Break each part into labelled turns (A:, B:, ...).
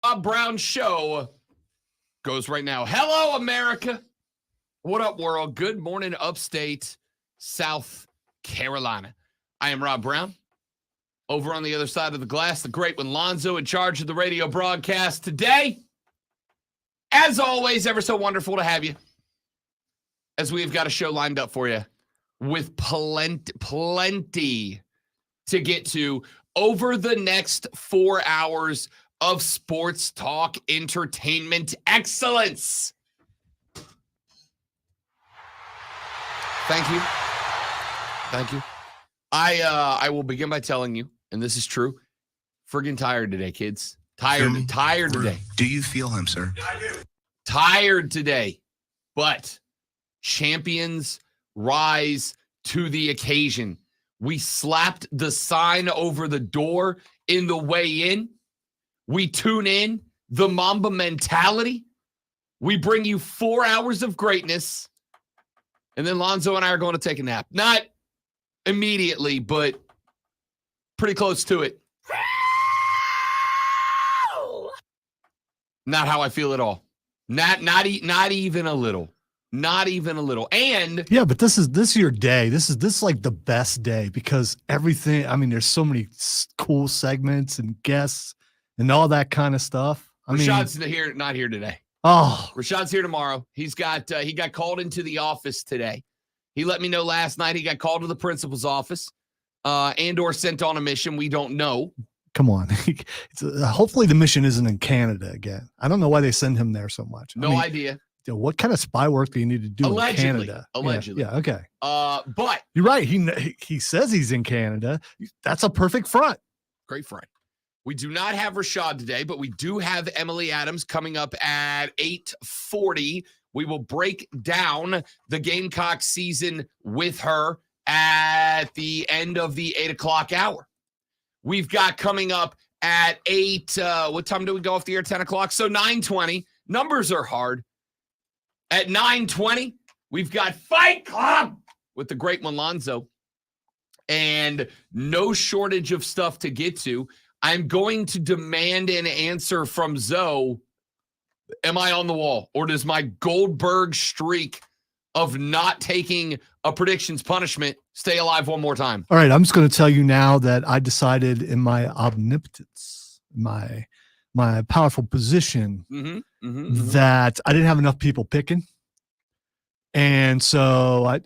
A: Rob Brown Show goes right now. Hello, America. What up, world? Good morning, upstate South Carolina. I am Rob Brown. Over on the other side of the glass, the great one, Lonzo, in charge of the radio broadcast today. As always, ever so wonderful to have you, as we've got a show lined up for you with plenty to get to over the next 4 hours of sports talk, entertainment, excellence. Thank you. Thank you. I will begin by telling you, and this is true, friggin' tired today, kids. Tired today.
B: Do you feel him, sir?
A: I do. Tired today, but champions rise to the occasion. We slapped the sign over the door in the way in. We tune in, the Mamba mentality. We bring you 4 hours of greatness. And then Lonzo and I are going to take a nap. Not immediately, but pretty close to it. Not how I feel at all. Not even a little. Not even a little. And
C: yeah, but this is your day. This is like the best day because everything, I mean, there's so many cool segments and guests and all that kind of stuff.
A: Rashad's not here today.
C: Oh,
A: Rashad's here tomorrow. He got called into the office today. He let me know last night he got called to the principal's office and or sent on a mission. We don't know.
C: Come on. Hopefully the mission isn't in Canada again. I don't know why they send him there so much.
A: No idea.
C: What kind of spy work do you need to do in Canada?
A: Allegedly.
C: Yeah, okay.
A: But
C: you're right. He says he's in Canada. That's a perfect front.
A: Great front. We do not have Rashad today, but we do have Emily Adams coming up at 8:40. We will break down the Gamecocks season with her at the end of the 8 o'clock hour. We've got coming up at 8. What time do we go off the air? 10 o'clock. So 9:20. Numbers are hard. At 9:20, we've got Fight Club with the great one, Lonzo. And no shortage of stuff to get to. I'm going to demand an answer from Zoe. Am I on the wall? Or does my Goldberg streak of not taking a predictions punishment stay alive one more time?
C: All right, I'm just going to tell you now that I decided in my omnipotence, my powerful position, that I didn't have enough people picking. And so,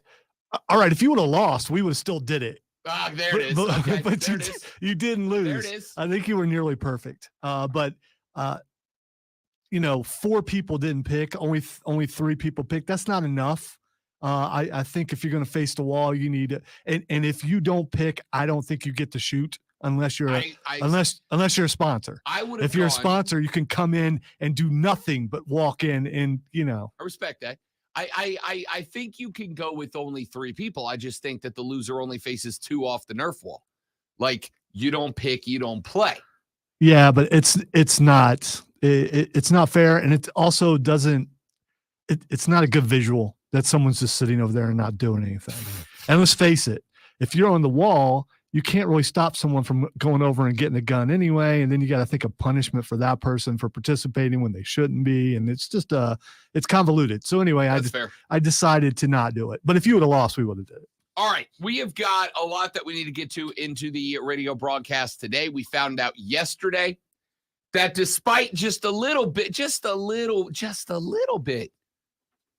C: all right, if you would have lost, we would have still did it.
A: Ah, there it is. Okay,
C: but you didn't lose.
A: There it is.
C: I think you were nearly perfect. But 4 people didn't pick. Only 3 people picked. That's not enough. I think if you're going to face the wall, you need it. And if you don't pick, I don't think you get to shoot unless you're unless you're a sponsor. If you're a sponsor, you can come in and do nothing but walk in and
A: I respect that. I think you can go with only 3 people. I just think that the loser only faces 2 off the Nerf wall. Like, you don't pick, you don't play.
C: Yeah, but it's not fair, and it also doesn't. It's not a good visual that someone's just sitting over there and not doing anything. And let's face it, if you're on the wall, you can't really stop someone from going over and getting a gun anyway. And then you got to think of punishment for that person for participating when they shouldn't be. And it's just it's convoluted. So anyway, I decided to not do it. But if you would have lost, we would have did it.
A: All right. We have got a lot that we need to get to into the radio broadcast today. We found out yesterday that despite just a little bit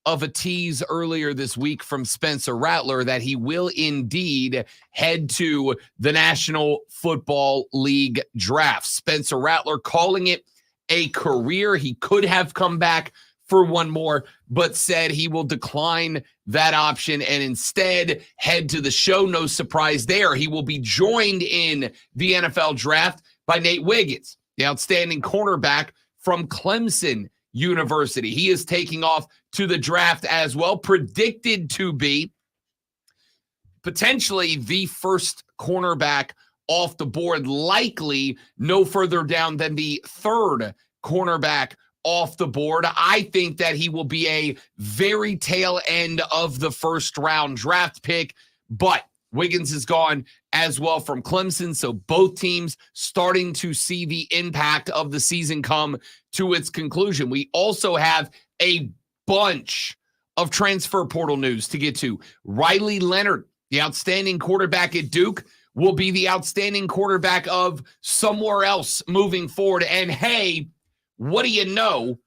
A: of a tease earlier this week from Spencer Rattler that he will indeed head to the National Football League draft. Spencer Rattler calling it a career. He could have come back for one more, but said he will decline that option and instead head to the show. No surprise there. He will be joined in the NFL draft by Nate Wiggins, the outstanding cornerback from Clemson University. He is taking off to the draft as well, predicted to be potentially the first cornerback off the board, likely no further down than the 3rd cornerback off the board. I think that he will be a very tail end of the first round draft pick, but Wiggins is gone as well from Clemson. So both teams starting to see the impact of the season come to its conclusion. We also have a bunch of transfer portal news to get to. Riley Leonard, the outstanding quarterback at Duke, will be the outstanding quarterback of somewhere else moving forward. And hey, what do you know?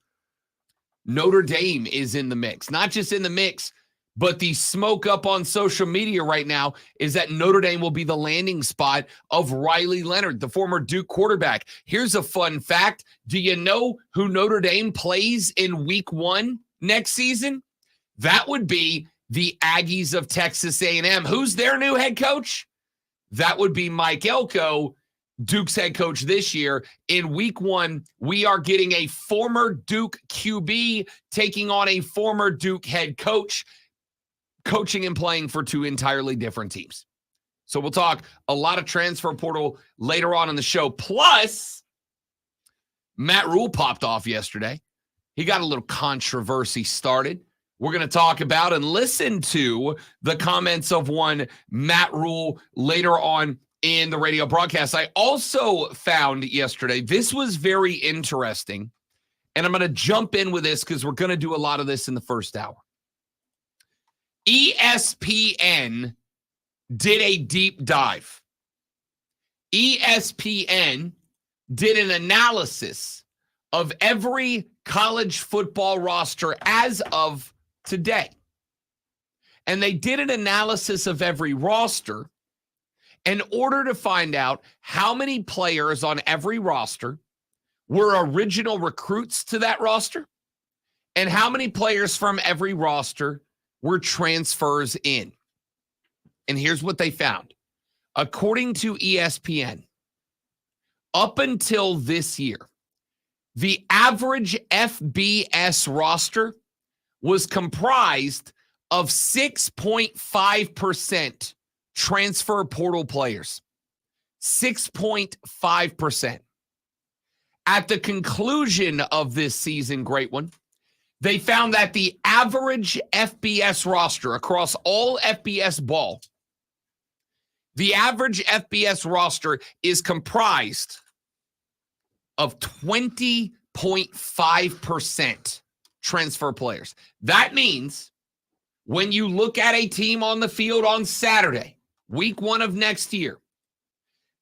A: Notre Dame is in the mix. Not just in the mix, but the smoke up on social media right now is that Notre Dame will be the landing spot of Riley Leonard, the former Duke quarterback. Here's a fun fact. Do you know who Notre Dame plays in week 1 next season? That would be the Aggies of Texas A&M. Who's their new head coach? That would be Mike Elko, Duke's head coach this year. In week 1, we are getting a former Duke QB taking on a former Duke head coach, coaching and playing for 2 entirely different teams. So we'll talk a lot of transfer portal later on in the show. Plus, Matt Rule popped off yesterday. He got a little controversy started. We're going to talk about and listen to the comments of one Matt Rule later on in the radio broadcast. I also found yesterday, this was very interesting, and I'm going to jump in with this because we're going to do a lot of this in the first hour. ESPN did a deep dive. ESPN did an analysis of every college football roster as of today. And they did an analysis of every roster in order to find out how many players on every roster were original recruits to that roster and how many players from every roster were transfers in. And here's what they found. According to ESPN, up until this year, the average FBS roster was comprised of 6.5% transfer portal players. 6.5%. At the conclusion of this season, great one, they found that the average FBS roster across all FBS ball, the average FBS roster is comprised of 20.5% transfer players. That means when you look at a team on the field on Saturday, week 1 of next year,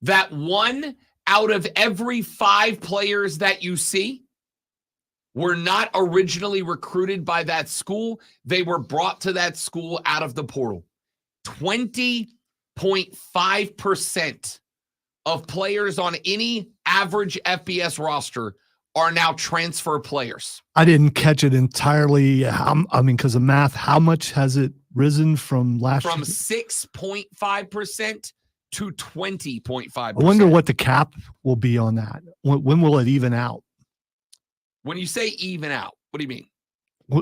A: that 1 out of every 5 players that you see were not originally recruited by that school. They were brought to that school out of the portal. 20.5% of players on any average FBS roster are now transfer players.
C: I didn't catch it entirely. Because of math, how much has it risen from last year?
A: From 6.5% to 20.5%.
C: I wonder what the cap will be on that. When will it even out?
A: When you say even out, what do you mean?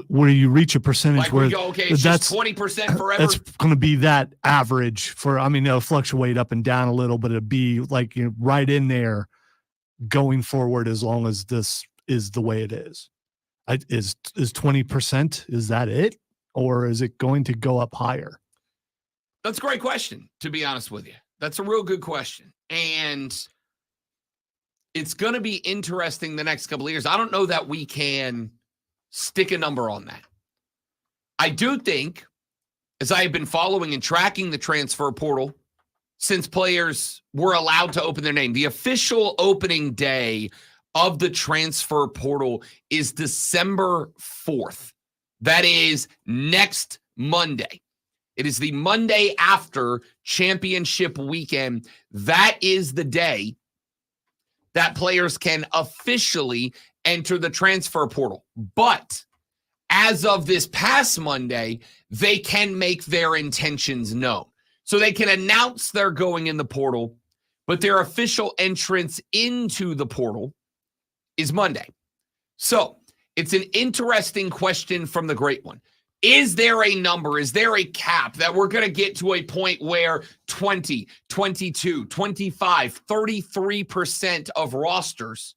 C: Where you reach a percentage
A: like
C: where
A: we go, okay, it's just 20% forever.
C: That's going to be that average for, it'll fluctuate up and down a little, but it'll be like, right in there going forward as long as this is the way it is. Is 20%, is that it? Or is it going to go up higher?
A: That's a great question, to be honest with you. That's a real good question. And it's going to be interesting the next couple of years. I don't know that we can stick a number on that. I do think, as I have been following and tracking the transfer portal since players were allowed to open their name, the official opening day of the transfer portal is December 4th. That is next Monday. It is the Monday after championship weekend. That is the day that players can officially enter the transfer portal. But as of this past Monday, they can make their intentions known. So they can announce they're going in the portal, but their official entrance into the portal is Monday. So it's an interesting question from the great one. Is there a number? Is there a cap that we're going to get to a point where 20, 22, 25, 33% of rosters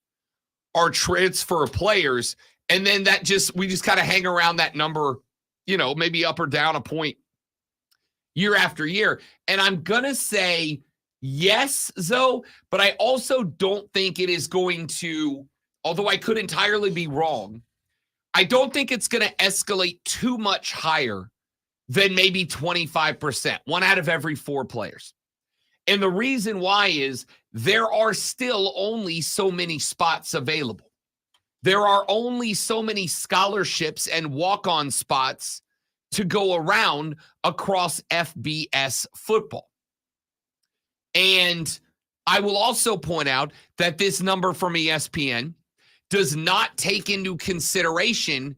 A: are transfer players? And then we just kind of hang around that number, maybe up or down a point, year after year. And I'm going to say yes, Zoe, but I also don't think it is going to, although I could entirely be wrong, I don't think it's going to escalate too much higher than maybe 25%, 1 out of every 4 players. And the reason why is there are still only so many spots available. There are only so many scholarships and walk-on spots to go around across FBS football. And I will also point out that this number from ESPN does not take into consideration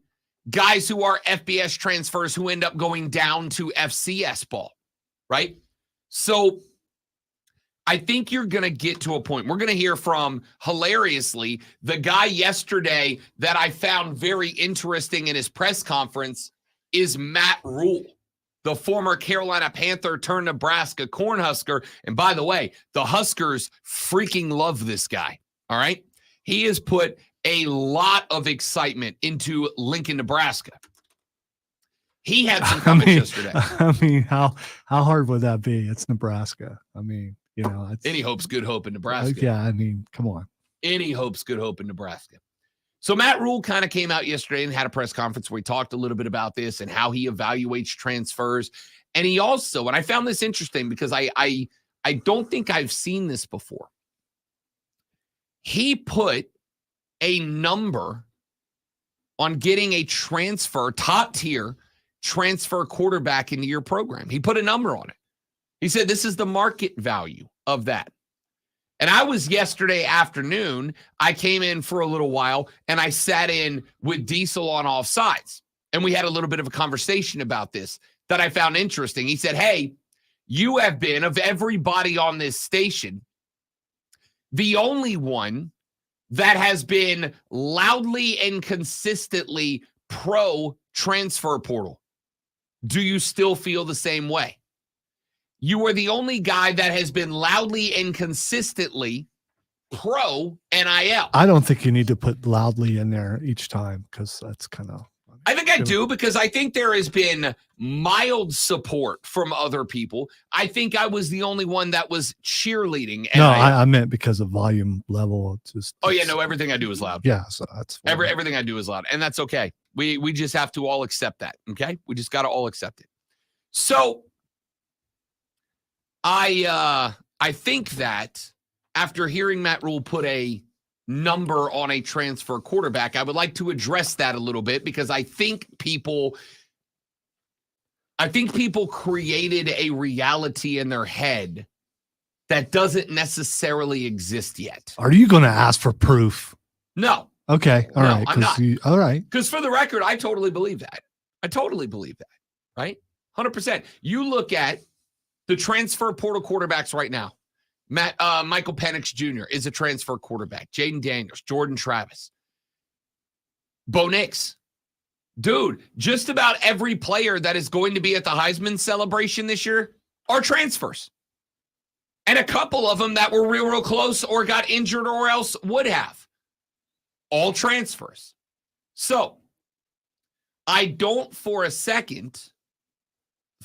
A: guys who are FBS transfers who end up going down to FCS ball, right? So I think you're going to get to a point. We're going to hear from, hilariously, the guy yesterday that I found very interesting in his press conference is Matt Rule, the former Carolina Panther turned Nebraska Cornhusker. And by the way, the Huskers freaking love this guy, all right? He has put a lot of excitement into Lincoln, Nebraska. He had some comments yesterday.
C: I mean, how hard would that be? It's Nebraska. I mean, you know, it's,
A: any hope's good hope in Nebraska.
C: Yeah, I mean, come on.
A: Any hope's good hope in Nebraska. So Matt Rule kind of came out yesterday and had a press conference where he talked a little bit about this and how he evaluates transfers. And he also, and I found this interesting because I don't think I've seen this before. He put a number on getting a transfer, top tier transfer quarterback into your program. He put a number on it. He said, this is the market value of that. And I was yesterday afternoon, I came in for a little while and I sat in with Diesel on all sides. And we had a little bit of a conversation about this that I found interesting. He said, hey, you have been, of everybody on this station, the only one that has been loudly and consistently pro transfer portal. Do you still feel the same way? You are the only guy that has been loudly and consistently pro NIL.
C: I don't think you need to put loudly in there each time because that's kind of.
A: I think I do because I think there has been mild support from other people. I think I was the only one that was cheerleading.
C: No, I meant because of volume level.
A: Oh yeah, no, everything I do is loud.
C: Yeah, so that's
A: everything I do is loud, and that's okay. We just have to all accept that. Okay, we just got to all accept it. So I think that after hearing Matt Rule put a number on a transfer quarterback, I would like to address that a little bit because I think people created a reality in their head that doesn't necessarily exist yet.
C: Are you going to ask for proof?
A: No.
C: Okay. All right.
A: I'm not.
C: All right.
A: Because for the record, I totally believe that. Right? 100%. You look at the transfer portal quarterbacks right now. Michael Penix Jr. is a transfer quarterback. Jaden Daniels, Jordan Travis, Bo Nix. Dude, just about every player that is going to be at the Heisman celebration this year are transfers. And a couple of them that were real close or got injured or else would have. All transfers. So, I don't for a second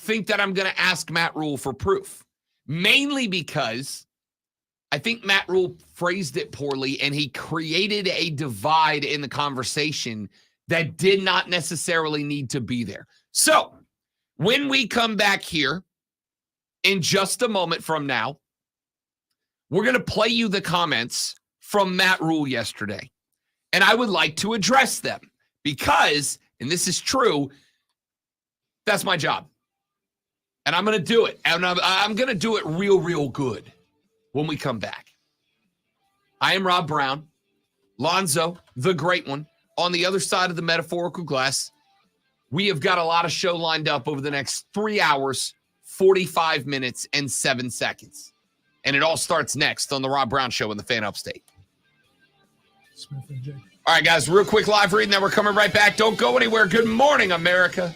A: think that I'm going to ask Matt Rule for proof. Mainly because I think Matt Rule phrased it poorly and he created a divide in the conversation that did not necessarily need to be there. So when we come back here in just a moment from now, we're going to play you the comments from Matt Rule yesterday. And I would like to address them because, and this is true, that's my job. And I'm going to do it. And I'm going to do it real good when we come back. I am Rob Brown, Lonzo, the great one, on the other side of the metaphorical glass. We have got a lot of show lined up over the next 3 hours, 45 minutes, and 7 seconds. And it all starts next on the Rob Brown Show in the Fan Upstate. Smith and Jake. All right, guys, real quick live reading, then we're coming right back. Don't go anywhere. Good morning, America.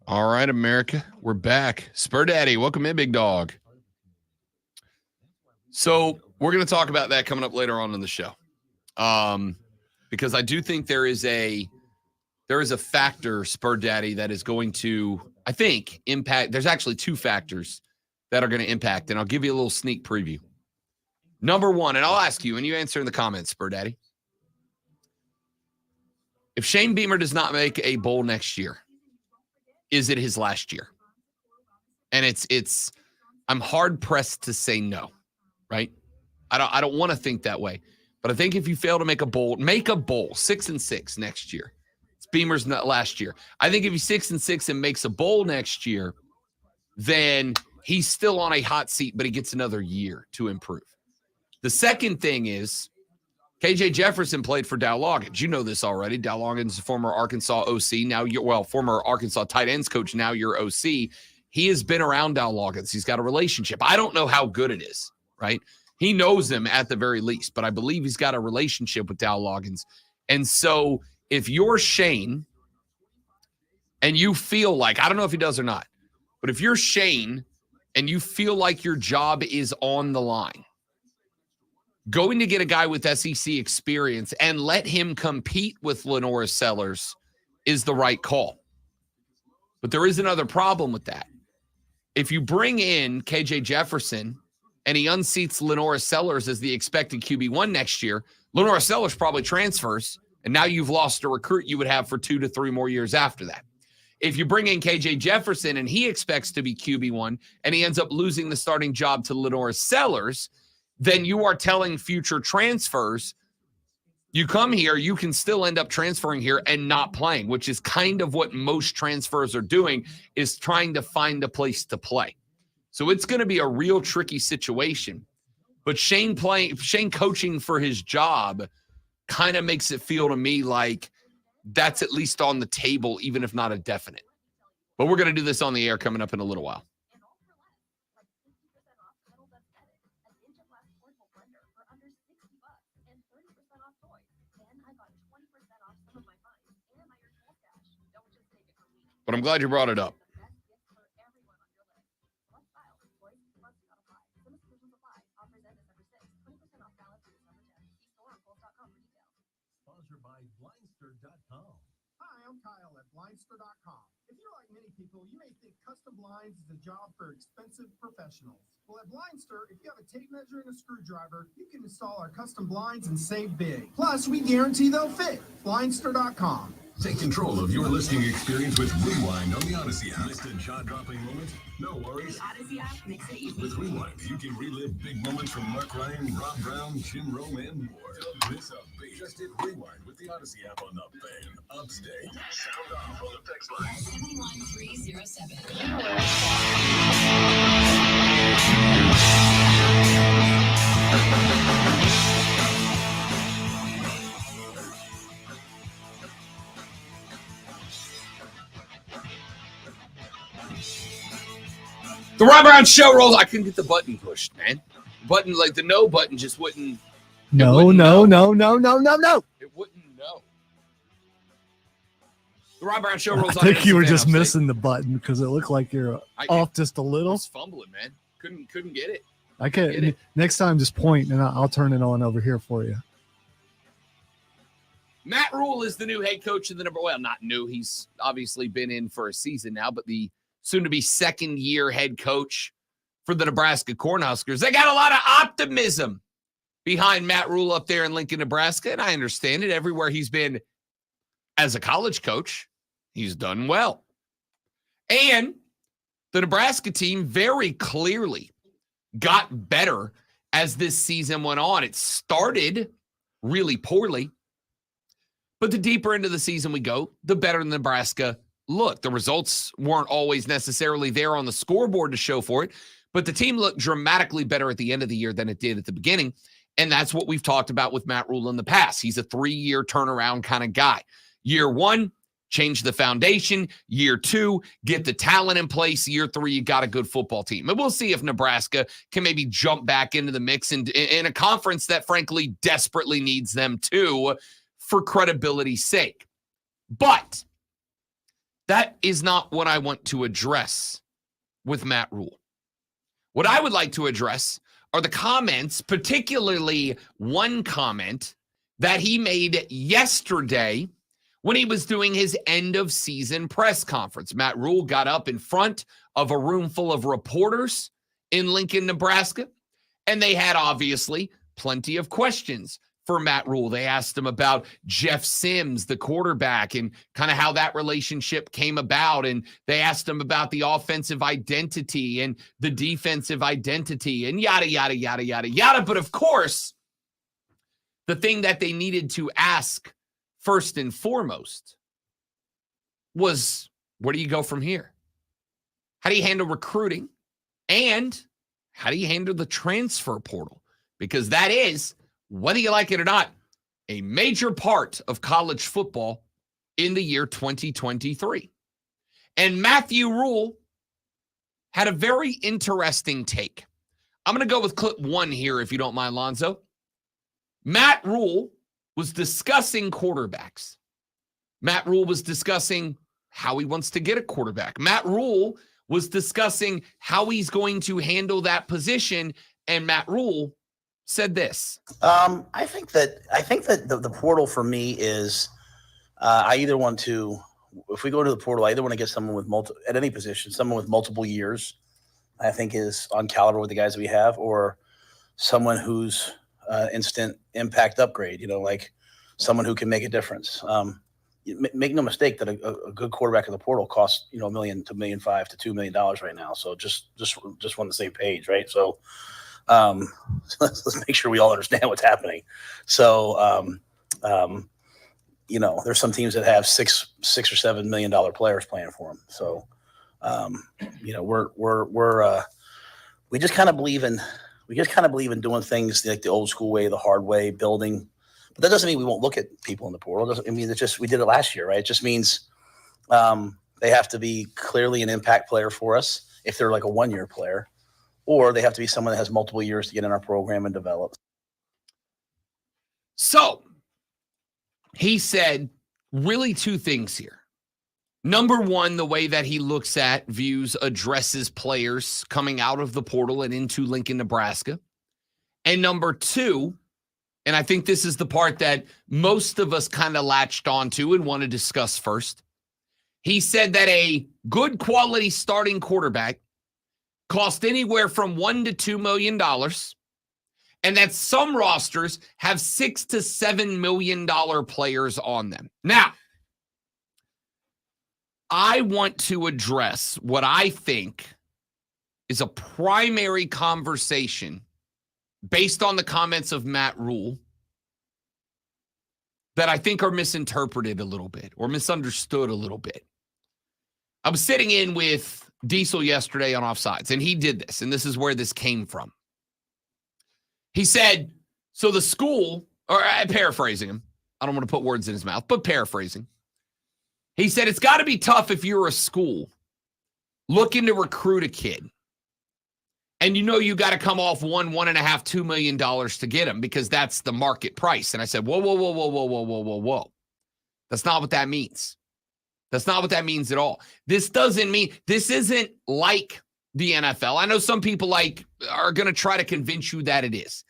A: All right, America, we're back. Spur Daddy, welcome in, big dog. So we're going to talk about that coming up later on in the show, because I do think there is a factor, Spur Daddy, that is going to, I think, impact. There's actually two factors that are going to impact, and I'll give you a little sneak preview. Number one, and I'll ask you, and you answer in the comments, Spur Daddy. If Shane Beamer does not make a bowl next year, is it his last year? And it's I'm hard pressed to say no, right? I don't want to think that way. But I think if you fail to make a bowl 6-6 next year. It's Beamer's not last year. I think if he's 6-6 and makes a bowl next year, then he's still on a hot seat, but he gets another year to improve. The second thing is KJ Jefferson played for Dow Loggins. You know this already. Dow Loggins is a former Arkansas OC. Former Arkansas tight ends coach. Now you're OC. He has been around Dow Loggins. He's got a relationship. I don't know how good it is, right? He knows him at the very least, but I believe he's got a relationship with Dow Loggins. And so if you're Shane and you feel like, I don't know if he does or not, but if you're Shane and you feel like your job is on the line, going to get a guy with SEC experience and let him compete with Lenora Sellers is the right call. But there is another problem with that. If you bring in KJ Jefferson and he unseats Lenora Sellers as the expected QB1 next year, Lenora Sellers probably transfers, and now you've lost a recruit you would have for 2 to 3 more years after that. If you bring in KJ Jefferson and he expects to be QB1 and he ends up losing the starting job to Lenora Sellers, then you are telling future transfers, you come here, you can still end up transferring here and not playing, which is kind of what most transfers are doing, is trying to find a place to play. So it's going to be a real tricky situation. But Shane coaching for his job kind of makes it feel to me like that's at least on the table, even if not a definite. But we're going to do this on the air coming up in a little while. But I'm glad you brought it up.
B: Sponsored by Blindster.com. Hi, I'm Kyle at Blindster.com. If you're like many people, you may think custom blinds is a job for expensive professionals. Well, at Blindster, if you have a tape measure and a screwdriver, you can install our custom blinds and save big. Plus, we guarantee they'll fit. Blindster.com.
D: Take control of your listening experience with Rewind on the Odyssey app. Missed a jaw-dropping moment? No worries.
E: The Odyssey app makes it easy.
D: With Rewind, you can relive big moments from Mark Ryan, Rob Brown, Jim Rome, and more. Don't miss a beat. Just hit Rewind with the Odyssey app on the Fan Upstate. Sound off on the text line.
E: 71307.
A: The Rob Brown Show rolls. I couldn't get the button pushed, man. Button, like the no button just wouldn't.
C: No.
A: It wouldn't know.
C: It
A: wouldn't know. The Rob Brown Show rolls.
C: I think you were just missing the button because it looked like you're off just a
A: I
C: little.
A: was fumbling, man. Couldn't get it.
C: I can next time just point and I'll turn it on over here for you.
A: Matt Rule is the new head coach of the not new. He's obviously been in for a season now, but the soon-to-be second-year head coach for the Nebraska Cornhuskers. They got a lot of optimism behind Matt Rule up there in Lincoln, Nebraska, and I understand it. Everywhere he's been as a college coach, he's done well. And the Nebraska team very clearly got better as this season went on. It started really poorly, but the deeper into the season we go, the better Nebraska look. The results weren't always necessarily there on the scoreboard to show for it, but the team looked dramatically better at the end of the year than it did at the beginning. And that's what we've talked about with Matt Rule in the past. He's a 3-year turnaround kind of guy. Year 1, change the foundation. Year 2, get the talent in place. Year 3, you got a good football team. And we'll see if Nebraska can maybe jump back into the mix in a conference that frankly desperately needs them too for credibility's sake. But That is not what I want to address with Matt Rule. What I would like to address are the comments, particularly one comment that he made yesterday when he was doing his end of season press conference. Matt Rule got up in front of a room full of reporters in Lincoln, Nebraska, and they had obviously plenty of questions for Matt Rule. They asked him about Jeff Sims, the quarterback, and kind of how that relationship came about. And they asked him about the offensive identity and the defensive identity and yada, yada, yada, yada, yada. But of course, the thing that they needed to ask first and foremost was, where do you go from here? How do you handle recruiting? And how do you handle the transfer portal? Because that is, whether you like it or not, a major part of college football in the year 2023. And Matthew Rule had a very interesting take. I'm going to go with clip one here, if you don't mind, Lonzo. Matt Rule was discussing quarterbacks. Matt Rule was discussing how he wants to get a quarterback. Matt Rule was discussing how he's going to handle that position. And Matt Rule said this.
F: I think that the portal for me is I either want to, if we go to the portal, I either want to get someone with at any position, someone with multiple years, I think is on caliber with the guys that we have, or someone who's instant impact upgrade, like someone who can make a difference. Make no mistake that a good quarterback in the portal costs, $1 million to $1.5 million to $2 million right now. So just on the same page, right? So let's make sure we all understand what's happening. So, there's some teams that have $6 or $7 million players playing for them. So, we just kind of believe in doing things like the old school way, the hard way, building. But that doesn't mean we won't look at people in the portal. We did it last year, right? It just means they have to be clearly an impact player for us if they're like a 1-year player. Or they have to be someone that has multiple years to get in our program and develop.
A: So he said really two things here. Number one, the way that he looks at, views, addresses players coming out of the portal and into Lincoln, Nebraska. And number two, and I think this is the part that most of us kind of latched onto and want to discuss first. He said that a good quality starting quarterback cost anywhere from $1 to $2 million, and that some rosters have $6 to $7 million players on them. Now, I want to address what I think is a primary conversation based on the comments of Matt Rule that I think are misinterpreted a little bit or misunderstood a little bit. I was sitting in with Diesel yesterday on Offsides, and he did this, and this is where this came from. He said, so the school, or paraphrasing him, I don't want to put words in his mouth, but paraphrasing. He said, it's got to be tough if you're a school looking to recruit a kid, and you got to come off $1.5, $2 million to get him because that's the market price. And I said, whoa. That's not what that means. That's not what that means at all. This isn't like the NFL. I know some people are going to try to convince you that it is.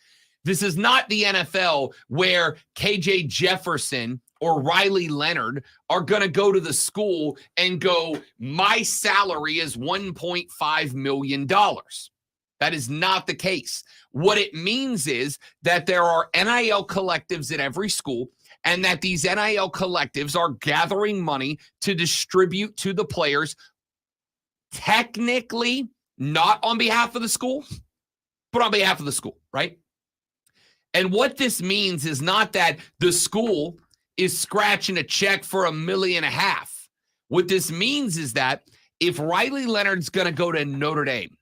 A: This is not the NFL where KJ Jefferson or Riley Leonard are going to go to the school and go, my salary is $1.5 million. That is not the case. What it means is that there are NIL collectives at every school, and that these NIL collectives are gathering money to distribute to the players, technically not on behalf of the school, but on behalf of the school, right? And what this means is not that the school is scratching a check for $1.5 million. What this means is that if Riley Leonard's going to go to Notre Dame,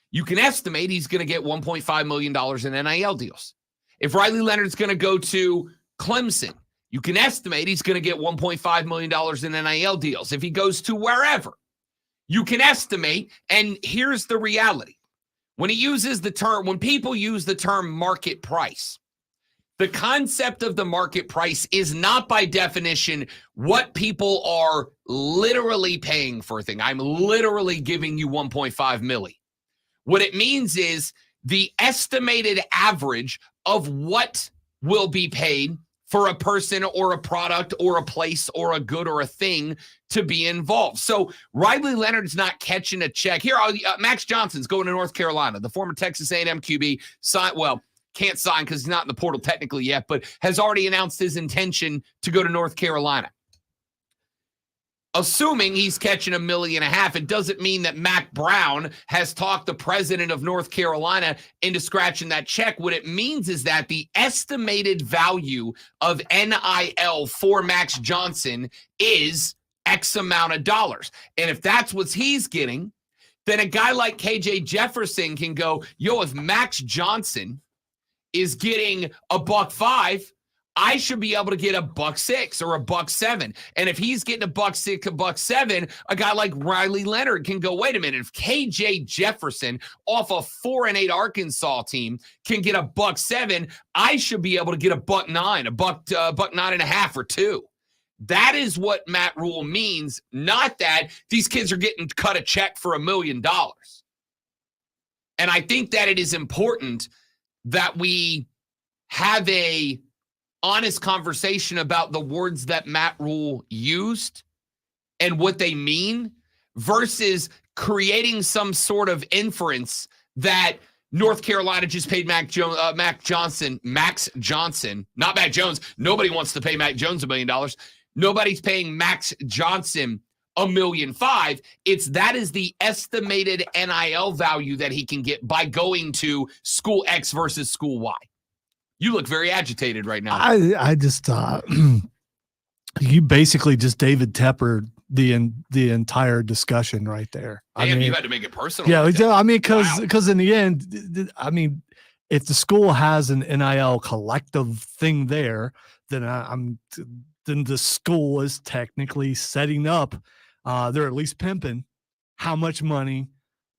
A: you can estimate he's going to get $1.5 million in NIL deals. If Riley Leonard's going to go to Clemson, you can estimate he's going to get $1.5 million in NIL deals. If he goes to wherever, you can estimate, and here's the reality. When people use the term market price, The concept of the market price is not by definition what people are literally paying for a thing. I'm literally giving you 1.5 milli. What it means is the estimated average of what will be paid for a person or a product or a place or a good or a thing to be involved. So Riley Leonard's not catching a check. Here, Max Johnson's going to North Carolina. The former Texas A&M QB can't sign because he's not in the portal technically yet, but has already announced his intention to go to North Carolina. Assuming he's catching $1.5 million, it doesn't mean that Mac Brown has talked the president of North Carolina into scratching that check. What it means is that the estimated value of NIL for Max Johnson is X amount of dollars. And if that's what he's getting, then a guy like KJ Jefferson can go, yo, if Max Johnson is getting $1.05, I should be able to get $1.06 or $1.07. And if he's getting $1.06, $1.07, a guy like Riley Leonard can go, wait a minute, if KJ Jefferson off a 4-8 Arkansas team can get $1.07, I should be able to get $1.09, $1.09.5 or $2. That is what Matt Rule means, not that these kids are getting cut a check for $1 million. And I think that it is important that we have a honest conversation about the words that Matt Rule used and what they mean versus creating some sort of inference that North Carolina just paid Max Johnson, not Mac Jones. Nobody wants to pay Mac Jones $1 million. Nobody's paying Max Johnson $1.5 million. That is the estimated NIL value that he can get by going to school X versus school Y. You look very agitated right now.
C: I just you basically just David Tepper the entire discussion right there.
A: Damn, you had to make it personal.
C: Yeah,
A: like
C: I mean, because in the end, I mean, if the school has an NIL collective thing there, then then the school is technically setting up. They're at least pimping how much money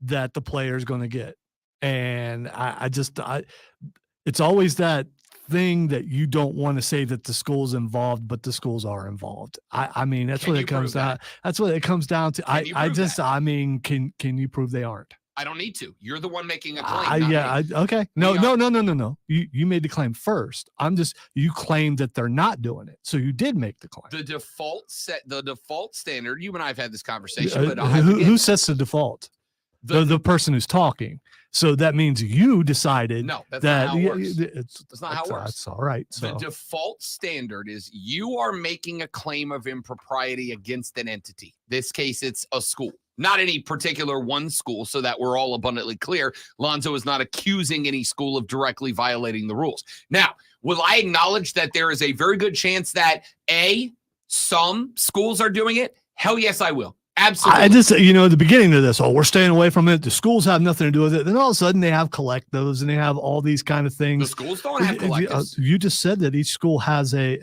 C: that the player is going to get, and it's always that thing that you don't want to say that the school's involved, but the schools are involved. I mean, that's what it comes down. That's what it comes down to. I mean, can you prove they aren't?
A: I don't need to. You're the one making a claim.
C: Okay. No. You made the claim first. You claimed that they're not doing it. So you did make the claim.
A: The default standard, you and I have had this conversation, but
C: who sets the default? The person who's talking. So that means you decided
A: no, that's
C: that
A: not how it works. That's not how it works.
C: That's all right.
A: The default standard is you are making a claim of impropriety against an entity. This case, it's a school, not any particular one school, so that we're all abundantly clear. Lonzo is not accusing any school of directly violating the rules. Now, will I acknowledge that there is a very good chance that some schools are doing it? Hell yes, I will. Absolutely.
C: I just, at the beginning of this, we're staying away from it. The schools have nothing to do with it. Then all of a sudden they have collectives and they have all these kind of things.
A: The schools don't have collectives.
C: You just said that each school has a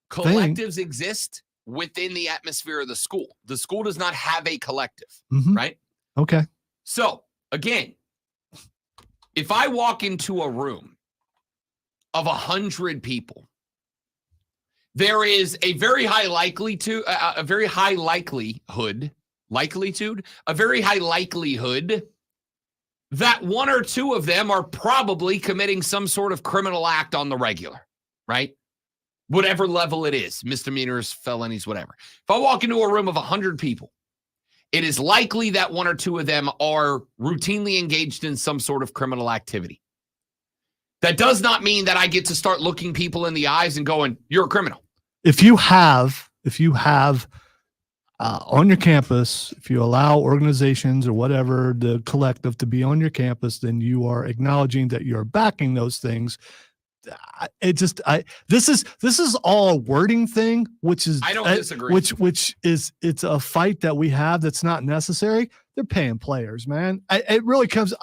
A: collectives thing. Exist within the atmosphere of the school. The school does not have a collective, right?
C: Okay.
A: So again, if I walk into a room of 100 people, there is a very high likelihood that one or two of them are probably committing some sort of criminal act on the regular, right? Whatever level it is, misdemeanors, felonies, whatever. If I walk into a room of 100 people, it is likely that one or two of them are routinely engaged in some sort of criminal activity. That does not mean that I get to start looking people in the eyes and going, you're a criminal.
C: If you have on your campus, if you allow organizations or whatever, the collective to be on your campus, then you are acknowledging that you're backing those things. This is all a wording thing, which is
A: I don't disagree.
C: Which is it's a fight that we have that's not necessary. They're paying players, man. It really comes.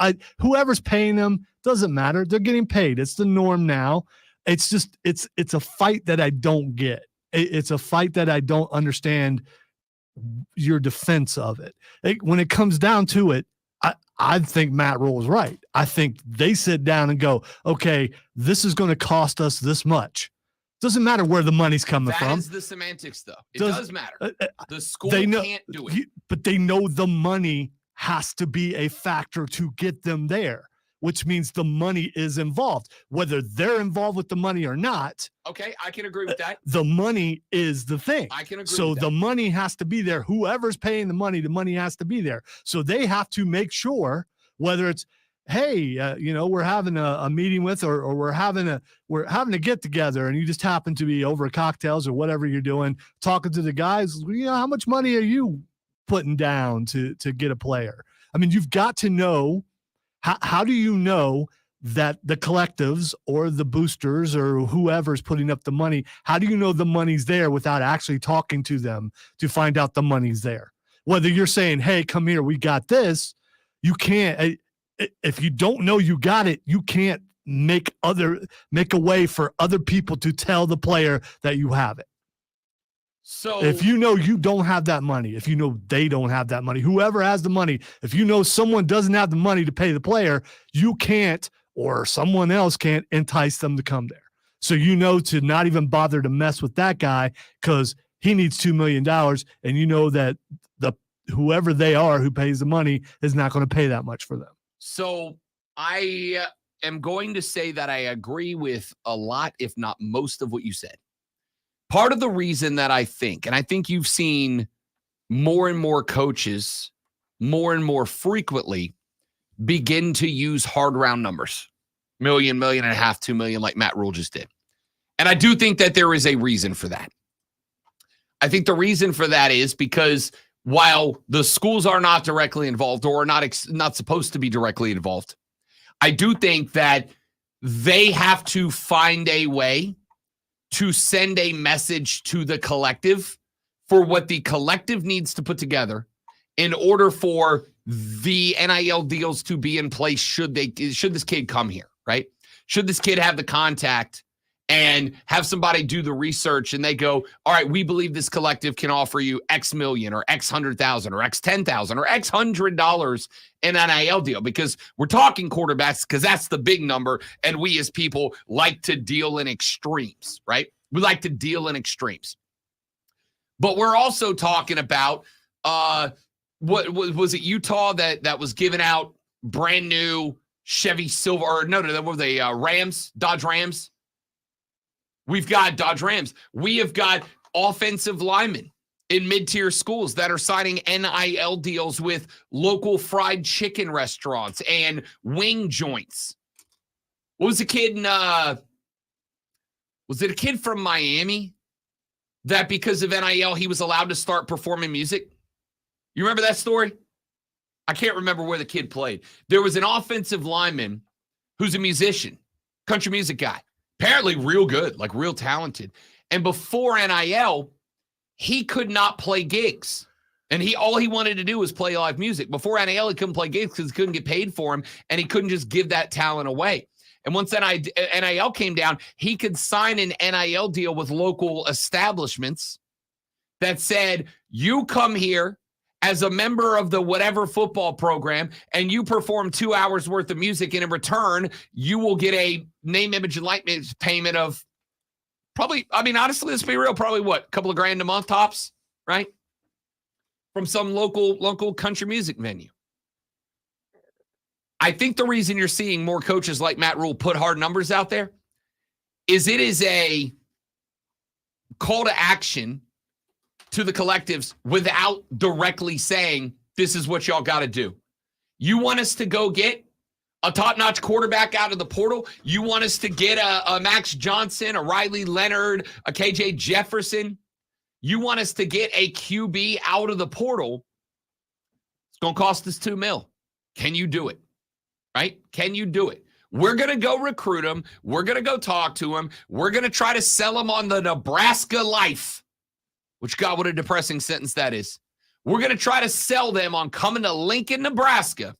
C: Whoever's paying them doesn't matter. They're getting paid. It's the norm now. It's just it's a fight that I don't get. It's a fight that I don't understand your defense of it. When it comes down to it, I think Matt Rule was right. I think they sit down and go, okay, this is going to cost us this much. Doesn't matter where the money's coming from.
A: That is the semantics, though. It does matter. The school can't do it.
C: But they know the money has to be a factor to get them there, which means the money is involved. Whether they're involved with the money or not.
A: Okay, I can agree with that.
C: The money is the thing.
A: I can agree
C: so
A: with that.
C: the money has to be there. Whoever's paying the money has to be there. So they have to make sure, whether it's, hey, we're having a meeting with, or we're having a get together, and you just happen to be over cocktails or whatever you're doing, talking to the guys. How much money are you putting down to get a player? I mean, you've got to know. How do you know that the collectives or the boosters or whoever's putting up the money, how do you know the money's there without actually talking to them to find out the money's there? Whether you're saying, hey, come here, we got this, you can't. If you don't know you got it, you can't make a way for other people to tell the player that you have it.
A: So
C: if you know you don't have that money, if you know they don't have that money, whoever has the money, if you know someone doesn't have the money to pay the player, you can't, or someone else can't entice them to come there. So to not even bother to mess with that guy because he needs $2 million, and you know that whoever they are who pays the money is not going to pay that much for them.
A: So I am going to say that I agree with a lot, if not most, of what you said. Part of the reason that I think, and I think you've seen more and more coaches more and more frequently begin to use hard round numbers, $1 million, $1.5 million, $2 million, like Matt Rule just did. And I do think that there is a reason for that. I think the reason for that is because while the schools are not directly involved or are not supposed to be directly involved, I do think that they have to find a way to send a message to the collective for what the collective needs to put together in order for the NIL deals to be in place should this kid come here, right? Should this kid have the contact and have somebody do the research and they go, all right, we believe this collective can offer you X million or X 100,000 or X 10,000 or X $100 in an NIL deal, because we're talking quarterbacks because that's the big number. And we as people like to deal in extremes, right? We like to deal in extremes. But we're also talking about what was it, Utah that was giving out brand new Chevy Silver, or no, that were the Rams, Dodge Rams. We've got Dodge Rams. We have got offensive linemen in mid-tier schools that are signing NIL deals with local fried chicken restaurants and wing joints. What was the kid in, was it a kid from Miami that because of NIL, he was allowed to start performing music? You remember that story? I can't remember where the kid played. There was an offensive lineman who's a musician, country music guy. Apparently real good, like real talented. And before NIL, he could not play gigs. And all he wanted to do was play live music. Before NIL, he couldn't play gigs because he couldn't get paid for him, and he couldn't just give that talent away. And once NIL came down, he could sign an NIL deal with local establishments that said, you come here as a member of the whatever football program, and you perform 2 hours worth of music, and in return, you will get a name, image, and likeness payment of probably, I mean, honestly, let's be real, probably what, a couple of grand a month tops, right? From some local country music venue. I think the reason you're seeing more coaches like Matt Rule put hard numbers out there is it is a call to action to the collectives without directly saying, this is what y'all got to do. You want us to go get a top-notch quarterback out of the portal? You want us to get a Max Johnson, a Riley Leonard, a KJ Jefferson? You want us to get a QB out of the portal? It's going to cost us $2 million. Can you do it? Right? Can you do it? We're going to go recruit him. We're going to go talk to him. We're going to try to sell him on the Nebraska life. Which, God, what a depressing sentence that is. We're going to try to sell them on coming to Lincoln, Nebraska.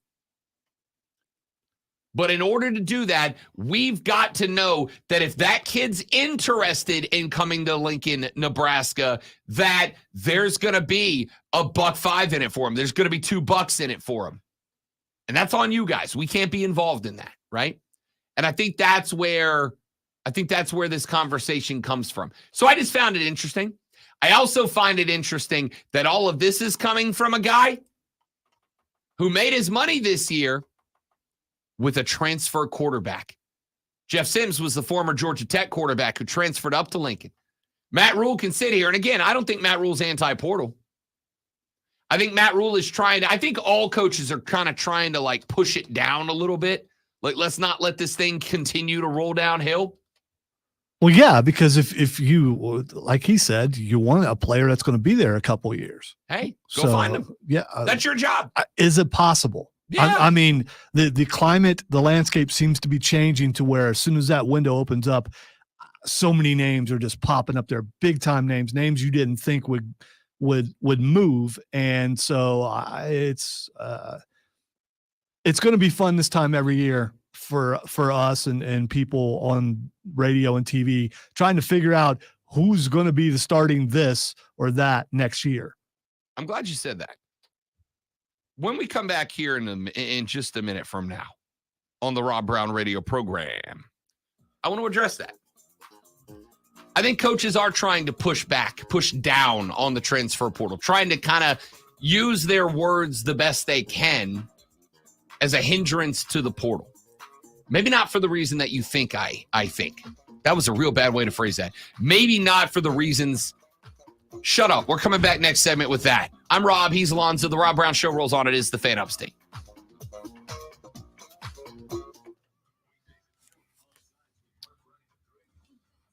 A: But in order to do that, we've got to know that if that kid's interested in coming to Lincoln, Nebraska, that there's going to be $1.05 in it for him. There's going to be $2 in it for him. And that's on you guys. We can't be involved in that, right? And I think that's where this conversation comes from. So I just found it interesting. I also find it interesting that all of this is coming from a guy who made his money this year with a transfer quarterback. Jeff Sims was the former Georgia Tech quarterback who transferred up to Lincoln. Matt Rule can sit here. And again, I don't think Matt Rule's anti-portal. I think Matt Rule is I think all coaches are kind of trying to like push it down a little bit. Like, let's not let this thing continue to roll downhill.
C: Well, yeah, because if you, like he said, you want a player that's going to be there a couple of years.
A: Hey, go find them.
C: Yeah.
A: That's your job.
C: Is it possible?
A: Yeah.
C: I mean, the climate, the landscape seems to be changing to where as soon as that window opens up, so many names are just popping up there, big time names you didn't think would move. And so it's going to be fun this time every year for us and people on radio and TV trying to figure out who's going to be the starting this or that next year.
A: I'm glad you said that. When we come back here in just a minute from now on the Rob Brown radio program, I want to address that. I think coaches are trying to push down on the transfer portal, trying to kind of use their words the best they can as a hindrance to the portal. Maybe not for the reason that you think I think. That was a real bad way to phrase that. Maybe not for the reasons. Shut up. We're coming back next segment with that. I'm Rob. He's Alonzo. The Rob Brown Show rolls on. It is the Fan Upstate.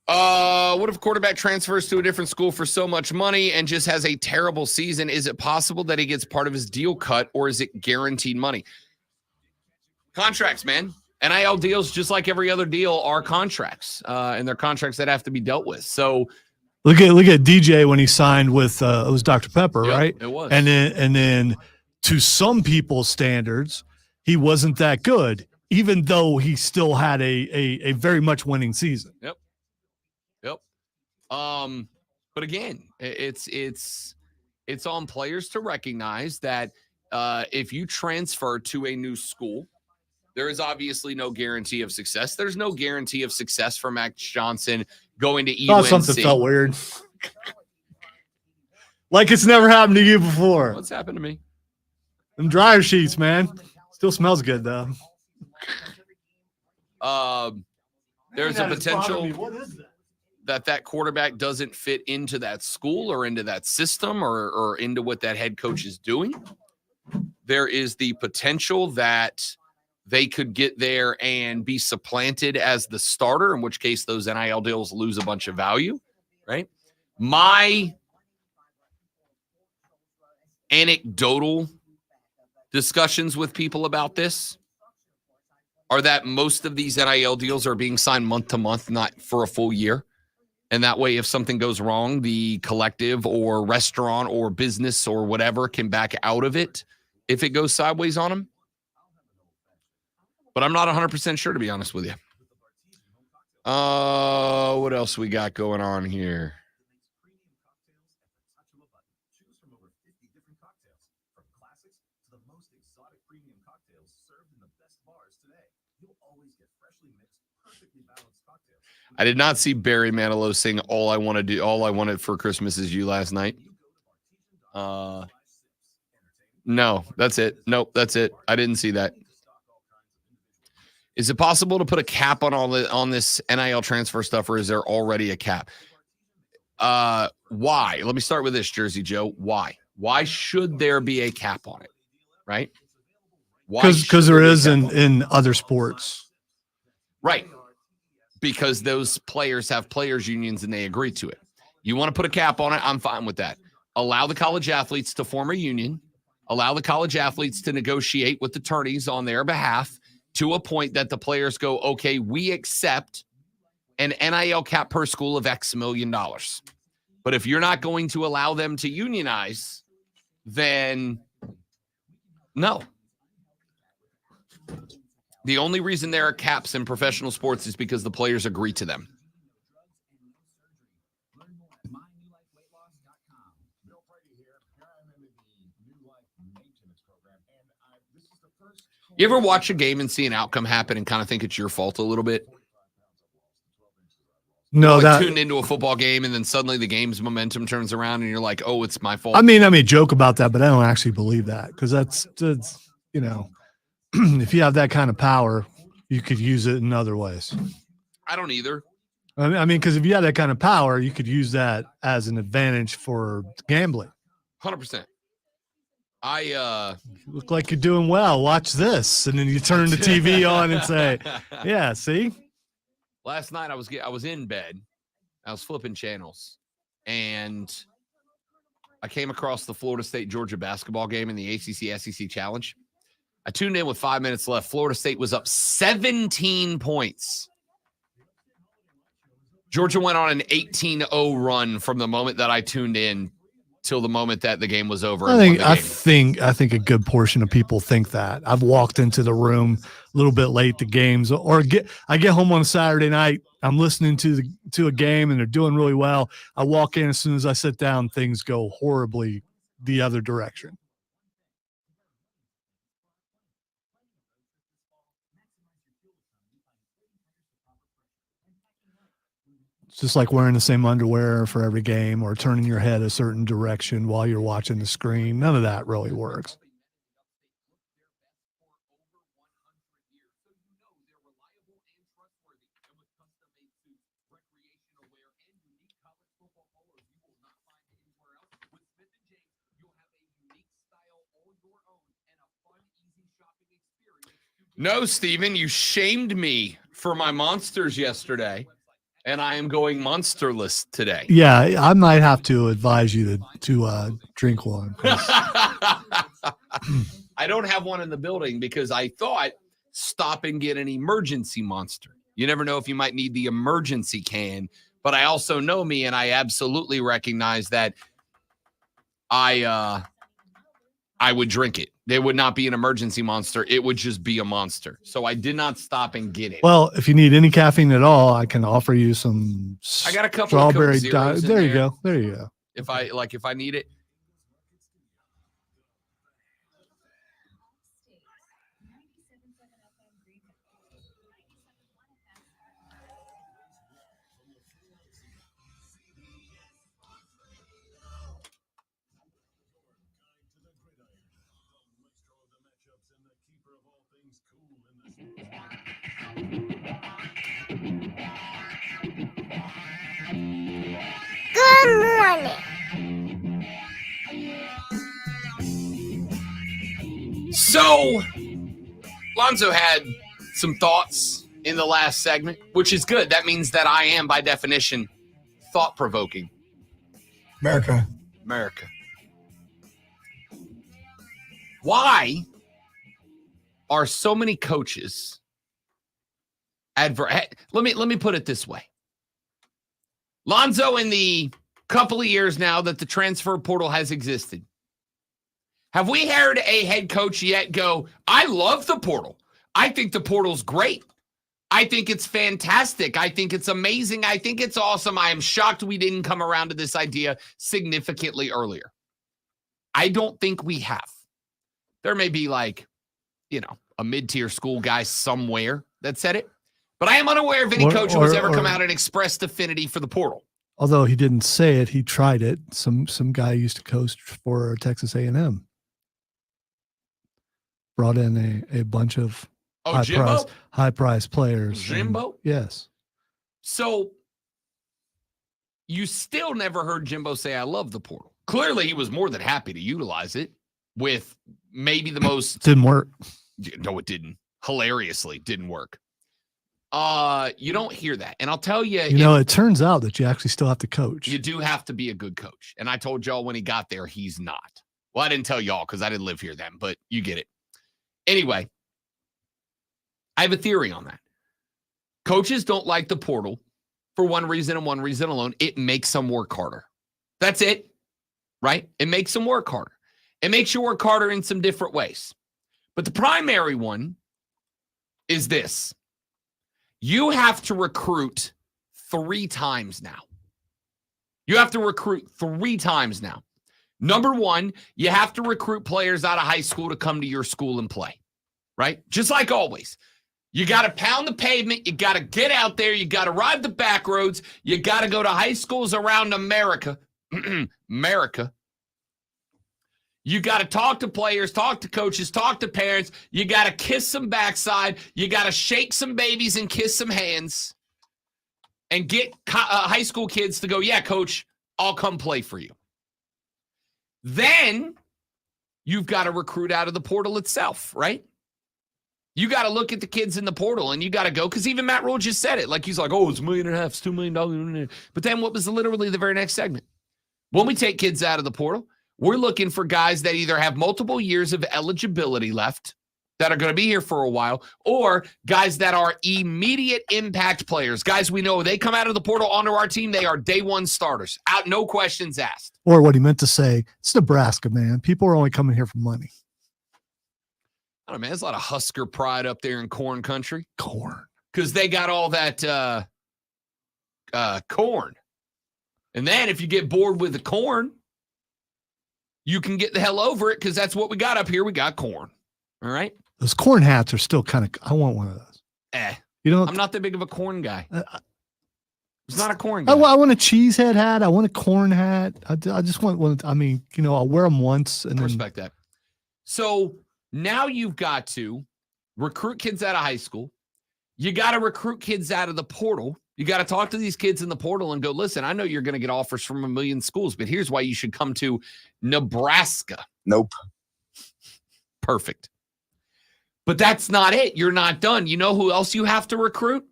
A: What if a quarterback transfers to a different school for so much money and just has a terrible season? Is it possible that he gets part of his deal cut, or is it guaranteed money? Contracts, man. NIL deals, just like every other deal, are contracts, and they're contracts that have to be dealt with. So
C: look at DJ when he signed with it was Dr. Pepper,
A: yep,
C: right?
A: It was.
C: And then to some people's standards, he wasn't that good, even though he still had a very much winning season.
A: Yep. But again, it's on players to recognize that if you transfer to a new school, there is obviously no guarantee of success. There's no guarantee of success for Max Johnson going to UNC.
C: Something felt weird. Like it's never happened to you before.
A: What's happened to me?
C: Them dryer sheets, man. Still smells good, though.
A: There's a potential
C: What is that?
A: that quarterback doesn't fit into that school or into that system or into what that head coach is doing. There is the potential that they could get there and be supplanted as the starter, in which case those NIL deals lose a bunch of value, right? My anecdotal discussions with people about this are that most of these NIL deals are being signed month to month, not for a full year. And that way, if something goes wrong, the collective or restaurant or business or whatever can back out of it if it goes sideways on them. But I'm not 100% sure, to be honest with you. What else we got going on here? I did not see Barry Manilow sing All I Wanted for Christmas Is You last night. No, that's it. Nope, that's it. I didn't see that. Is it possible to put a cap on this NIL transfer stuff, or is there already a cap? Why? Let me start with this, Jersey Joe. Why? Why should there be a cap on it? Right?
C: Because there is in other sports.
A: Right. Because those players have players unions and they agree to it. You want to put a cap on it? I'm fine with that. Allow the college athletes to form a union. Allow the college athletes to negotiate with attorneys on their behalf to a point that the players go, okay, we accept an NIL cap per school of X $1 million. But if you're not going to allow them to unionize, then no. The only reason there are caps in professional sports is because the players agree to them. You ever watch a game and see an outcome happen and kind of think it's your fault a little bit?
C: No,
A: Like
C: that
A: tuned into a football game and then suddenly the game's momentum turns around and you're like, oh, it's my fault.
C: I mean, joke about that, but I don't actually believe that because that's if you have that kind of power, you could use it in other ways.
A: I don't either.
C: I mean, because if you had that kind of power, you could use that as an advantage for gambling.
A: 100%.
C: You look like you're doing well. Watch this, and then you turn the TV on and say, "Yeah, see."
A: Last night I was in bed. I was flipping channels, and I came across the Florida State Georgia basketball game in the ACC SEC Challenge. I tuned in with 5 minutes left. Florida State was up 17 points. Georgia went on an 18-0 run from the moment that I tuned in till the moment that the game was over.
C: I think a good portion of people think that. I've walked into the room a little bit late to games, or I get home on a Saturday night. I'm listening to a game and they're doing really well. I walk in, as soon as I sit down, things go horribly the other direction. It's just like wearing the same underwear for every game or turning your head a certain direction while you're watching the screen. None of that really works.
A: No, Steven, you shamed me for my monsters yesterday. And I am going monsterless today.
C: Yeah, I might have to advise you to drink one.
A: I don't have one in the building because I thought stop and get an emergency monster. You never know if you might need the emergency can. But I also know me, and I absolutely recognize that I would drink it. There would not be an emergency monster. It would just be a monster. So I did not stop and get it.
C: Well, if you need any caffeine at all, I can offer you some
A: I got a couple
C: strawberry
A: of Coke Zeros in
C: There you go. There you go.
A: If I need it.
G: Good morning.
A: So, Lonzo had some thoughts in the last segment, which is good. That means that I am, by definition, thought-provoking.
H: America.
A: Why are so many coaches let me put it this way. Lonzo, in the couple of years now that the transfer portal has existed, have we heard a head coach yet go, I love the portal. I think the portal's great. I think it's fantastic. I think it's amazing. I think it's awesome. I am shocked we didn't come around to this idea significantly earlier. I don't think we have. There may be a mid-tier school guy somewhere that said it, but I am unaware of any coach who has ever come out and expressed affinity for the portal.
C: Although he didn't say it, he tried it. Some guy used to coach for Texas A&M. Brought in a bunch of high price players.
A: Jimbo?
C: Yes.
A: So you still never heard Jimbo say, I love the portal. Clearly, he was more than happy to utilize it with maybe the most...
C: Didn't work.
A: No, it didn't. Hilariously didn't work. You don't hear that. And I'll tell you...
C: it turns out that you actually still have to coach.
A: You do have to be a good coach. And I told y'all when he got there, he's not. Well, I didn't tell y'all because I didn't live here then, but you get it. Anyway, I have a theory on that. Coaches don't like the portal for one reason and one reason alone. It makes them work harder. That's it, right? It makes them work harder. It makes you work harder in some different ways. But the primary one is this. You have to recruit 3 times now. You have to recruit 3 times now. Number one, you have to recruit players out of high school to come to your school and play. right? Just like always. You got to pound the pavement. You got to get out there. You got to ride the back roads. You got to go to high schools around America. America. You got to talk to players, talk to coaches, talk to parents. You got to kiss some backside. You got to shake some babies and kiss some hands and get high school kids to go, yeah, coach, I'll come play for you. Then you've got to recruit out of the portal itself, right? You got to look at the kids in the portal and you got to go, because even Matt Rule just said it. Like, he's like, oh, it's $1.5 million, it's $2 million. But then what was literally the very next segment? When we take kids out of the portal, we're looking for guys that either have multiple years of eligibility left, that are going to be here for a while, or guys that are immediate impact players. Guys we know, they come out of the portal onto our team, they are day one starters. Out, no questions asked.
C: Or what he meant to say, it's Nebraska, man. People are only coming here for money.
A: I don't know, man. There's a lot of Husker pride up there in corn country.
C: Corn.
A: Because they got all that corn. And then if you get bored with the corn, you can get the hell over it, because that's what we got up here. We got corn. All right?
C: Those corn hats are still kind of, I want one of those. You know,
A: I'm not that big of a corn guy. It's not a corn
C: I
A: guy.
C: want a cheesehead hat. I want a corn hat. I just want one. I mean, you know, I'll wear them once and
A: I
C: then
A: respect that. So now you've got to recruit kids out of high school. You got to recruit kids out of the portal. You got to talk to these kids in the portal and go, listen, I know you're going to get offers from 1 million schools, but here's why you should come to Nebraska.
I: Nope.
A: Perfect. But that's not it. You're not done. You know who else you have to recruit?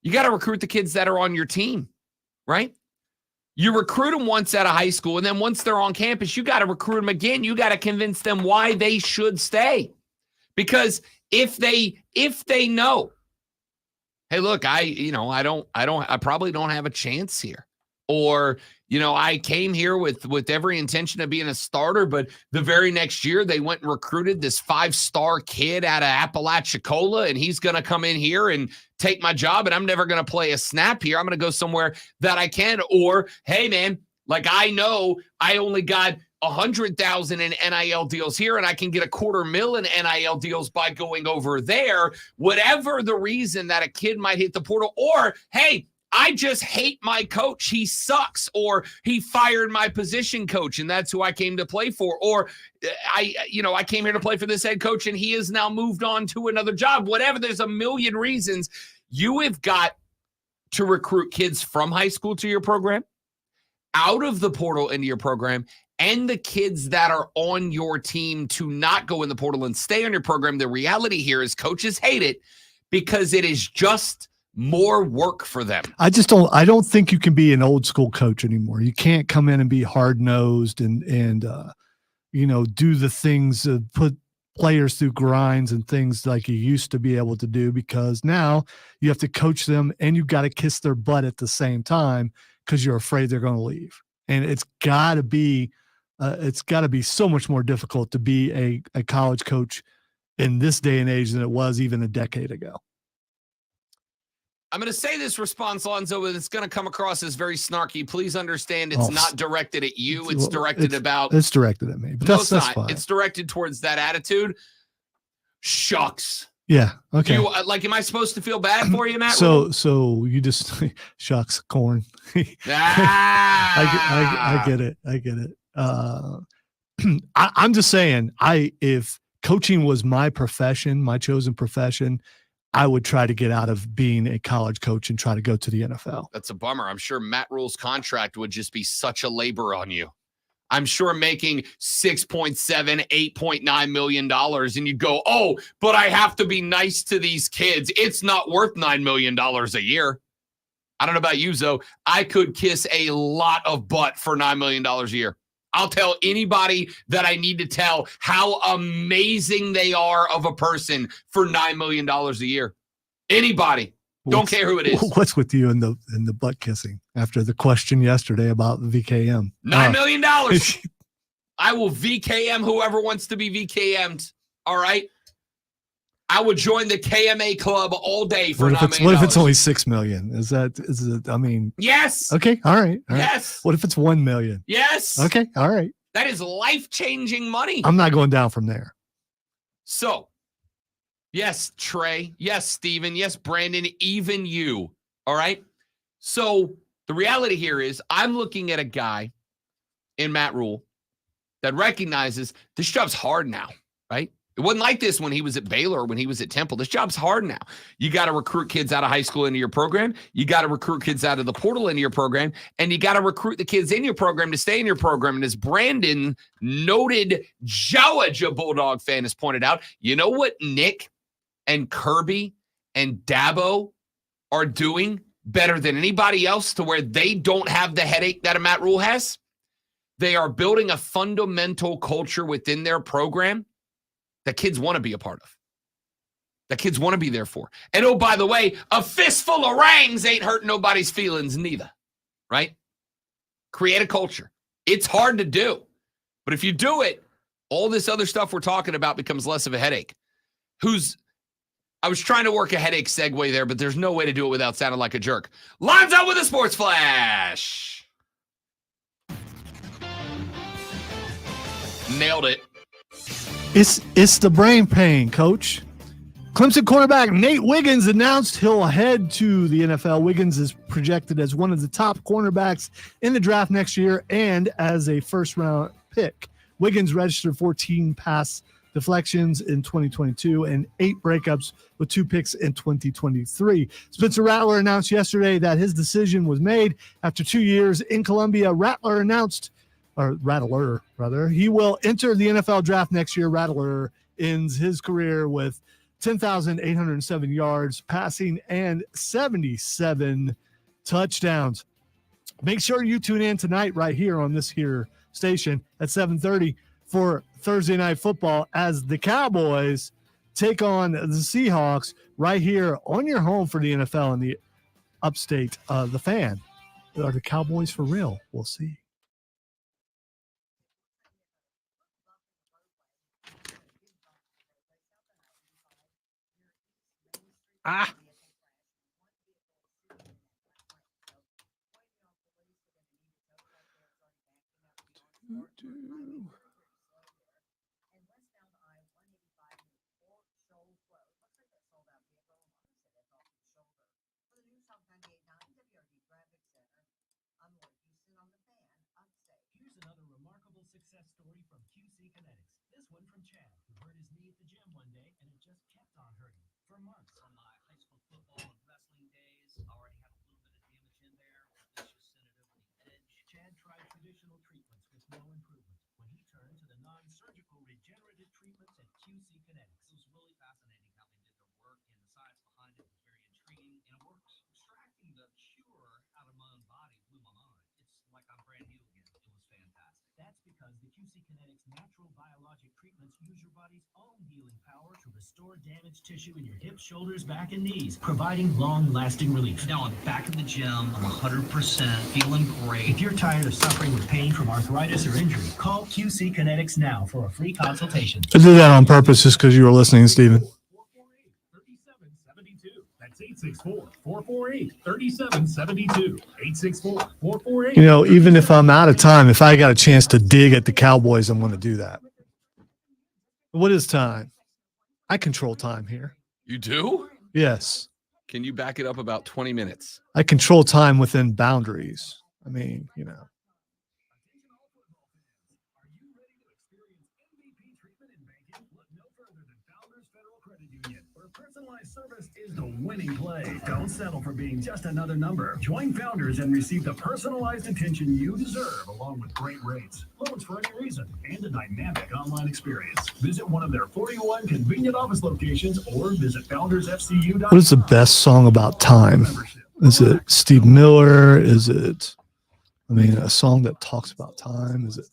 A: You got to recruit the kids that are on your team, right? You recruit them once out of high school, and then once they're on campus, you got to recruit them again. You got to convince them why they should stay. Because if they know, hey, look, I probably don't have a chance here. Or, you know, I came here with every intention of being a starter, but the very next year they went and recruited this 5-star kid out of Apalachicola, and he's going to come in here and take my job, and I'm never going to play a snap here. I'm going to go somewhere that I can. Or, hey, man, like, I know I only got 100,000 in NIL deals here, and I can get $250,000 in NIL deals by going over there. Whatever the reason that a kid might hit the portal, or, hey, I just hate my coach. He sucks. Or he fired my position coach, and that's who I came to play for. Or I came here to play for this head coach, and he has now moved on to another job. Whatever, there's a million reasons. You have got to recruit kids from high school to your program, out of the portal into your program, and the kids that are on your team to not go in the portal and stay on your program. The reality here is coaches hate it because it is just more work for them. I
C: don't think you can be an old school coach anymore. You can't come in and be hard nosed and do the things, put players through grinds and things like you used to be able to do, because now you have to coach them and you've got to kiss their butt at the same time because you're afraid they're going to leave. And it's got to be so much more difficult to be a college coach in this day and age than it was even a decade ago.
A: I'm going to say this response, Lonzo, and it's going to come across as very snarky. Please understand it's not directed at you. It's directed
C: It's directed at me. But that's fine.
A: It's directed towards that attitude. Shucks.
C: Yeah. Okay.
A: Am I supposed to feel bad for you, Matt?
C: So you just shucks corn. I get it. I'm just saying, if coaching was my profession, my chosen profession, I would try to get out of being a college coach and try to go to the NFL.
A: That's a bummer. I'm sure Matt Rule's contract would just be such a labor on you. I'm sure making $6.7, $8.9 million, and you go, oh, but I have to be nice to these kids. It's not worth $9 million a year. I don't know about you, Zoe. I could kiss a lot of butt for $9 million a year. I'll tell anybody that I need to tell how amazing they are of a person for $9 million a year. Anybody. Don't care who it is.
C: What's with you in the butt kissing after the question yesterday about VKM?
A: $9 million. I will VKM whoever wants to be VKM'd. All right. I would join the KMA club all day for $9 million.
C: What if it's only $6 million? Is it? I mean,
A: yes.
C: Okay. All right.
A: Yes.
C: What if it's $1 million?
A: Yes.
C: Okay. All right.
A: That is life-changing money.
C: I'm not going down from there.
A: So Yes, Trey. Yes, Steven. Yes, Brandon. Even you. All right. So the reality here is I'm looking at a guy in Matt Rule that recognizes this job's hard now, right? It wasn't like this when he was at Baylor, when he was at Temple. This job's hard now. You got to recruit kids out of high school into your program. You got to recruit kids out of the portal into your program. And you got to recruit the kids in your program to stay in your program. And as Brandon, noted Georgia Bulldog fan, has pointed out, you know what Nick and Kirby and Dabo are doing better than anybody else to where they don't have the headache that a Matt Rule has? They are building a fundamental culture within their program that kids want to be a part of, that kids want to be there for. And oh, by the way, a fistful of rangs ain't hurting nobody's feelings neither, right? Create a culture. It's hard to do, but if you do it, all this other stuff we're talking about becomes less of a headache. I was trying to work a headache segue there, but there's no way to do it without sounding like a jerk. Lines out with a sports flash. Nailed it.
C: It's the brain pain, Coach. Clemson cornerback Nate Wiggins announced he'll head to the NFL. Wiggins is projected as one of the top cornerbacks in the draft next year and as a first-round pick. Wiggins registered 14 pass deflections in 2022 and 8 breakups with 2 picks in 2023. Spencer Rattler announced yesterday that his decision was made after 2 years in Columbia. Rattler, he will enter the NFL draft next year. Rattler ends his career with 10,807 yards passing and 77 touchdowns. Make sure you tune in tonight right here on this here station at 7:30 for Thursday Night Football as the Cowboys take on the Seahawks right here on your home for the NFL in the upstate. The Fan. Are the Cowboys for real? We'll see.
I: Here's another remarkable success story from QC Kinetics. This one from Chad, who hurt his knee at the gym one day, and it just kept on hurting for months.
J: From my high school football and wrestling days, I already had a little bit of damage in there. This just sent it over the edge.
I: Chad tried traditional treatments with no improvement when he turned to the non-surgical regenerative treatments at QC Kinetics.
J: It was really fascinating how they did their work, and the science behind it was very intriguing, and it works. Extracting the cure out of my own body blew my mind. It's like I'm brand new again. It was fantastic.
I: That's because the QC Kinetics natural biologic treatments use your body's own healing power to restore damaged tissue in your hips, shoulders, back, and knees, providing long-lasting relief.
J: Now I'm back in the gym. I'm 100%, feeling great.
I: If you're tired of suffering with pain from arthritis or injury, call QC Kinetics now for a free consultation.
C: I did that on purpose just because you were listening, Steven.
I: 448-3772. That's 864-448-3772. 864-448.
C: You know, even if I'm out of time, if I got a chance to dig at the Cowboys, I'm going to do that. What is time? I control time here.
A: You do?
C: Yes.
A: Can you back it up about 20 minutes?
C: I control time within boundaries. I mean, you know.
I: Are you ready to experience MVP treatment in banking? Look no further than Founders Federal Credit Union, where personalized service is the winning play. Don't settle for being just another number. Join Founders and receive the personalized attention you deserve, along with great rates, loans for any reason, and a dynamic online experience. Visit one of their 41 convenient office locations or visit foundersfcu.com.
C: What is the best song about time? Is it Steve Miller? Is it, a song that talks about time? Is it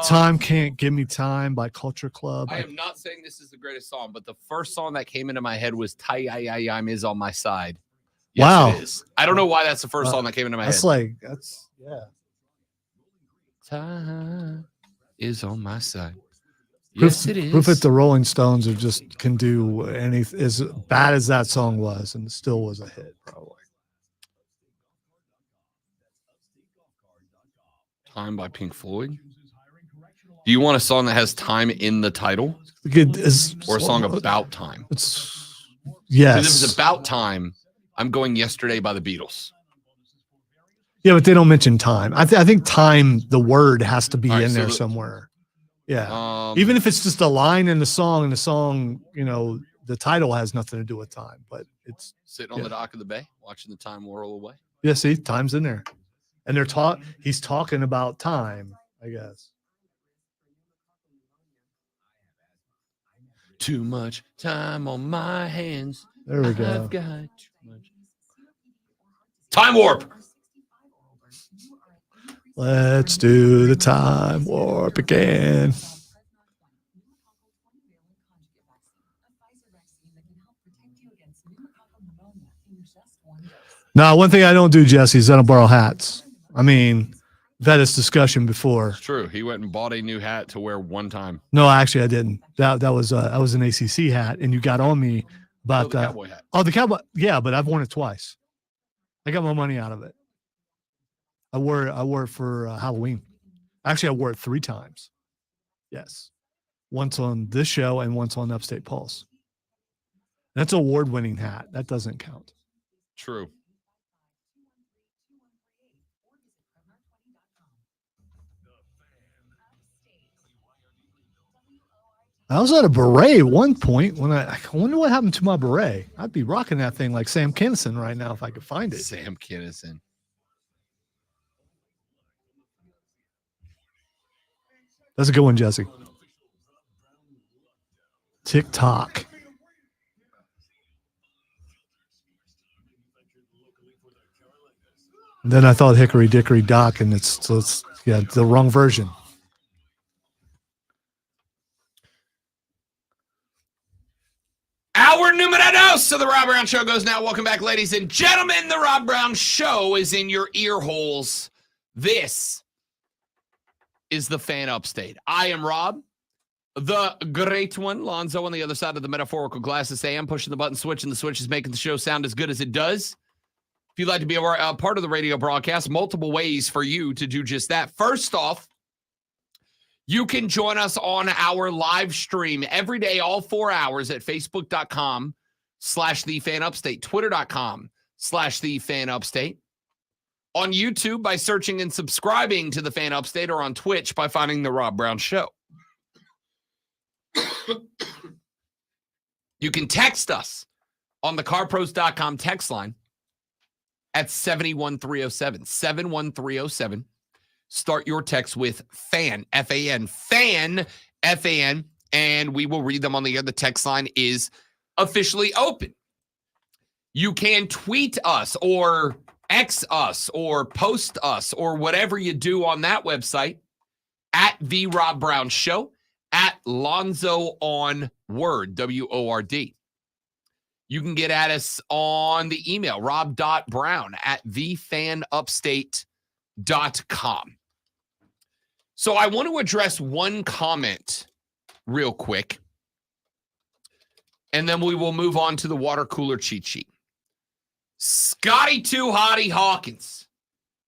C: Time Can't Give Me Time by Culture Club?
A: I am not saying this is the greatest song, but the first song that came into my head was Time Is On My Side. Yes,
C: Wow.
A: It is. I don't know why that's the first song that came into my head. Time is on my side. Yes, it is.
C: Proof that the Rolling Stones can do anything as bad as that song was, and it still was a hit, probably.
A: Time by Pink Floyd. Do you want a song that has time in the title or a song about time?
C: It's
A: Because if
C: yes.
A: it's about time, I'm going Yesterday by the Beatles.
C: Yeah, but they don't mention time. I think time, the word has to be
A: All right,
C: in
A: so
C: there
A: the-
C: somewhere. Yeah.
A: Um,
C: Even if it's just a line in the song, the title has nothing to do with time, but it's
A: sitting on
C: yeah.
A: the dock of the bay, watching the time whirl away.
C: yeah, see, time's in there. And he's talking about time, I guess.
A: Too much time on my hands.
C: There we go.
A: I've got too much. Time warp.
C: Let's do the time warp again. Now, one thing I don't do, Jesse, is I don't borrow hats. I mean, we've had this discussion before.
A: It's true. He went and bought a new hat to wear one time.
C: No, actually, I didn't. That was an ACC hat, and you got on me about
A: the cowboy hat.
C: Oh, the cowboy. Yeah, but I've worn it twice. I got my money out of it. I wore it for Halloween. Actually, I wore it 3 times. Yes, once on this show and once on Upstate Pulse. That's an award-winning hat. That doesn't count.
A: True.
C: I was at a beret at one point when I wonder what happened to my beret. I'd be rocking that thing like Sam Kinison right now if I could find it.
A: Sam Kinison.
C: That's a good one, Jesse. TikTok. And then I thought Hickory Dickory Dock, and it's the wrong version.
A: Hour numero dos of the Rob Brown Show goes now. Welcome back, ladies and gentlemen. The Rob Brown Show is in your ear holes. This is the Fan Upstate. I am Rob, the great one. Lonzo on the other side of the metaphorical glasses. I'm pushing the button switch, and the switch is making the show sound as good as it does. If you'd like to be a part of the radio broadcast, multiple ways for you to do just that. First off, you can join us on our live stream every day, all 4 hours at facebook.com/thefanupstate, twitter.com/thefanupstate, on YouTube by searching and subscribing to the Fan Upstate, or on Twitch by finding the Rob Brown Show. You can text us on the carpros.com text line at 71307, 71307. Start your text with FAN, F-A-N, FAN, F-A-N, and we will read them on the air. The text line is officially open. You can tweet us or X us or post us or whatever you do on that website at The Rob Brown Show, at Lonzo on Word, W-O-R-D. You can get at us on the email, rob.brown@thefanupstate.com. So I want to address one comment real quick, and then we will move on to the water cooler cheat sheet. Scotty Too Hottie Hawkins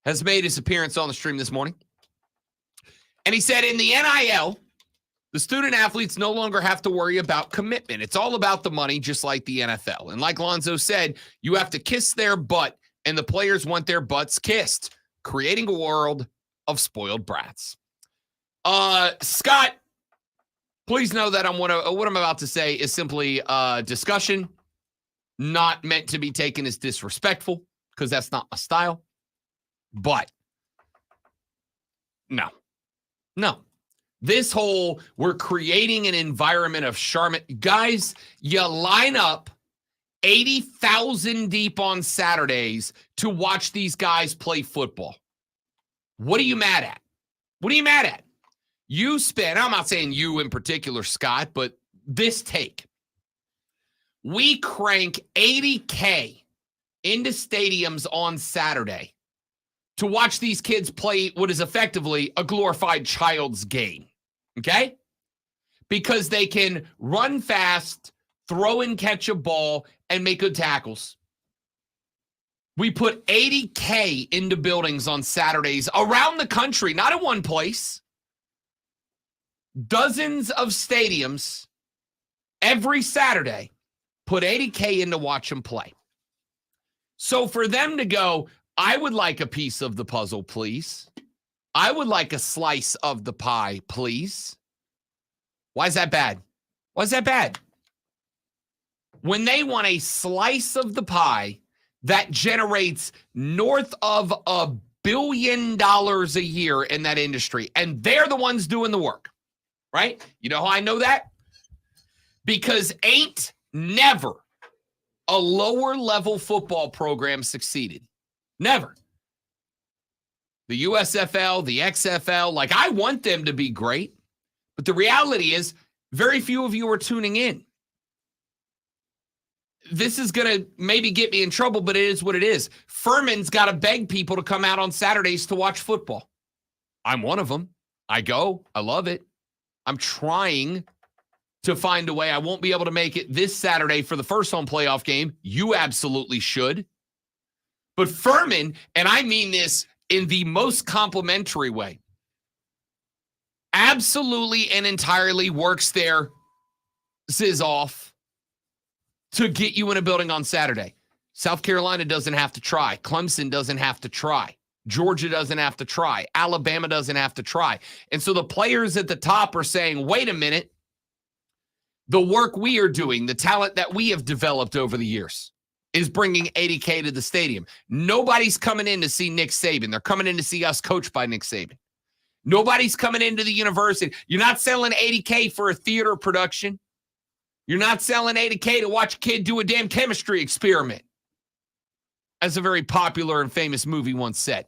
A: has made his appearance on the stream this morning. And he said in the NIL, the student athletes no longer have to worry about commitment. It's all about the money, just like the NFL. And like Lonzo said, you have to kiss their butt, and the players want their butts kissed, creating a world of spoiled brats. Scott, please know that what I'm about to say is simply discussion, not meant to be taken as disrespectful, because that's not my style. But no. This whole, we're creating an environment of Charmin. Guys, you line up 80,000 deep on Saturdays to watch these guys play football. What are you mad at? What are you mad at? You spend, I'm not saying you in particular, Scott, but this take. We crank $80K into stadiums on Saturday to watch these kids play what is effectively a glorified child's game. Okay? Because they can run fast, throw and catch a ball, and make good tackles. We put $80K into buildings on Saturdays around the country, not in one place. dozens of stadiums every Saturday put $80K in to watch them play. So for them to go, I would like a piece of the puzzle, please. I would like a slice of the pie, please. Why is that bad? Why is that bad? When they want a slice of the pie that generates north of $1 billion a year in that industry, and they're the ones doing the work, right? You know how I know that? Because ain't never a lower level football program succeeded. Never. The USFL, the XFL, like I want them to be great, but the reality is very few of you are tuning in. This is going to maybe get me in trouble, but it is what it is. Furman's got to beg people to come out on Saturdays to watch football. I'm one of them. I go. I love it. I'm trying to find a way. I won't be able to make it this Saturday for the first home playoff game. You absolutely should. But Furman, and I mean this in the most complimentary way, absolutely and entirely works their zizz off to get you in a building on Saturday. South Carolina doesn't have to try. Clemson doesn't have to try. Georgia doesn't have to try. Alabama doesn't have to try. And so the players at the top are saying, wait a minute, the work we are doing, the talent that we have developed over the years is bringing $80K to the stadium. Nobody's coming in to see Nick Saban. They're coming in to see us coached by Nick Saban. Nobody's coming into the university. You're not selling $80K for a theater production. You're not selling $80K to watch a kid do a damn chemistry experiment, as a very popular and famous movie once said.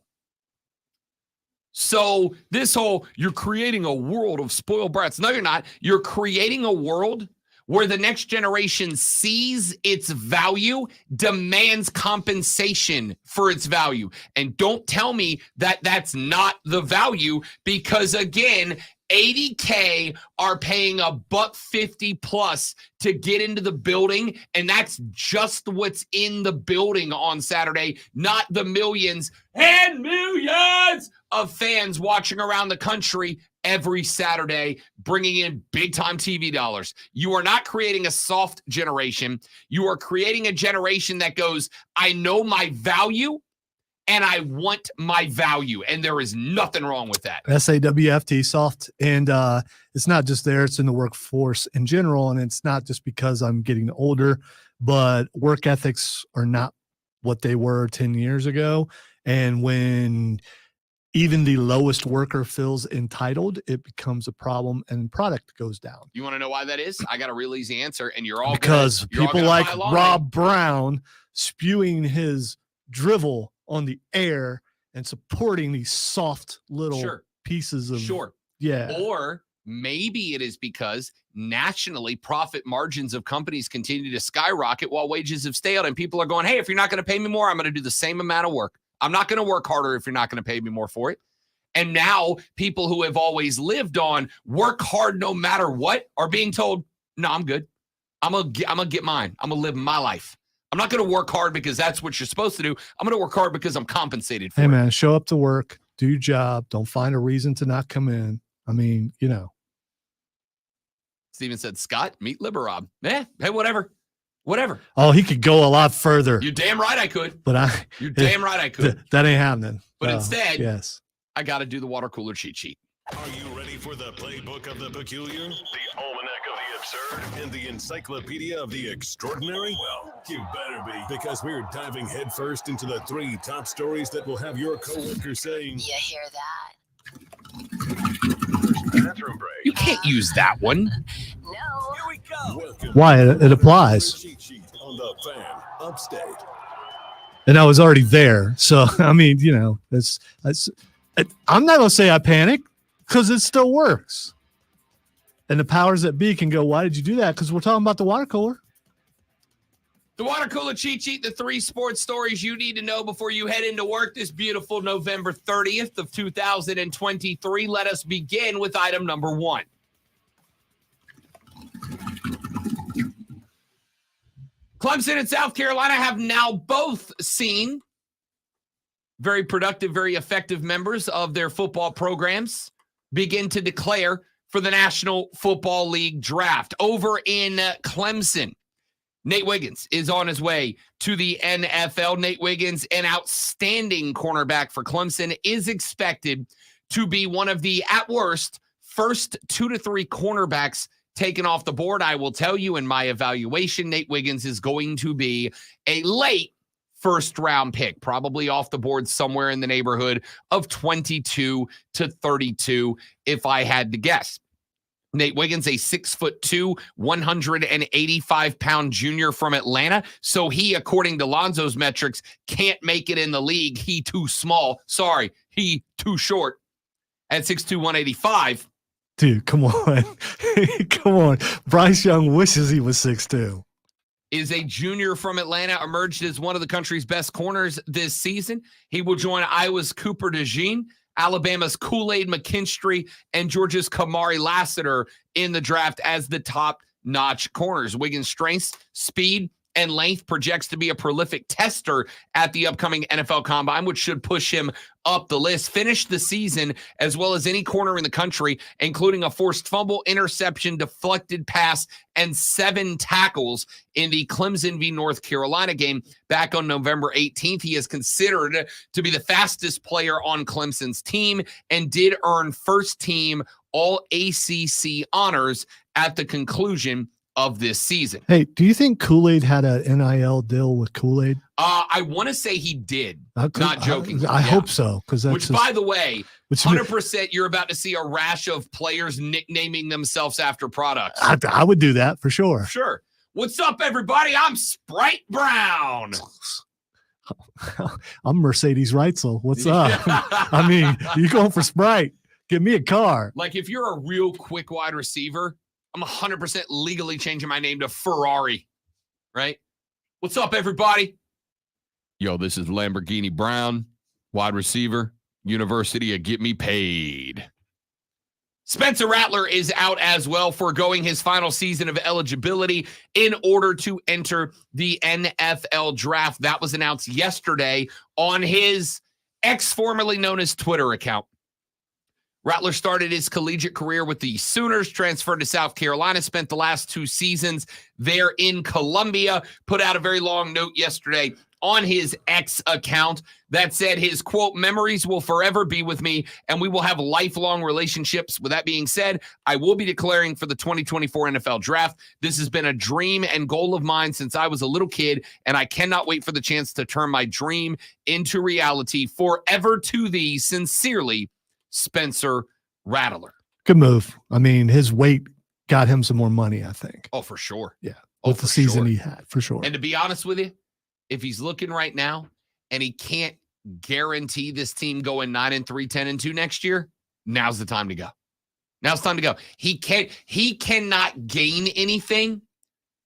A: So this whole, you're creating a world of spoiled brats. No, you're not. You're creating a world where the next generation sees its value, demands compensation for its value. And don't tell me that that's not the value, because again, $80K are paying $150 plus to get into the building, and that's just what's in the building on Saturday, not the millions and millions of fans watching around the country every Saturday, bringing in big-time TV dollars. You are not creating a soft generation. You are creating a generation that goes, I know my value, and I want my value, and there is nothing wrong with that.
C: SAWFT, soft. And it's not just there, it's in the workforce in general. And it's not just because I'm getting older, but work ethics are not what they were 10 years ago. And when even the lowest worker feels entitled, it becomes a problem and product goes down.
A: You want to know why that is? I got a real easy answer, and you're all
C: because people like
A: pile on
C: Rob Brown spewing his drivel on the air and supporting these soft little pieces of
A: Or maybe it is because nationally profit margins of companies continue to skyrocket while wages have stayed, and people are going, hey, if you're not going to pay me more, I'm going to do the same amount of work. I'm not going to work harder if you're not going to pay me more for it. And now people who have always lived on work hard no matter what are being told, no, I'm good. I'm going to get mine. I'm going to live my life. I'm not going to work hard because that's what you're supposed to do. I'm going to work hard because I'm compensated for it.
C: Hey, man, show up to work, do your job. Don't find a reason to not come in. I mean, you know.
A: Steven said, Scott, meet Liberob. Hey, whatever. Whatever.
C: Oh, he could go a lot further.
A: You're damn right I could.
C: But
A: You're damn right I could.
C: That ain't happening.
A: But instead,
C: yes,
A: I got to do the water cooler cheat sheet.
D: Are you ready for the playbook of the peculiar, the almanac of the absurd, and the encyclopedia of the extraordinary? Well, you better be, because we're diving headfirst into the 3 top stories that will have your coworkers saying,
E: You hear that?
D: bathroom break.
A: You can't use that one.
E: No.
D: Here we go. Welcome
C: why it applies.
D: cheat sheet on the Fan Upstate.
C: And I was already there. So, I mean, you know, I'm not going to say I panic because it still works. And the powers that be can go, why did you do that? Because we're talking about the water cooler.
A: The water cooler cheat sheet, the 3 sports stories you need to know before you head into work this beautiful November 30th of 2023. Let us begin with item number 1. Clemson and South Carolina have now both seen very productive, very effective members of their football programs begin to declare for the National Football League draft. Over in Clemson, Nate Wiggins is on his way to the NFL. Nate Wiggins, an outstanding cornerback for Clemson, is expected to be one of the, at worst, first 2 to 3 cornerbacks taken off the board. I will tell you in my evaluation, Nate Wiggins is going to be a late first-round pick, probably off the board somewhere in the neighborhood of 22 to 32, if I had to guess. Nate Wiggins, a 6'2", 185-pound junior from Atlanta. So he, according to Lonzo's metrics, can't make it in the league. He too small. Sorry, he too short at 6'2", 185.
C: Dude, come on. Come on. Bryce Young wishes he was 6'2".
A: Is a junior from Atlanta, emerged as one of the country's best corners this season. He will join Iowa's Cooper DeJean, Alabama's Kool-Aid McKinstry, and Georgia's Kamari Lassiter in the draft as the top-notch corners. Wiggins' strengths, speed, and length projects to be a prolific tester at the upcoming NFL Combine, which should push him up the list. Finished the season as well as any corner in the country, including a forced fumble, interception, deflected pass, and 7 tackles in the Clemson v. North Carolina game back on November 18th. He is considered to be the fastest player on Clemson's team and did earn first-team All-ACC honors at the conclusion of this season.
C: Hey, do you think Kool-Aid had an NIL deal with Kool-Aid?
A: I want to say he did. Not joking.
C: I hope so.
A: Which, by the way, 100% you're about to see a rash of players nicknaming themselves after products.
C: I would do that for sure.
A: Sure. What's up, everybody? I'm Sprite Brown.
C: I'm Mercedes Reitzel. What's up? I mean, you going for Sprite. Give me a car.
A: Like, if you're a real quick wide receiver, I'm 100% legally changing my name to Ferrari, right? What's up, everybody? Yo, this is Lamborghini Brown, wide receiver, University of Get Me Paid. Spencer Rattler is out as well, foregoing his final season of eligibility in order to enter the NFL draft. That was announced yesterday on his formerly known as Twitter account. Rattler started his collegiate career with the Sooners, transferred to South Carolina, spent the last 2 seasons there in Columbia, put out a very long note yesterday on his X account that said his, quote, memories will forever be with me and we will have lifelong relationships. With that being said, I will be declaring for the 2024 NFL draft. This has been a dream and goal of mine since I was a little kid, and I cannot wait for the chance to turn my dream into reality. Forever to thee, sincerely, Spencer Rattler.
C: Good move. I mean, his weight got him some more money, I think.
A: Oh, for sure.
C: Yeah. With the season he had, for sure.
A: And to be honest with you, if he's looking right now and he can't guarantee this team going 9-3, 10-2 next year, now's the time to go. Now's the time to go. He cannot gain anything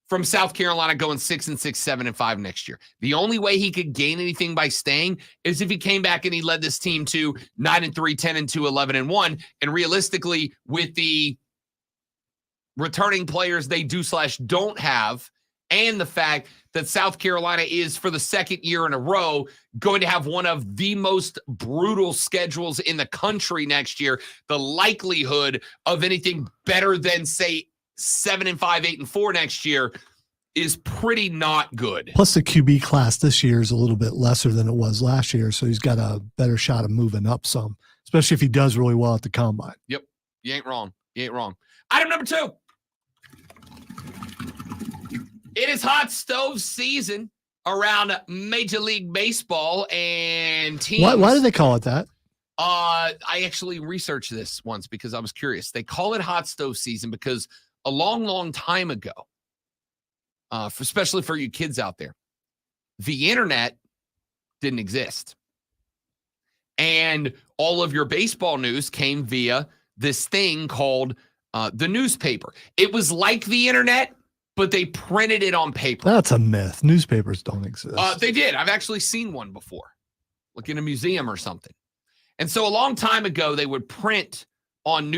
A: from South Carolina going 6-6, 7-5 next year. The only way he could gain anything by staying is if he came back and he led this team to 9-3, 10-2, 11-1. And realistically, with the returning players they do/don't have, and the fact that South Carolina is, for the second year in a row, going to have one of the most brutal schedules in the country next year, the likelihood of anything better than, say, 7-5, 8-4 next year is pretty not good.
C: Plus, the QB class this year is a little bit lesser than it was last year, so he's got a better shot of moving up some, especially if he does really well at the Combine.
A: Yep. You ain't wrong. You ain't wrong. Item number 2. It is hot stove season around Major League Baseball and teams.
C: Why do they call it that?
A: I actually researched this once because I was curious. They call it hot stove season because a long, long time ago, especially for you kids out there, the internet didn't exist. And all of your baseball news came via this thing called the newspaper. It was like the internet, but they printed it on paper.
C: That's a myth. Newspapers don't exist.
A: They did. I've actually seen one before, like in a museum or something. And so a long time ago, they would print on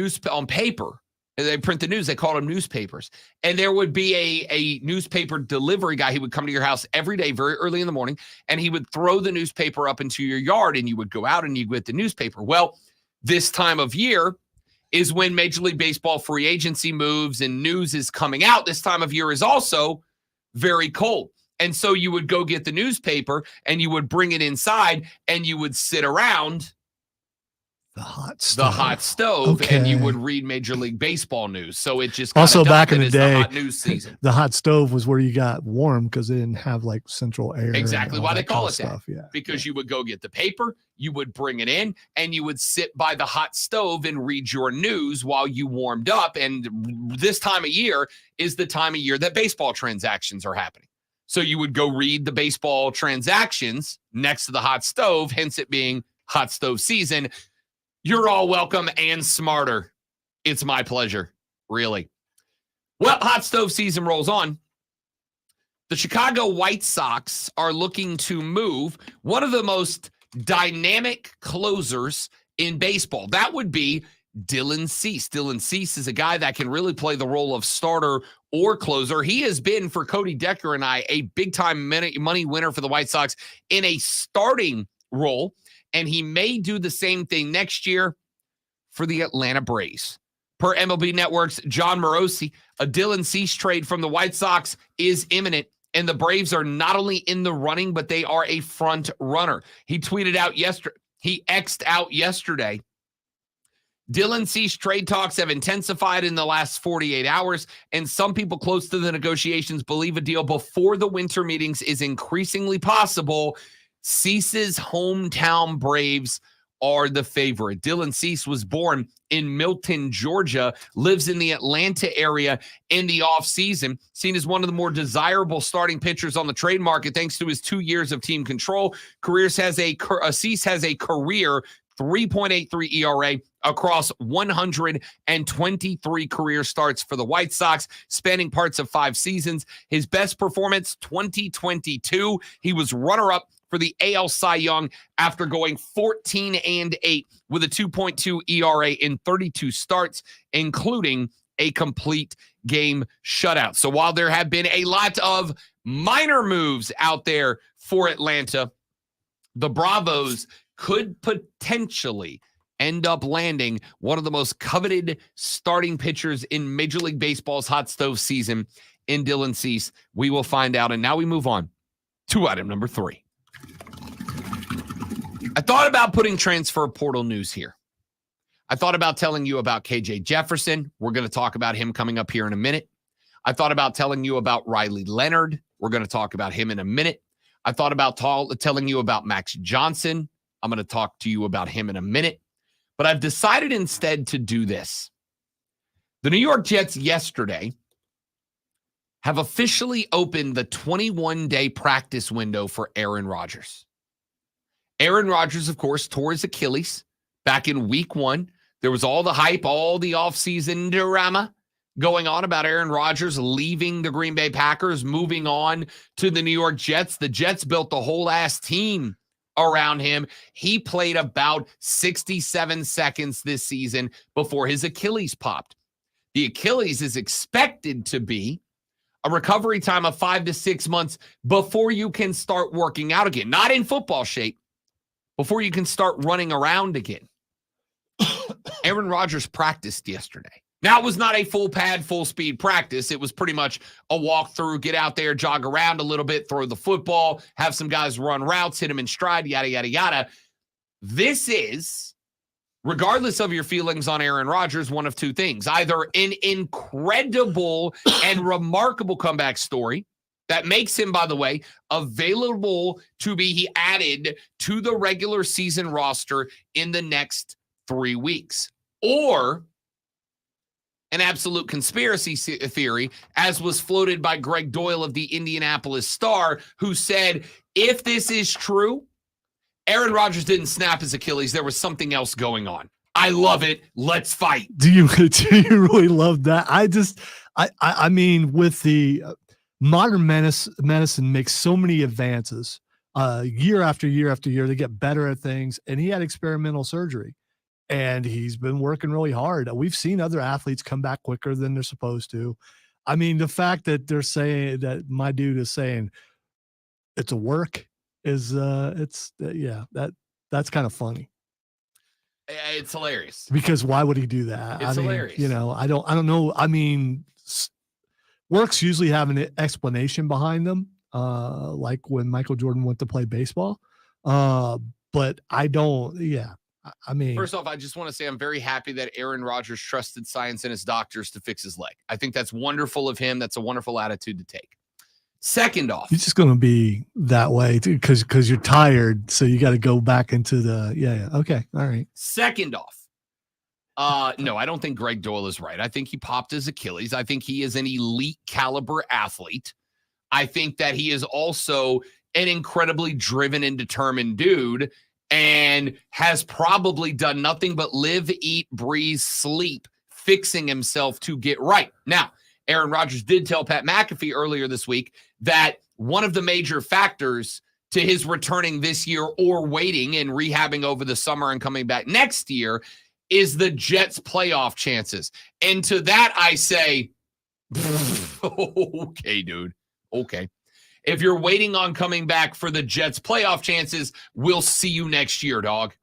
A: paper. They print the news. They called them newspapers. And there would be a newspaper delivery guy. He would come to your house every day, very early in the morning, and he would throw the newspaper up into your yard, and you would go out and you get the newspaper. Well, this time of year, is when Major League Baseball free agency moves and news is coming out. This time of year is also very cold. And so you would go get the newspaper and you would bring it inside and you would sit around
C: the hot stove,
A: and you would read Major League Baseball news. So it just
C: also back in the
A: the
C: day,
A: hot news season.
C: The hot stove was where you got warm because they didn't have like central air.
A: Exactly why they call it
C: that.
A: Yeah. Because you would go get the paper, you would bring it in, and you would sit by the hot stove and read your news while you warmed up. And this time of year is the time of year that baseball transactions are happening. So you would go read the baseball transactions next to the hot stove, hence it being hot stove season. You're all welcome and smarter. It's my pleasure, really. Well, hot stove season rolls on. The Chicago White Sox are looking to move one of the most dynamic closers in baseball. That would be Dylan Cease. Dylan Cease is a guy that can really play the role of starter or closer. He has been, for Cody Decker and I, a big-time money winner for the White Sox in a starting role, and he may do the same thing next year for the Atlanta Braves. Per MLB Network's John Morosi, a Dylan Cease trade from the White Sox is imminent, and the Braves are not only in the running, but they are a front runner. He tweeted out yesterday, he X'd out yesterday, Dylan Cease trade talks have intensified in the last 48 hours, and some people close to the negotiations believe a deal before the winter meetings is increasingly possible. Cease's hometown Braves are the favorite. Dylan Cease was born in Milton, Georgia, lives in the Atlanta area in the offseason, seen as one of the more desirable starting pitchers on the trade market thanks to his 2 years of team control. Cease has a career 3.83 ERA across 123 career starts for the White Sox, spanning parts of 5 seasons. His best performance, 2022. He was runner-up for the AL Cy Young after going 14-8 with a 2.2 ERA in 32 starts, including a complete game shutout. So while there have been a lot of minor moves out there for Atlanta, the Bravos could potentially end up landing one of the most coveted starting pitchers in Major League Baseball's hot stove season in Dylan Cease. We will find out. And now we move on to item number 3. I thought about putting transfer portal news here. I thought about telling you about KJ Jefferson. We're going to talk about him coming up here in a minute. I thought about telling you about Riley Leonard. We're going to talk about him in a minute. I thought about telling you about Max Johnson. I'm going to talk to you about him in a minute. But I've decided instead to do this. The New York Jets yesterday have officially opened the 21-day practice window for Aaron Rodgers. Aaron Rodgers, of course, tore his Achilles back in week 1. There was all the hype, all the offseason drama going on about Aaron Rodgers leaving the Green Bay Packers, moving on to the New York Jets. The Jets built the whole ass team around him. He played about 67 seconds this season before his Achilles popped. The Achilles is expected to be a recovery time of 5 to 6 months before you can start working out again. Not in football shape, before you can start running around again. Aaron Rodgers practiced yesterday. Now, it was not a full pad, full speed practice. It was pretty much a walkthrough, get out there, jog around a little bit, throw the football, have some guys run routes, hit them in stride, yada, yada, yada. This is, regardless of your feelings on Aaron Rodgers, one of two things. Either an incredible and remarkable comeback story that makes him, by the way, available to be added to the regular season roster in the next 3 weeks. Or an absolute conspiracy theory, as was floated by Greg Doyle of the Indianapolis Star, who said, if this is true, Aaron Rodgers didn't snap his Achilles. There was something else going on. I love it. Let's fight.
C: Do you really love that? I mean, with the modern medicine makes so many advances year after year after year. They get better at things, and he had experimental surgery. And he's been working really hard. We've seen other athletes come back quicker than they're supposed to. I mean, the fact that they're saying that my dude is saying it's a work is that's kind of funny.
A: It's hilarious.
C: Because why would he do that?
A: It's hilarious.
C: I don't know. I mean, works usually have an explanation behind them, like when Michael Jordan went to play baseball. But I don't. Yeah, I mean,
A: first off, I just want to say I'm very happy that Aaron Rodgers trusted science and his doctors to fix his leg. I think that's wonderful of him. That's a wonderful attitude to take. Second off,
C: you're just going to be that way because you're tired, so you got to go back into the yeah. Okay, all right.
A: Second off, no, I don't think Greg Doyle is right. I think he popped his Achilles. I think he is an elite caliber athlete. I think that he is also an incredibly driven and determined dude and has probably done nothing but live, eat, breathe, sleep, fixing himself to get right. Now, Aaron Rodgers did tell Pat McAfee earlier this week that one of the major factors to his returning this year or waiting and rehabbing over the summer and coming back next year is the Jets' playoff chances. And to that, I say, okay, dude. Okay. If you're waiting on coming back for the Jets' playoff chances, we'll see you next year, dog.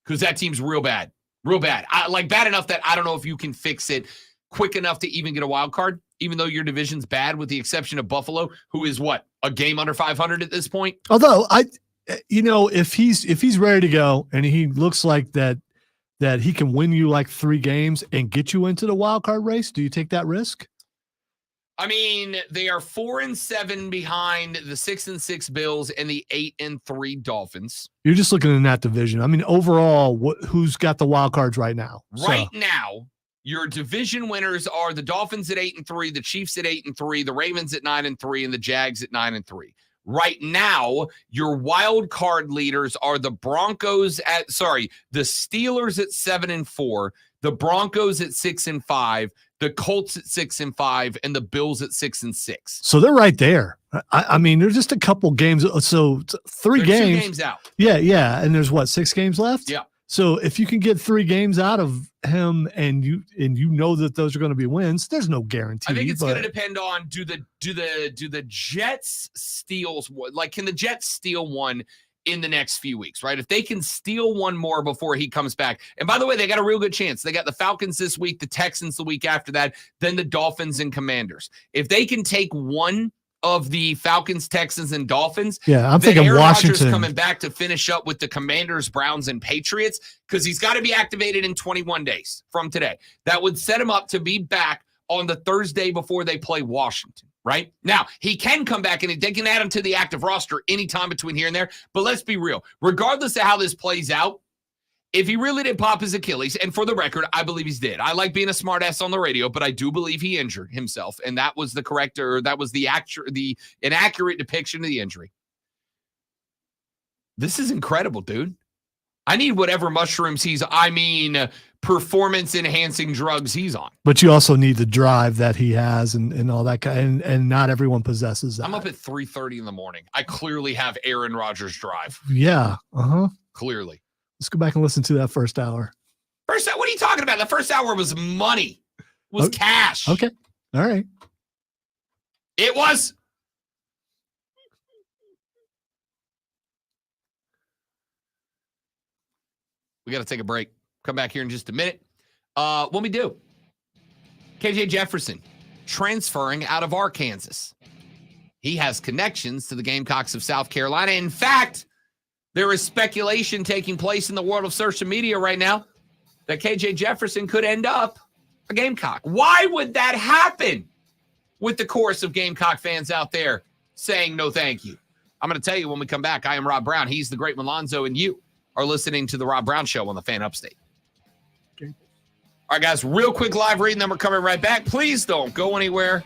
A: Because that team's real bad. Real bad. Bad enough that I don't know if you can fix it quick enough to even get a wild card, even though your division's bad, with the exception of Buffalo, who is what, a game under 500 at this point?
C: Although if he's ready to go and he looks like that he can win you like 3 games and get you into the wild card race, do you take that risk?
A: I mean, they are 4-7 behind the 6-6 Bills and the 8-3 Dolphins.
C: You're just looking in that division. I mean, overall, who's got the wild cards right now?
A: Right now, your division winners are the Dolphins at 8-3, the Chiefs at 8-3, the Ravens at 9-3, and the Jags at 9-3. Right now, your wild card leaders are the the Steelers at 7-4, the Broncos at 6-5, the Colts at 6-5, and the Bills at 6-6.
C: So they're right there. I mean, there's just a couple games. So 3 games.
A: 2 games out.
C: Yeah. And there's 6 games left?
A: Yeah.
C: So if you can get 3 games out of him and you know that those are going to be wins, there's no guarantee.
A: I think it's going to depend on do the Jets steal, like, can the Jets steal one in the next few weeks, right? If they can steal one more before he comes back. And by the way, they got a real good chance. They got the Falcons this week, the Texans the week after that, then the Dolphins and Commanders. If they can take one of the Falcons, Texans, and Dolphins,
C: I'm thinking
A: Aaron
C: Washington
A: Rodgers coming back to finish up with the Commanders, Browns, and Patriots, because he's got to be activated in 21 days from today. That would set him up to be back on the Thursday before they play Washington. Right now, he can come back and they can add him to the active roster anytime between here and there. But let's be real. Regardless of how this plays out, if he really did pop his Achilles, and for the record, I believe he's did. I like being a smartass on the radio, but I do believe he injured himself, and that was the correct, or that was the inaccurate depiction of the injury. This is incredible, dude. I need whatever mushrooms performance-enhancing drugs he's on.
C: But you also need the drive that he has and all that kind, and not everyone possesses that.
A: I'm up at 3:30 in the morning. I clearly have Aaron Rodgers drive.
C: Yeah.
A: Clearly.
C: Let's go back and listen to that first hour.
A: What are you talking about? The first hour was money. It was cash.
C: Okay. All right.
A: It was. We got to take a break. Come back here in just a minute. When we do, KJ Jefferson transferring out of Arkansas. He has connections to the Gamecocks of South Carolina. In fact, there is speculation taking place in the world of social media right now that KJ Jefferson could end up a Gamecock. Why would that happen with the chorus of Gamecock fans out there saying no thank you? I'm going to tell you when we come back. I am Rob Brown. He's the great Malonzo, and you are listening to the Rob Brown Show on the Fan Upstate. Okay. All right, guys, real quick live reading, then we're coming right back. Please don't go anywhere.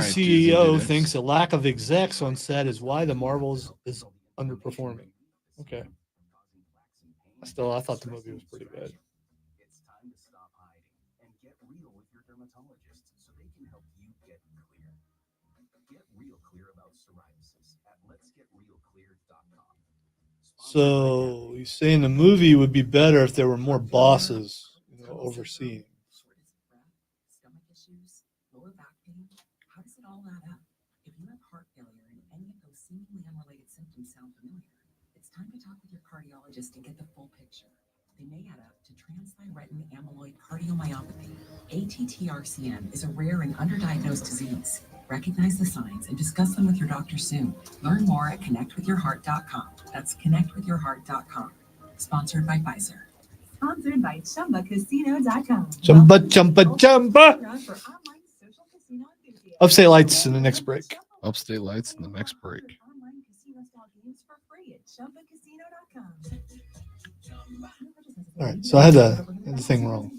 A: right, Juicy, do
C: CEO
A: this.
C: thinks a lack of execs on set is why the Marvels is underperforming. Okay. I thought the movie was pretty good.
I: It's time to stop hiding and get real with your dermatologist so they can help you get clear. Get real clear about psoriasis at letsgetrealclear.com.
C: So he's saying the movie would be better if there were more bosses, overseeing.
K: Stomach issues, lower back pain. How does it all add up? If you have heart failure and any of those seemingly unrelated symptoms sound familiar, it's time to talk with your cardiologist and get the full picture. They may add up to transthyretin amyloid cardiomyopathy. ATTRCM is a rare and underdiagnosed disease. Recognize the signs and discuss them with your doctor soon. Learn more at connectwithyourheart.com. That's connectwithyourheart.com. Sponsored by Pfizer.
L: Sponsored by ChumbaCasino.com.
C: Chumba. Upstate Lights in the next break.
A: Upstate Lights in the next break.
L: Online casino style games for free at ChumbaCasino.com.
C: All right, so I had the thing wrong.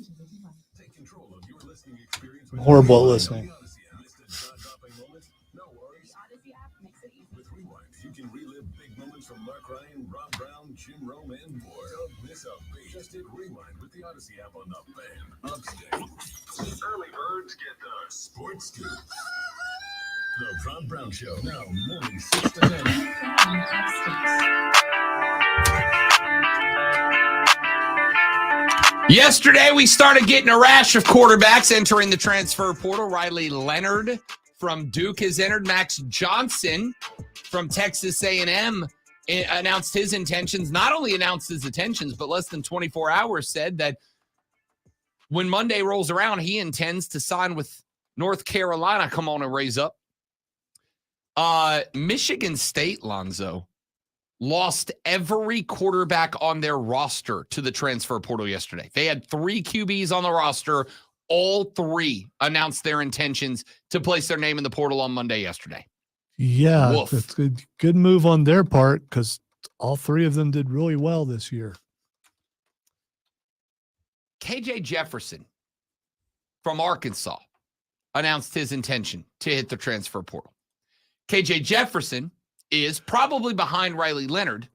C: I'm horrible at listening.
D: With Rewind, you can relive big moments from Mark Ryan, Rob Brown, Jim Rome, and more. Don't miss a beat. Just hit Rewind with the Odyssey app on the Fan. Upstate. Early birds get the sports scoop. The Rob Brown Show, now morning 6 to 10.
A: Yesterday, we started getting a rash of quarterbacks entering the transfer portal. Riley Leonard from Duke has entered. Max Johnson from Texas A&M announced his intentions. Not only announced his intentions, but less than 24 hours said that when Monday rolls around, he intends to sign with North Carolina. Come on and raise up. Michigan State, Lonzo, lost every quarterback on their roster to the transfer portal yesterday. They had 3 QBs on the roster. All 3 announced their intentions to place their name in the portal on Monday yesterday.
C: Yeah,
A: Woof.
C: that's good move on their part because all 3 of them did really well this year.
A: KJ Jefferson from Arkansas announced his intention to hit the transfer portal. KJ Jefferson is probably behind Riley Leonard,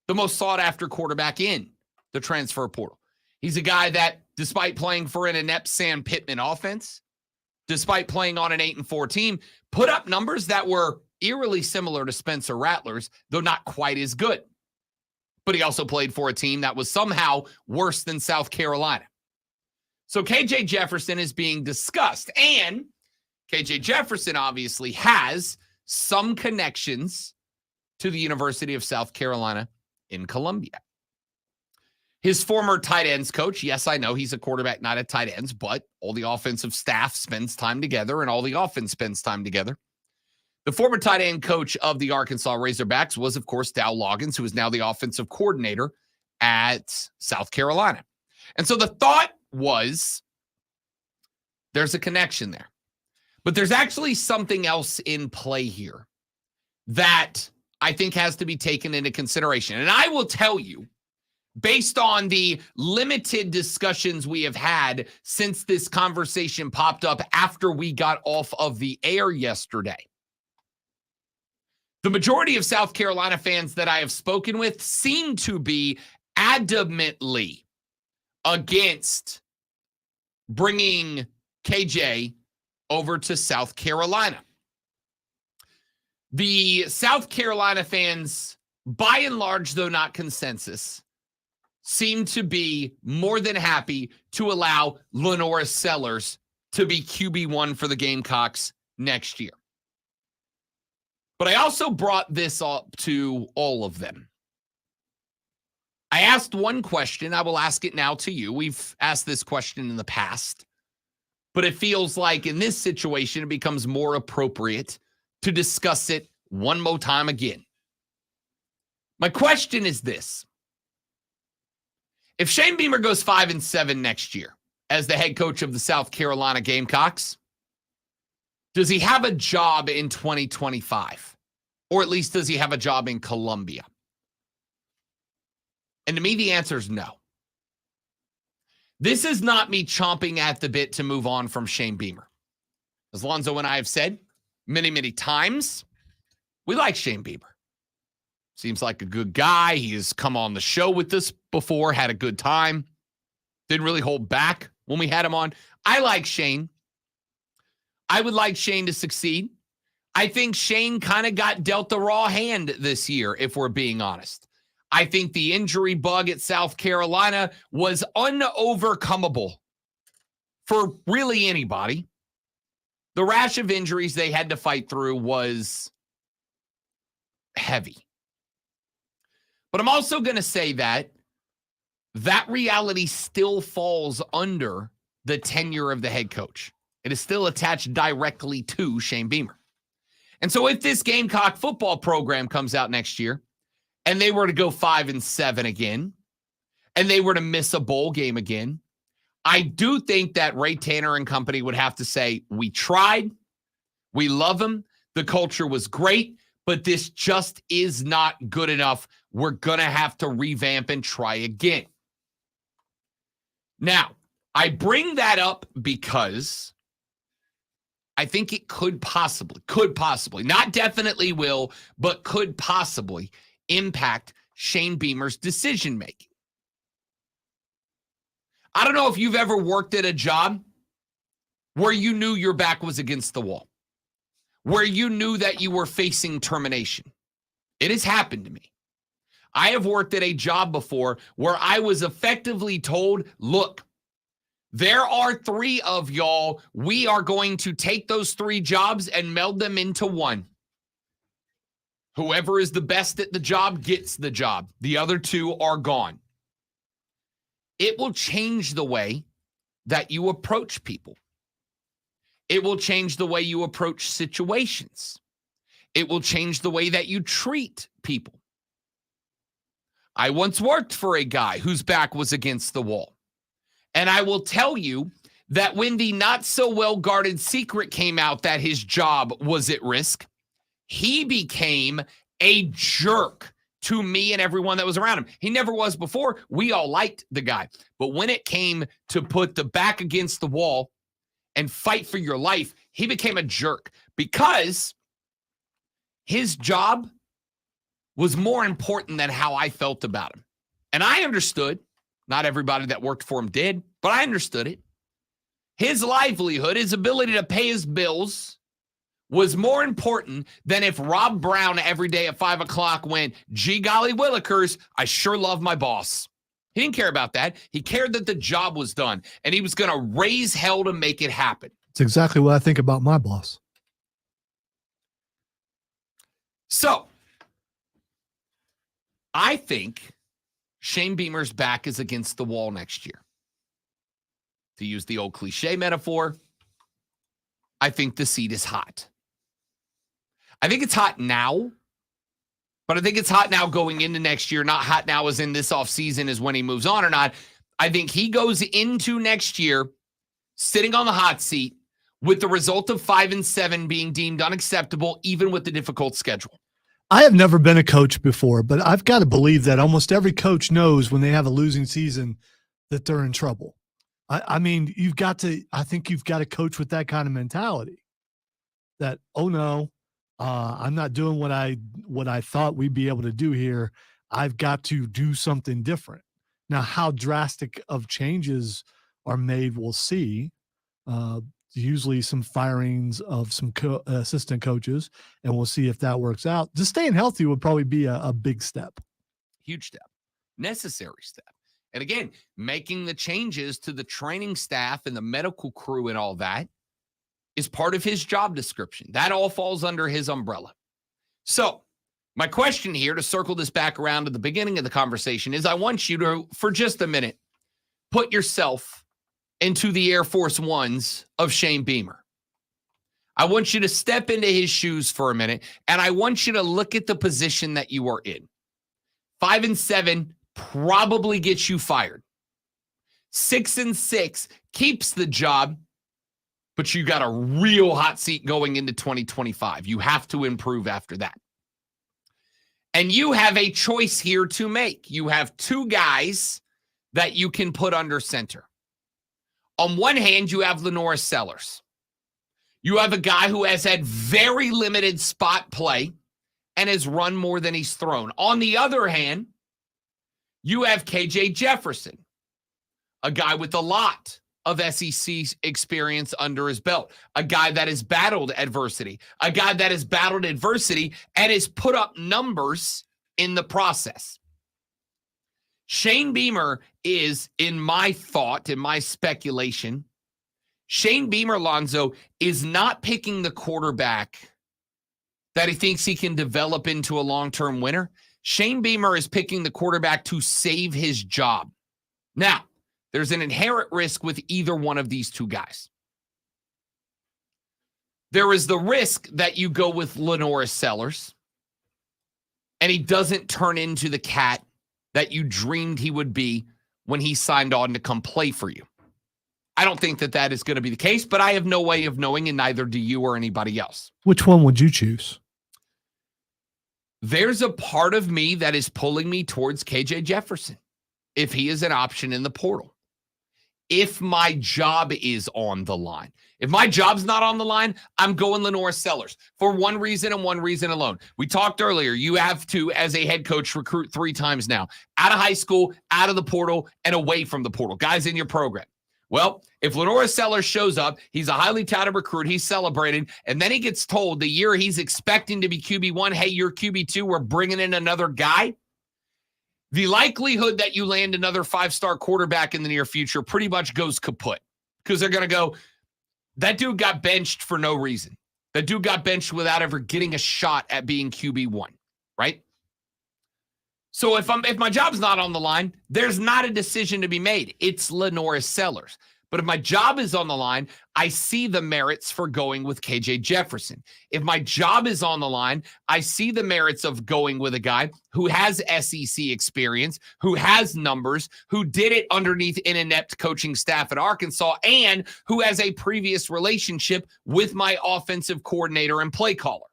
A: the most sought-after quarterback in the transfer portal. He's a guy that, despite playing for an inept Sam Pittman offense, despite playing on an 8-4 team, put up numbers that were eerily similar to Spencer Rattler's, though not quite as good. But he also played for a team that was somehow worse than South Carolina. So KJ Jefferson is being discussed, and KJ Jefferson obviously has some connections to the University of South Carolina in Columbia. His former tight ends coach, yes, I know he's a quarterback, not at tight ends, but all the offensive staff spends time together and all the offense spends time together. The former tight end coach of the Arkansas Razorbacks was, of course, Dow Loggins, who is now the offensive coordinator at South Carolina. And so the thought was there's a connection there. But there's actually something else in play here that I think has to be taken into consideration. And I will tell you, based on the limited discussions we have had since this conversation popped up after we got off of the air yesterday, the majority of South Carolina fans that I have spoken with seem to be adamantly against bringing KJ over to South Carolina. The South Carolina fans, by and large, though not consensus, seem to be more than happy to allow Lenora Sellers to be QB1 for the Gamecocks next year. But I also brought this up to all of them. I asked one question. I will ask it now to you. We've asked this question in the past, but it feels like in this situation, it becomes more appropriate to discuss it one more time again. My question is this. If Shane Beamer goes 5-7 next year as the head coach of the South Carolina Gamecocks, does he have a job in 2025? Or at least does he have a job in Columbia? And to me, the answer is no. This is not me chomping at the bit to move on from Shane Beamer. As Lonzo and I have said, many, many times. We like Shane Beamer. Seems like a good guy. He has come on the show with us before, had a good time. Didn't really hold back when we had him on. I like Shane. I would like Shane to succeed. I think Shane kind of got dealt the raw hand this year, if we're being honest. I think the injury bug at South Carolina was unovercomable for really anybody. The rash of injuries they had to fight through was heavy. But I'm also going to say that reality still falls under the tenure of the head coach. It is still attached directly to Shane Beamer. And so if this Gamecock football program comes out next year and they were to go 5-7 again, and they were to miss a bowl game again, I do think that Ray Tanner and company would have to say, we tried, we love him, the culture was great, but this just is not good enough. We're going to have to revamp and try again. Now, I bring that up because I think it could possibly, not definitely will, but could possibly impact Shane Beamer's decision-making. I don't know if you've ever worked at a job where you knew your back was against the wall, where you knew that you were facing termination. It has happened to me. I have worked at a job before where I was effectively told, look, there are 3 of y'all. We are going to take those 3 jobs and meld them into one. Whoever is the best at the job gets the job. The other 2 are gone. It will change the way that you approach people. It will change the way you approach situations. It will change the way that you treat people. I once worked for a guy whose back was against the wall. And I will tell you that when the not so well guarded secret came out that his job was at risk, he became a jerk to me and everyone that was around him. He never was before. We all liked the guy. But when it came to put the back against the wall and fight for your life, he became a jerk because his job was more important than how I felt about him. And I understood. Not everybody that worked for him did, but I understood it. His livelihood, his ability to pay his bills was more important than if Rob Brown every day at 5 o'clock went, gee golly willikers, I sure love my boss. He didn't care about that. He cared that the job was done, and he was going to raise hell to make it happen.
C: It's exactly what I think about my boss.
A: So, I think Shane Beamer's back is against the wall next year. To use the old cliche metaphor, I think the seat is hot. I think it's hot now, but I think it's hot now going into next year, not hot now as in this offseason is when he moves on or not. I think he goes into next year sitting on the hot seat with the result of 5-7 being deemed unacceptable, even with the difficult schedule.
C: I have never been a coach before, but I've got to believe that almost every coach knows when they have a losing season that they're in trouble. I mean, I think you've got to coach with that kind of mentality that, oh no, I'm not doing what I thought we'd be able to do here. I've got to do something different. Now, how drastic of changes are made, we'll see. Usually some firings of some assistant coaches, and we'll see if that works out. Just staying healthy would probably be a big step.
A: Huge step. Necessary step. And again, making the changes to the training staff and the medical crew and all that is part of his job description. That all falls under his umbrella. So my question here, to circle this back around to the beginning of the conversation, is I want you to, for just a minute, put yourself into the Air Force Ones of Shane Beamer. I want you to step into his shoes for a minute, and I want you to look at the position that you are in. 5-7 probably gets you fired. 6-6 keeps the job, but you got a real hot seat going into 2025. You have to improve after that. And you have a choice here to make. You have 2 guys that you can put under center. On one hand, you have Lenora Sellers. You have a guy who has had very limited spot play and has run more than he's thrown. On the other hand, you have KJ Jefferson, a guy with a lot of SEC experience under his belt, a guy that has battled adversity, and has put up numbers in the process. Shane Beamer is, in my speculation, Shane Beamer, Lonzo, is not picking the quarterback that he thinks he can develop into a long-term winner. Shane Beamer is picking the quarterback to save his job. Now, there's an inherent risk with either one of these two guys. There is the risk that you go with Lenoris Sellers and he doesn't turn into the cat that you dreamed he would be when he signed on to come play for you. I don't think that is going to be the case, but I have no way of knowing, and neither do you or anybody else.
C: Which one would you choose?
A: There's a part of me that is pulling me towards KJ Jefferson if he is an option in the portal. If my job is on the line. If my job's not on the line, I'm going Lenoris Sellers for one reason and one reason alone. We talked earlier, you have to, as a head coach, recruit 3 times now. Out of high school, out of the portal, and away from the portal. Guys in your program. Well, if Lenoris Sellers shows up, he's a highly touted recruit, he's celebrated, and then he gets told the year he's expecting to be QB1, hey, you're QB2, we're bringing in another guy. The likelihood that you land another 5-star quarterback in the near future pretty much goes kaput because they're going to go, that dude got benched for no reason. That dude got benched without ever getting a shot at being QB1, right? So if my job's not on the line, there's not a decision to be made. It's Lenoris Sellers. But if my job is on the line, I see the merits for going with KJ Jefferson. If my job is on the line, I see the merits of going with a guy who has SEC experience, who has numbers, who did it underneath an inept coaching staff at Arkansas, and who has a previous relationship with my offensive coordinator and play caller.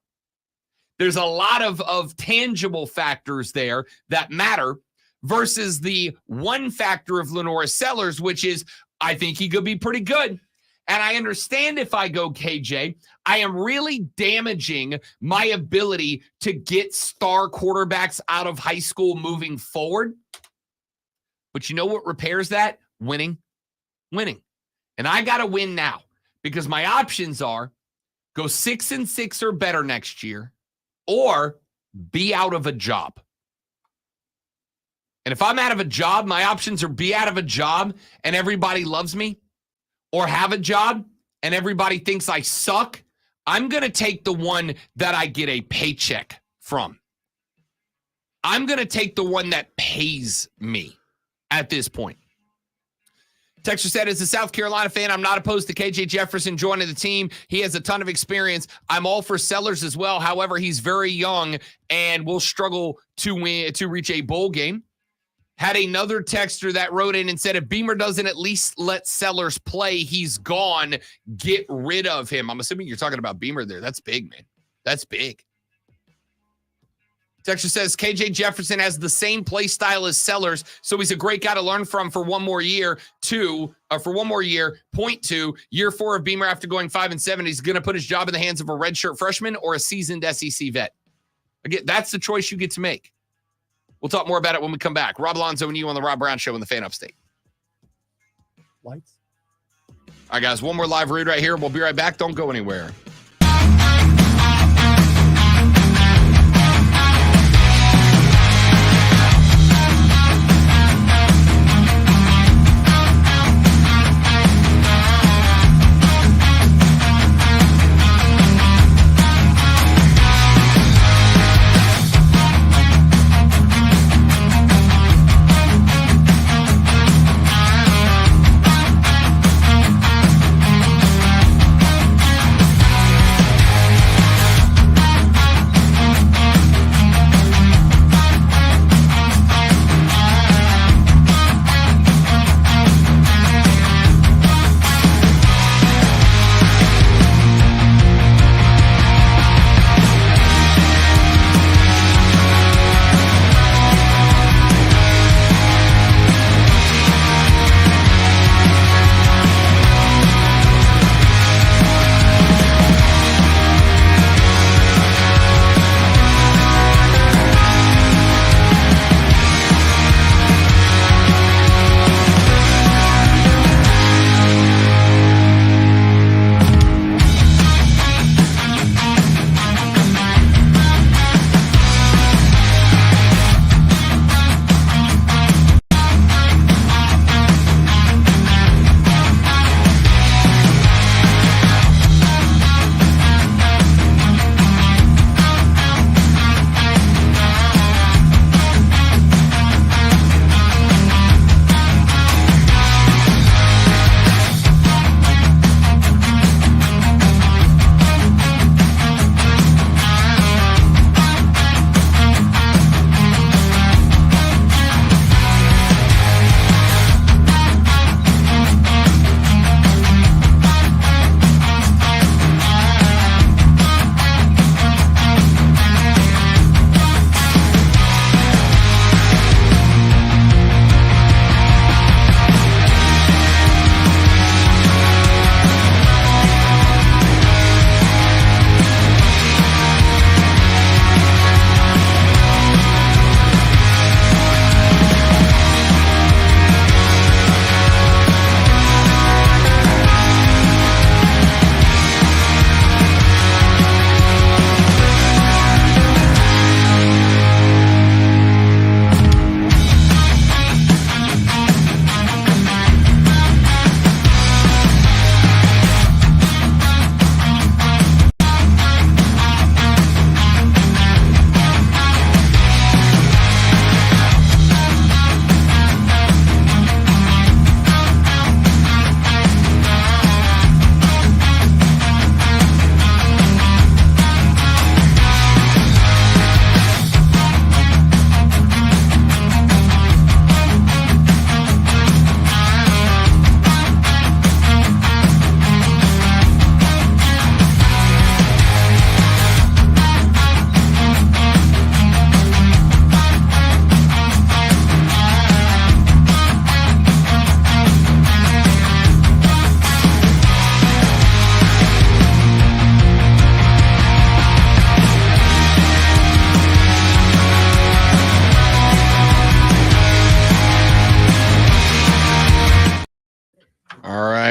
A: There's a lot of tangible factors there that matter versus the one factor of Lenoris Sellers, which is I think he could be pretty good. And I understand if I go KJ, I am really damaging my ability to get star quarterbacks out of high school moving forward. But you know what repairs that? Winning. And I got to win now because my options are go 6-6 or better next year or be out of a job. And if I'm out of a job, my options are be out of a job and everybody loves me, or have a job and everybody thinks I suck. I'm going to take the one that I get a paycheck from. I'm going to take the one that pays me at this point. Texter said, as a South Carolina fan, I'm not opposed to KJ Jefferson joining the team. He has a ton of experience. I'm all for Sellers as well. However, he's very young and will struggle to reach a bowl game. Had another texter that wrote in and said, if Beamer doesn't at least let Sellers play, he's gone. Get rid of him. I'm assuming you're talking about Beamer there. That's big, man. That's big. Texter says, KJ Jefferson has the same play style as Sellers, so he's a great guy to learn from for one more year. Point 2, year 4 of Beamer after going 5-7, he's going to put his job in the hands of a redshirt freshman or a seasoned SEC vet. Again, that's the choice you get to make. We'll talk more about it when we come back. Rob Alonzo and you on the Rob Brown Show in the Fan Upstate.
C: Lights.
A: All right, guys, one more live read right here. We'll be right back. Don't go anywhere.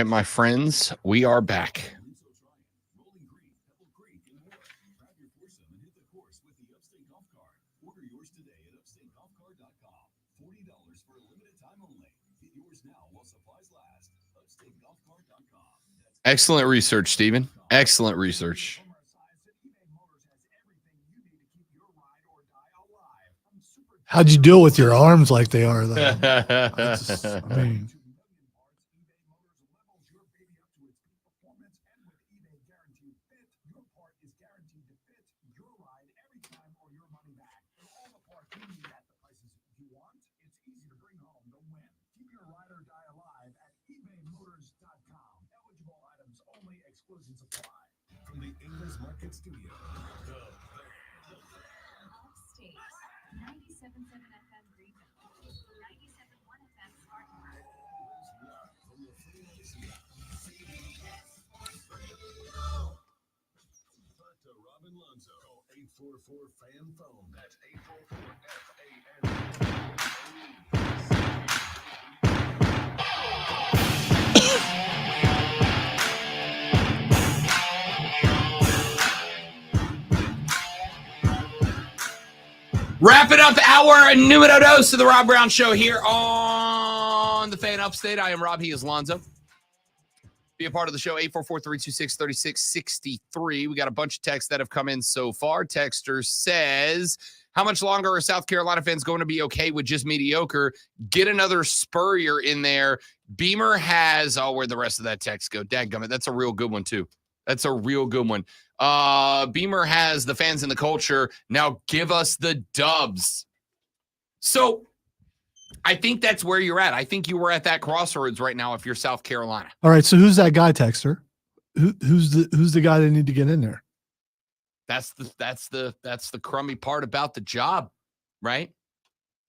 A: right, my friends, we are back. Excellent research, Stephen. Excellent research.
C: How'd you do it with your arms like they are, though? I mean,
D: From the English Market Studio.
L: Upstate, 97.7 FM Greenville, 97.1 FM Spartanburg.
D: Back to Robin Lonzo. 844-FAN phone. That's 844-FAN.
A: Wrapping up our numero dos of the Rob Brown Show here on the Fan Upstate. I am Rob. He is Lonzo. Be a part of the show, 844-326-3663. We got a bunch of texts that have come in so far. Texter says, how much longer are South Carolina fans going to be okay with just mediocre? Get another Spurrier in there. Beamer has, where'd the rest of that text go? Dadgummit, that's a real good one, too. That's a real good one. Beamer has the fans and the culture. Now give us the dubs. So I think that's where you're at. I think you were at that crossroads right now if you're South Carolina.
C: all right. So who's that guy, Texter? Who's the guy they need to get in there?
A: That's the crummy part about the job, right?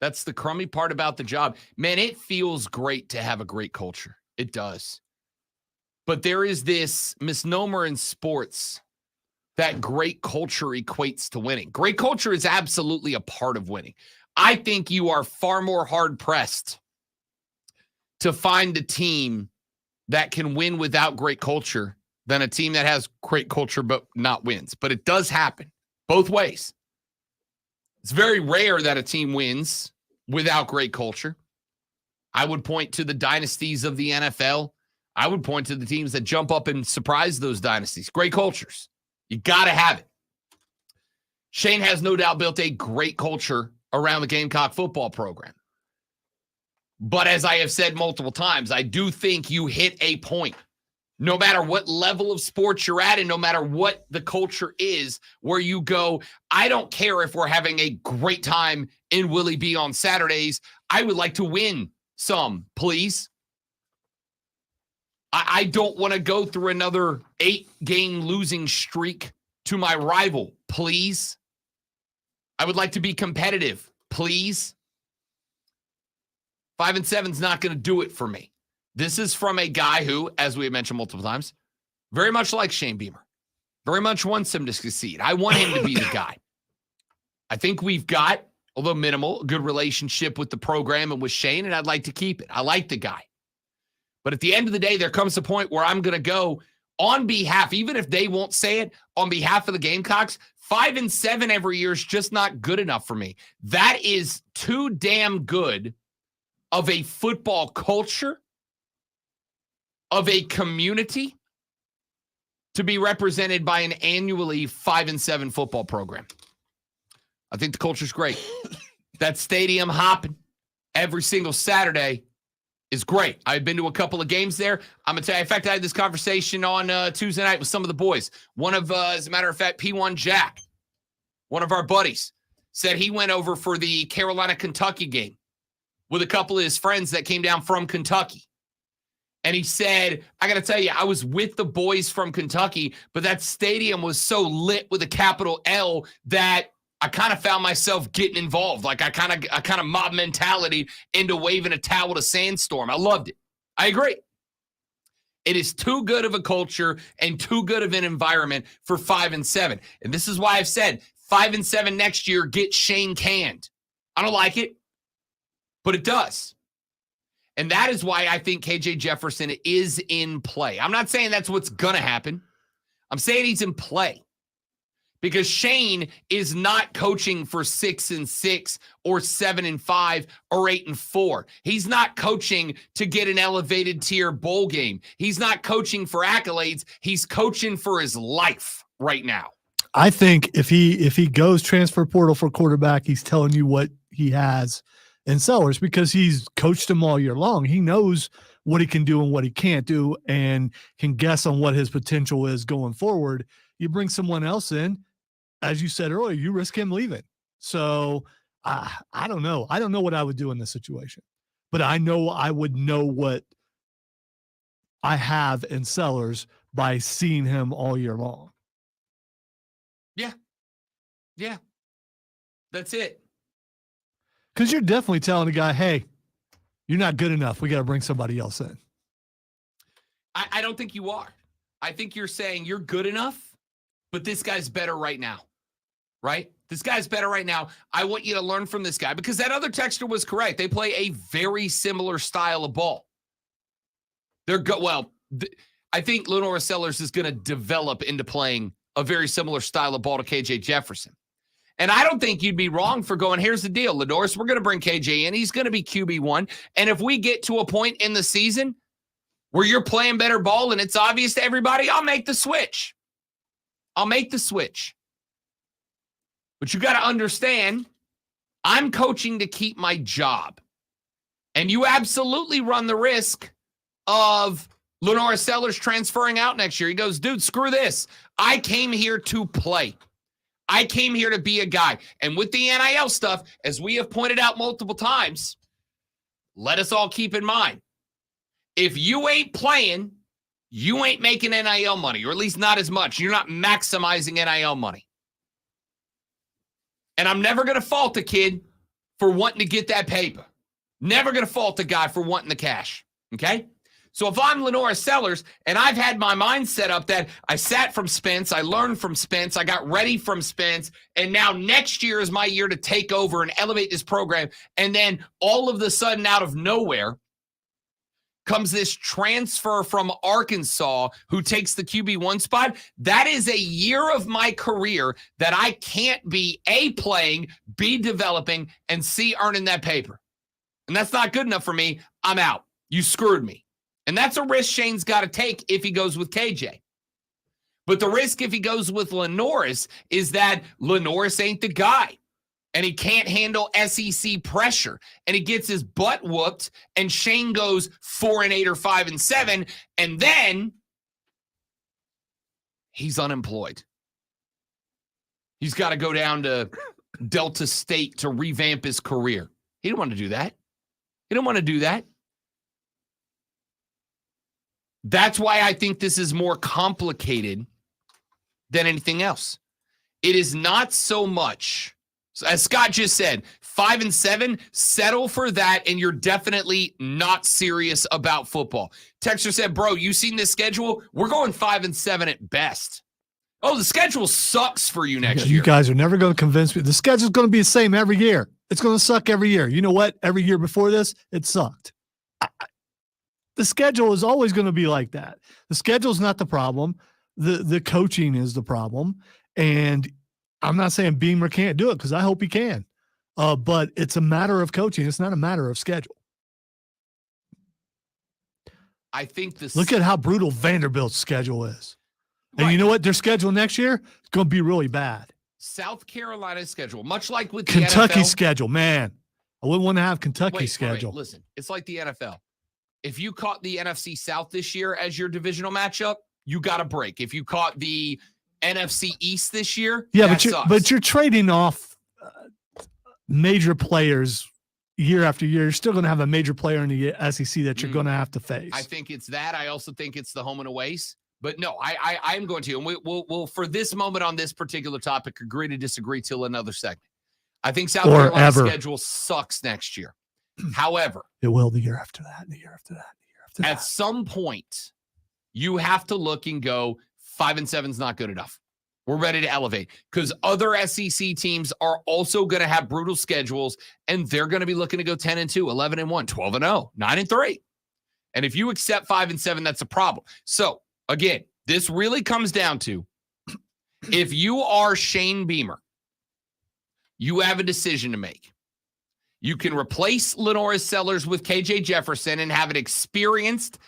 A: That's the crummy part about the job. Man, it feels great to have a great culture. It does. But there is this misnomer in sports that great culture equates to winning. Great culture is absolutely a part of winning. I think you are far more hard-pressed to find a team that can win without great culture than a team that has great culture but not wins. But it does happen both ways. It's very rare that a team wins without great culture. I would point to the dynasties of the NFL. I would point to the teams that jump up and surprise those dynasties. Great cultures. You got to have it. Shane has no doubt built a great culture around the Gamecock football program. But as I have said multiple times, I do think you hit a point, no matter what level of sports you're at and no matter what the culture is, where you go, I don't care if we're having a great time in Willie B on Saturdays. I would like to win some, please. I don't want to go through another 8-game losing streak to my rival, please. I would like to be competitive, please. 5-7 is not going to do it for me. This is from a guy who, as we have mentioned multiple times, very much like Shane Beamer, very much wants him to succeed. I want him to be the guy. I think we've got, although minimal, a good relationship with the program and with Shane, and I'd like to keep it. I like the guy. But at the end of the day, there comes a point where I'm going to go on behalf, even if they won't say it, on behalf of the Gamecocks, 5-7 every year is just not good enough for me. That is too damn good of a football culture, of a community, to be represented by an annually 5-7 football program. I think the culture's great. That stadium hopping every single Saturday is great. I've been to a couple of games there. I'm going to tell you, in fact, I had this conversation on Tuesday night with some of the boys. One of, as a matter of fact, P1 Jack, one of our buddies, said he went over for the Carolina-Kentucky game with a couple of his friends that came down from Kentucky. And he said, I got to tell you, I was with the boys from Kentucky, but that stadium was so lit with a capital L that I kind of found myself getting involved. Like I kind of mob mentality into waving a towel to Sandstorm. I loved it. I agree. It is too good of a culture and too good of an environment for 5-7. And this is why I've said 5-7 next year, get Shane canned. I don't like it, but it does. And that is why I think KJ Jefferson is in play. I'm not saying that's what's going to happen. I'm saying he's in play because Shane is not coaching for 6-6 or 7-5 or 8-4. He's not coaching to get an elevated tier bowl game. He's not coaching for accolades. He's coaching for his life right now.
C: I think if he goes transfer portal for quarterback, he's telling you what he has in Sellers because he's coached him all year long. He knows what he can do and what he can't do and can guess on what his potential is going forward. You bring someone else in, as you said earlier, you risk him leaving. So I don't know. I don't know what I would do in this situation, but I know I would know what I have in Sellers by seeing him all year long.
A: Yeah. That's it.
C: Because you're definitely telling the guy, hey, you're not good enough. We got to bring somebody else in.
A: I don't think you are. I think you're saying you're good enough, but this guy's better right now, right? This guy's better right now. I want you to learn from this guy because that other texter was correct. They play a very similar style of ball. I think Lenora Sellers is going to develop into playing a very similar style of ball to KJ Jefferson. And I don't think you'd be wrong for going, here's the deal, Lenores, we're going to bring KJ in. He's going to be QB1. And if we get to a point in the season where you're playing better ball and it's obvious to everybody, I'll make the switch. But you got to understand, I'm coaching to keep my job. And you absolutely run the risk of Lenora Sellers transferring out next year. He goes, dude, screw this. I came here to play. I came here to be a guy. And with the NIL stuff, as we have pointed out multiple times, let us all keep in mind, if you ain't playing, you ain't making NIL money, or at least not as much. You're not maximizing NIL money. And I'm never going to fault a kid for wanting to get that paper. Never going to fault a guy for wanting the cash. Okay? So if I'm Lenora Sellers and I've had my mind set up that I sat from Spence, I learned from Spence, I got ready from Spence, and now next year is my year to take over and elevate this program, and then all of the sudden out of nowhere comes this transfer from Arkansas who takes the QB1 spot, that is a year of my career that I can't be A, playing, B, developing, and C, earning that paper. And that's not good enough for me. I'm out. You screwed me. And that's a risk Shane's got to take if he goes with KJ. But the risk if he goes with Lenoris is that Lenoris ain't the guy. And he can't handle SEC pressure. And he gets his butt whooped. And Shane goes 4-8 or 5-7. And then he's unemployed. He's got to go down to Delta State to revamp his career. He didn't want to do that. That's why I think this is more complicated than anything else. It is not so much, as Scott just said, 5-7, settle for that, and you're definitely not serious about football. Texter said, bro, you seen this schedule? We're going 5-7 at best. Oh, the schedule sucks for you next year.
C: You guys are never going to convince me. The schedule's going to be the same every year. It's going to suck every year. You know what? Every year before this, it sucked. The schedule is always going to be like that. The schedule's not the problem. The coaching is the problem. And I'm not saying Beamer can't do it because I hope he can. But it's a matter of coaching. It's not a matter of schedule.
A: I think this.
C: Look at how brutal Vanderbilt's schedule is. And
A: Right.
C: you know what? Their schedule next year is going to be really bad.
A: South Carolina's schedule, much like with the
C: Kentucky's
A: NFL.
C: schedule, man. I wouldn't want to have Kentucky's
A: Wait,
C: schedule.
A: listen, it's like the NFL. If you caught the NFC South this year as your divisional matchup, you got a break. If you caught the NFC East this year,
C: Yeah,
A: that sucks.
C: but you're trading off major players year after year. You're still going to have a major player in the SEC that you're going to have to face.
A: I think it's that. I also think it's the home and aways. But no, I am going to, and we'll for this moment on this particular topic, agree to disagree till another segment. I think South Carolina's schedule sucks next year. However,
C: it will the year after that, and the year after that, and the year after that.
A: At some point, you have to look and go, 5-7 is not good enough. We're ready to elevate because other SEC teams are also going to have brutal schedules, and they're going to be looking to go 10-2, 11-1, 12-0, 9-3. And if you accept 5-7, that's a problem. So, again, this really comes down to if you are Shane Beamer, you have a decision to make. You can replace Lenora Sellers with KJ Jefferson and have an experienced,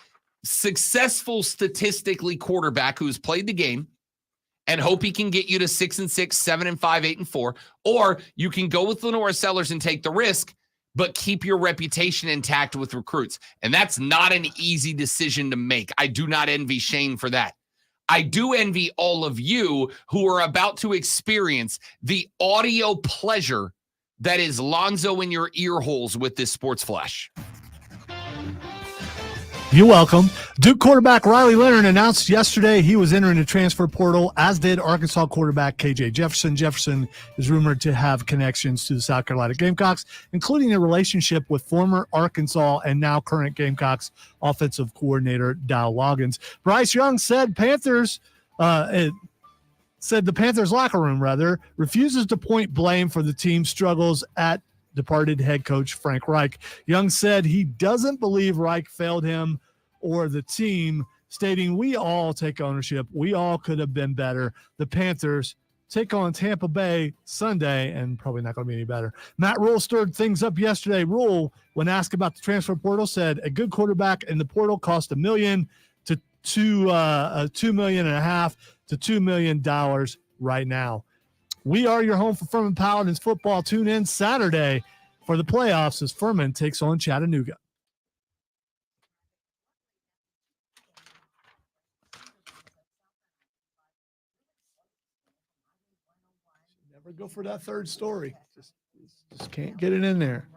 A: successful statistically quarterback who's played the game and hope he can get you to 6-6, 7-5, 8-4. Or you can go with Lenora Sellers and take the risk, but keep your reputation intact with recruits. And that's not an easy decision to make. I do not envy Shane for that. I do envy all of you who are about to experience the audio pleasure that is Lonzo in your ear holes with this Sports Flash.
C: You're welcome. Duke quarterback Riley Leonard announced yesterday he was entering the transfer portal, as did Arkansas quarterback KJ Jefferson. Jefferson is rumored to have connections to the South Carolina Gamecocks, including a relationship with former Arkansas and now current Gamecocks offensive coordinator Dow Loggins. Bryce Young said the Panthers locker room refuses to point blame for the team's struggles at departed head coach Frank Reich. Young said he doesn't believe Reich failed him or the team, stating, "We all take ownership. We all could have been better." The Panthers take on Tampa Bay Sunday, and probably not going to be any better. Matt Rule stirred things up yesterday. Rule, when asked about the transfer portal, said a good quarterback in the portal cost $1 million to $2.5 million to $2 million right now. We are your home for Furman Paladins football. Tune in Saturday for the playoffs as Furman takes on Chattanooga. Never go for that third story. Just can't get it in there.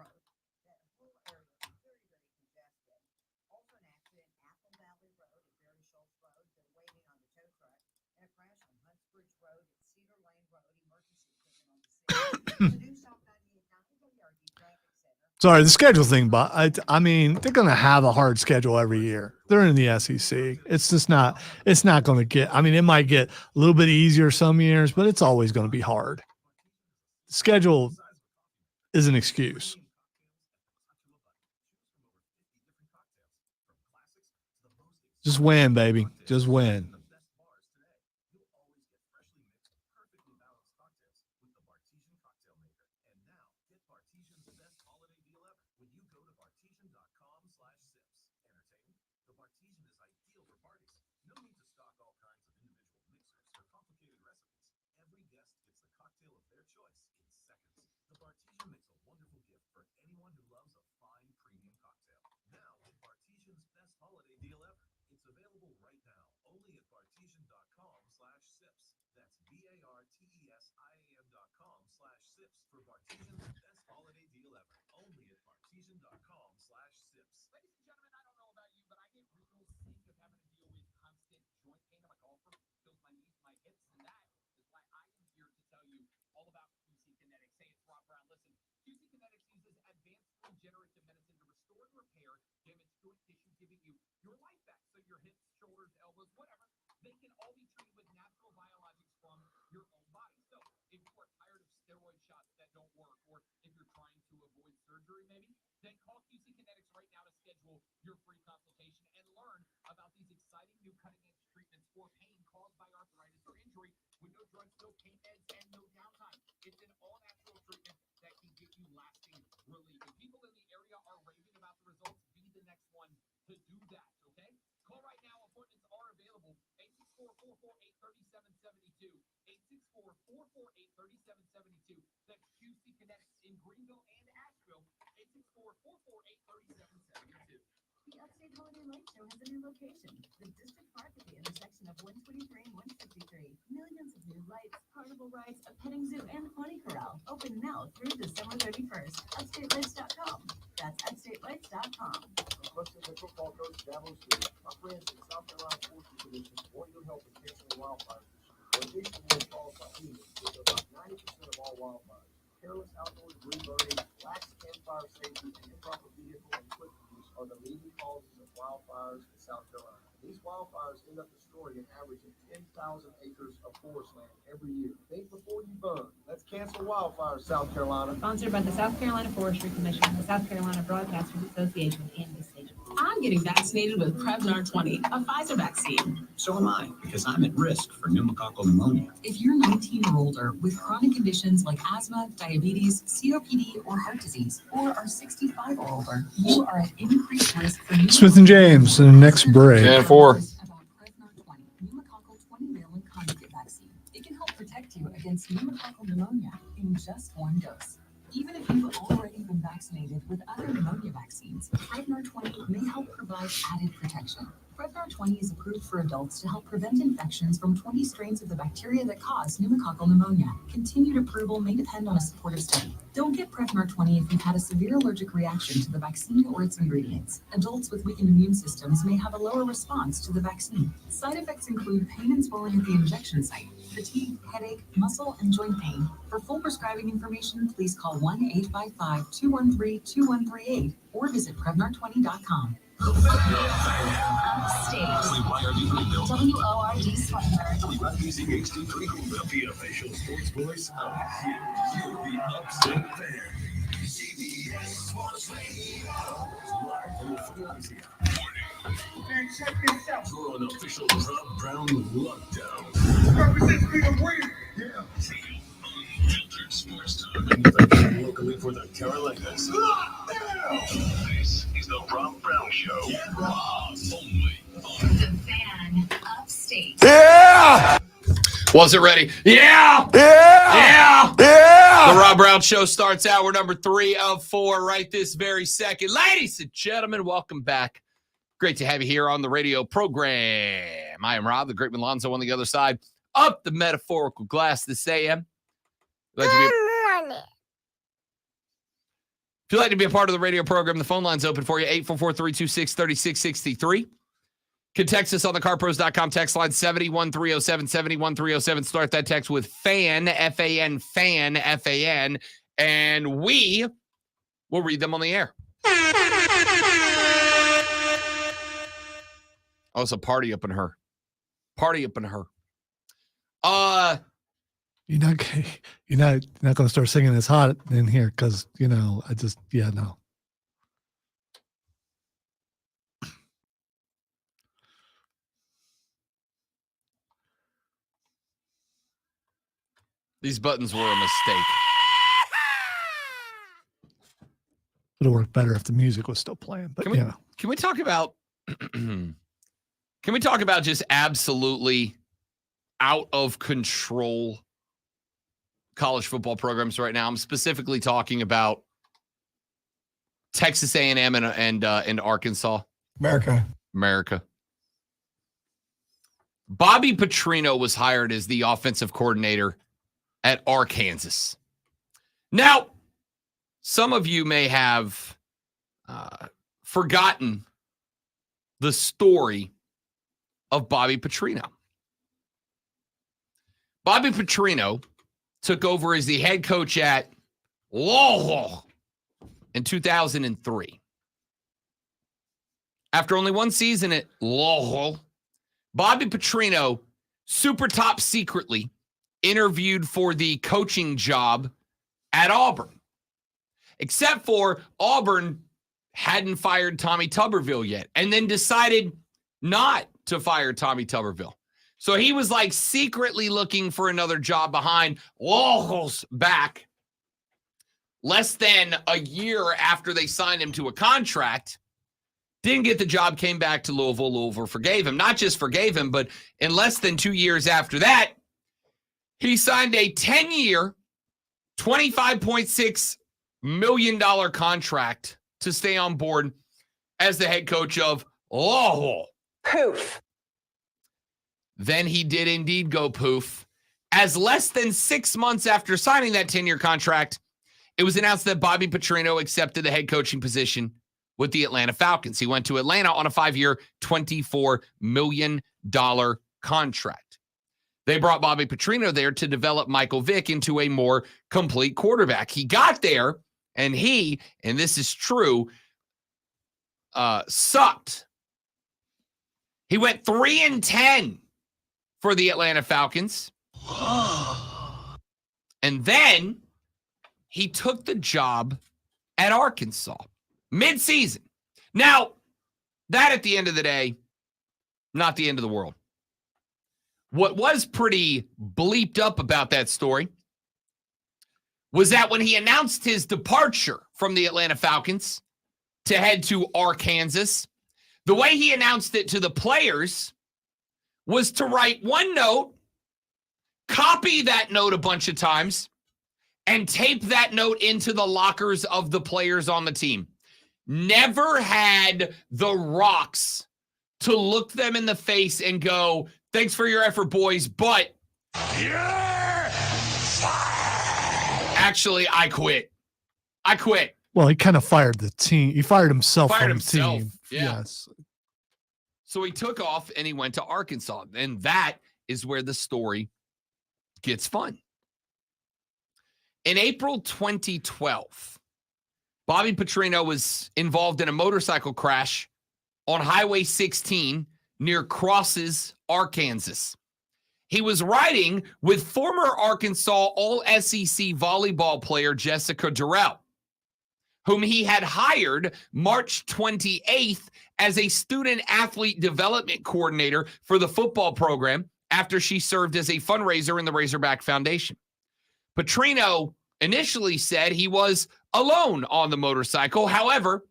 C: Sorry, the schedule thing, but I mean, they're going to have a hard schedule every year. They're in the SEC. It's just not. It's not going to get. I mean, it might get a little bit easier some years, but it's always going to be hard. The schedule is an excuse. Just win, baby. Just win.
K: The Upstate Holiday Light Show has a new location, the District Park at the intersection of 123 and 153. Millions of new lights, carnival rides, a petting zoo, and pony corral. Open now through December 31st. UpstateLights.com. That's UpstateLights.com.
B: Requesting the football coach Davos Lee. My friends in South Carolina Force Commission want your help in fixing the wildfires. Location will cause by humans, with about 90% of all wildfires. Careless outdoor debris burning, lax campfire safety, and improper vehicle and equipment use are the leading causes of wildfires in South Carolina. These wildfires end up destroying an average of 10,000 acres of forest land every year. Think before you burn. Let's cancel wildfires, South Carolina.
L: Sponsored by the South Carolina Forestry Commission, the South Carolina Broadcasters Association, and this station.
K: I'm getting vaccinated with Prevnar 20, a Pfizer vaccine.
I: So am I, because I'm at risk for pneumococcal pneumonia.
K: If you're 19 or older with chronic conditions like asthma, diabetes, COPD, or heart disease, or are 65 or older, you are at increased risk for
C: Smith and James in the next break.
A: 10-4.
K: About Prevnar 20, pneumococcal 20-valent conjugate vaccine. It can help protect you against pneumococcal pneumonia in just one dose. Even if you've already been vaccinated with other pneumonia vaccines, Prevnar 20 may help provide added protection. Prevnar 20 is approved for adults to help prevent infections from 20 strains of the bacteria that cause pneumococcal pneumonia. Continued approval may depend on a supportive study. Don't get Prevnar 20 if you've had a severe allergic reaction to the vaccine or its ingredients. Adults with weakened immune systems may have a lower response to the vaccine. Side effects include pain and swelling at the injection site, fatigue, headache, muscle, and joint pain. For full prescribing information, please call 1-855-213-2138 or visit Prevnar20.com.
D: Upstate.
K: WORD Spartanburg.
D: WBC HD3, the official sports voice of the Upstate Fan. CBS Sports Radio. Live from Philadelphia.
B: Man, check this out.
D: You're on official Rob Brown lockdown.
B: Represents me to win. Yeah.
D: Unfiltered sports talk. Manufactured locally for the Carolinas. This is the Rob Brown Show. Rob only on
K: The Fan Upstate.
A: Was it ready? Yeah. The Rob Brown Show starts out. We're number 3 of 4 right this very second. Ladies and gentlemen, welcome back. Great to have you here on the radio program. I am Rob, the great Malonzo on the other side of the metaphorical glass this AM. If you'd like to be a part of the radio program, the phone line's open for you, 844-326-3663. You can text us on the carpros.com text line 71307, 71307. Start that text with FAN, F-A-N, FAN, F-A-N, and we will read them on the air. Oh, it's a party up in her. Party up in her.
C: You're not going to start singing "It's Hot in Here" because no.
A: These buttons were a mistake.
C: It would have worked better if the music was still playing. But
A: can we talk about? Can we talk about just absolutely out of control college football programs right now? I'm specifically talking about Texas A&M and Arkansas. America. Bobby Petrino was hired as the offensive coordinator at Arkansas. Now, some of you may have forgotten the story of Bobby Petrino. Bobby Petrino took over as the head coach at Louisville in 2003. After only one season at Louisville, Bobby Petrino super top secretly interviewed for the coaching job at Auburn. Except for Auburn hadn't fired Tommy Tuberville yet, and then decided not to fire Tommy Tuberville. So he was like secretly looking for another job behind Louisville's back. Less than a year after they signed him to a contract, didn't get the job, came back to Louisville. Louisville forgave him. Not just forgave him, but in less than 2 years after that, he signed a 10-year, $25.6 million contract to stay on board as the head coach of Louisville.
L: Poof.
A: Then he did indeed go poof. As less than 6 months after signing that 10-year contract, it was announced that Bobby Petrino accepted the head coaching position with the Atlanta Falcons. He went to Atlanta on a 5-year, $24 million contract. They brought Bobby Petrino there to develop Michael Vick into a more complete quarterback. He got there, and this is true, sucked. He went 3-10 for the Atlanta Falcons. And then he took the job at Arkansas mid-season. Now, that at the end of the day, not the end of the world. What was pretty bleeped up about that story was that when he announced his departure from the Atlanta Falcons to head to Arkansas, the way he announced it to the players was to write one note, copy that note a bunch of times, and tape that note into the lockers of the players on the team. Never had the rocks to look them in the face and go, thanks for your effort, boys, but actually, I quit.
C: Well, he kind of fired the team. He fired himself from the team.
A: Yeah.
C: Yes.
A: So he took off and he went to Arkansas. And that is where the story gets fun. In April 2012, Bobby Petrino was involved in a motorcycle crash on Highway 16 near Crosses, Arkansas. He was riding with former Arkansas All-SEC volleyball player Jessica Durrell, whom he had hired March 28th as a student athlete development coordinator for the football program after she served as a fundraiser in the Razorback Foundation. Petrino initially said he was alone on the motorcycle. However,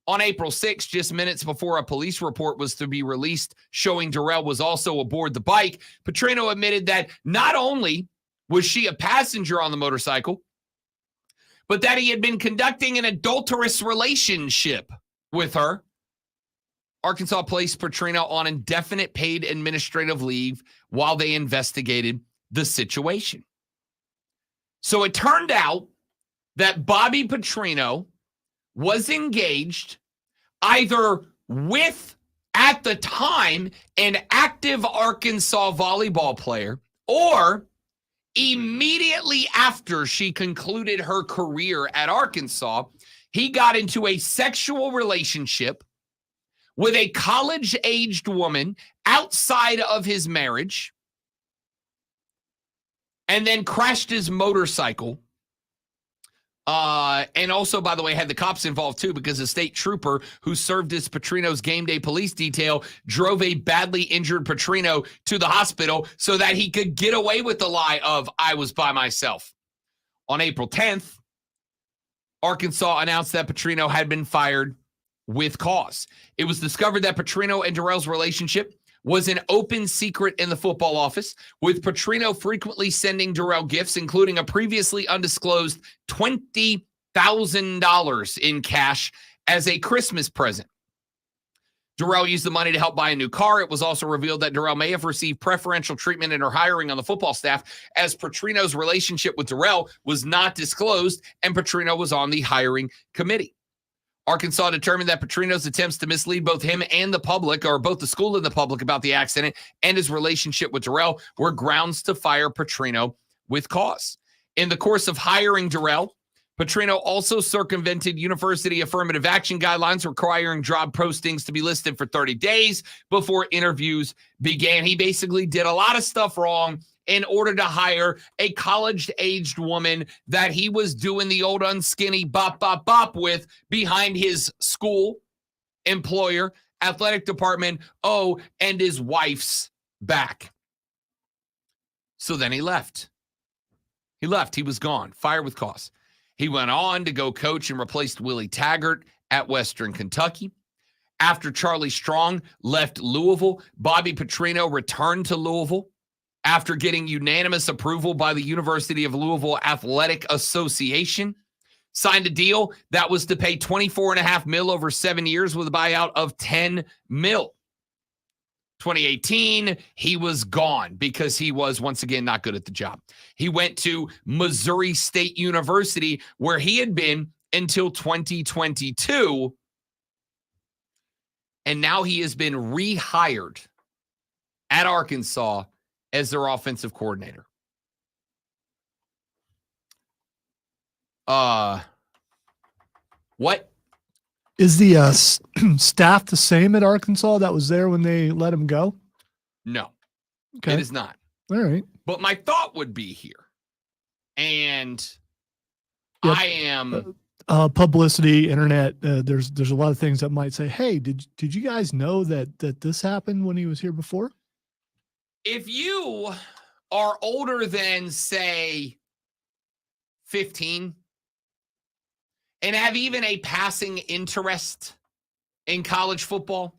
A: on April 6th, just minutes before a police report was to be released showing Durrell was also aboard the bike, Petrino admitted that not only was she a passenger on the motorcycle, but that he had been conducting an adulterous relationship with her. Arkansas placed Petrino on indefinite paid administrative leave while they investigated the situation. So it turned out that Bobby Petrino was engaged either with, at the time, an active Arkansas volleyball player, or immediately after she concluded her career at Arkansas, he got into a sexual relationship with a college-aged woman outside of his marriage, and then crashed his motorcycle. And also, by the way, had the cops involved too, because a state trooper who served as Petrino's game day police detail drove a badly injured Petrino to the hospital so that he could get away with the lie of, I was by myself. On April 10th, Arkansas announced that Petrino had been fired with cause. It was discovered that Petrino and Durrell's relationship was an open secret in the football office, with Petrino frequently sending Durrell gifts, including a previously undisclosed $20,000 in cash as a Christmas present. Durrell used the money to help buy a new car. It was also revealed that Durrell may have received preferential treatment in her hiring on the football staff, as Petrino's relationship with Durrell was not disclosed, and Petrino was on the hiring committee. Arkansas determined that Petrino's attempts to mislead both him and the public, or both the school and the public, about the accident and his relationship with Durrell were grounds to fire Petrino with cause. In the course of hiring Durrell, Petrino also circumvented university affirmative action guidelines requiring job postings to be listed for 30 days before interviews began. He basically did a lot of stuff wrong in order to hire a college-aged woman that he was doing the old unskinny bop, bop, bop with behind his school, employer, athletic department, and his wife's back. So then he left. He was gone, fired with cause. He went on to go coach and replaced Willie Taggart at Western Kentucky. After Charlie Strong left Louisville, Bobby Petrino returned to Louisville after getting unanimous approval by the University of Louisville Athletic Association, signed a deal that was to pay $24.5 million over 7 years with a buyout of $10 million. 2018, he was gone because he was, once again, not good at the job. He went to Missouri State University, where he had been until 2022, and now he has been rehired at Arkansas as their offensive coordinator. What
C: Is the staff the same at Arkansas that was there when they let him go?
A: No,
C: Okay.
A: it is not.
C: All right.
A: But my thought would be here, and
C: Yep.
A: I am
C: Publicity, internet. There's a lot of things that might say, "Hey, did you guys know that this happened when he was here before?"
A: if you are older than, say, 15 and have even a passing interest in college football,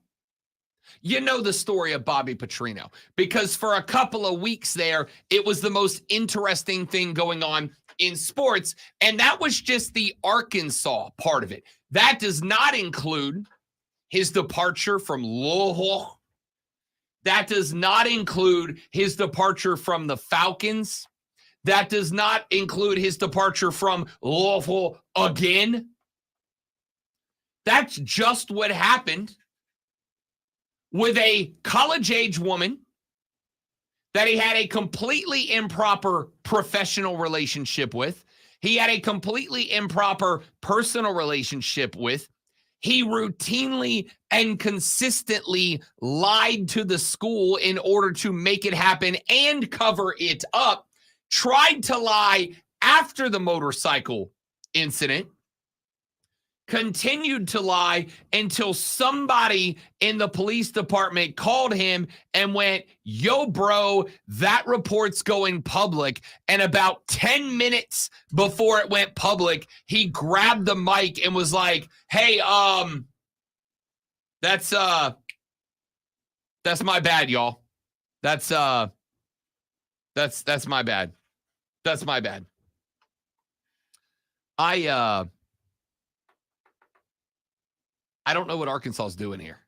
A: you know the story of Bobby Petrino, because for a couple of weeks there, it was the most interesting thing going on in sports, and that was just the Arkansas part of it. That does not include his departure from Louisville. That does not include his departure from the Falcons. That does not include his departure from Louisville again. That's just what happened with a college-age woman that he had a completely improper professional relationship with. He had a completely improper personal relationship with. He routinely and consistently lied to the school in order to make it happen and cover it up. Tried to lie after the motorcycle incident. Continued to lie until somebody in the police department called him and went, "Yo, bro, that report's going public." And about 10 minutes before it went public, he grabbed the mic and was like, "Hey, that's my bad, y'all. That's my bad. That's my bad." I don't know what Arkansas is doing here.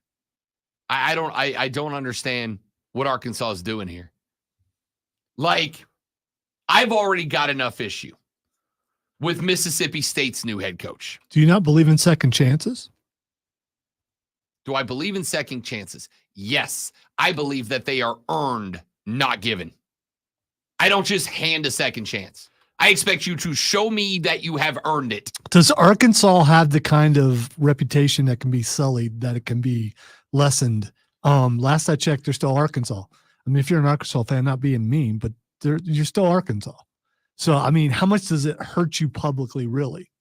A: I don't understand what Arkansas is doing here. Like, I've already got enough issue with Mississippi State's new head coach.
C: Do you not believe in second chances?
A: Do I believe in second chances? Yes. I believe that they are earned, not given. I don't just hand a second chance. I expect you to show me that you have earned it.
C: Does Arkansas have the kind of reputation that can be sullied, that it can be lessened? Last I checked, they're still Arkansas. I mean, if you're an Arkansas fan, not being mean, but you're still Arkansas. So, I mean, how much does it hurt you publicly, really?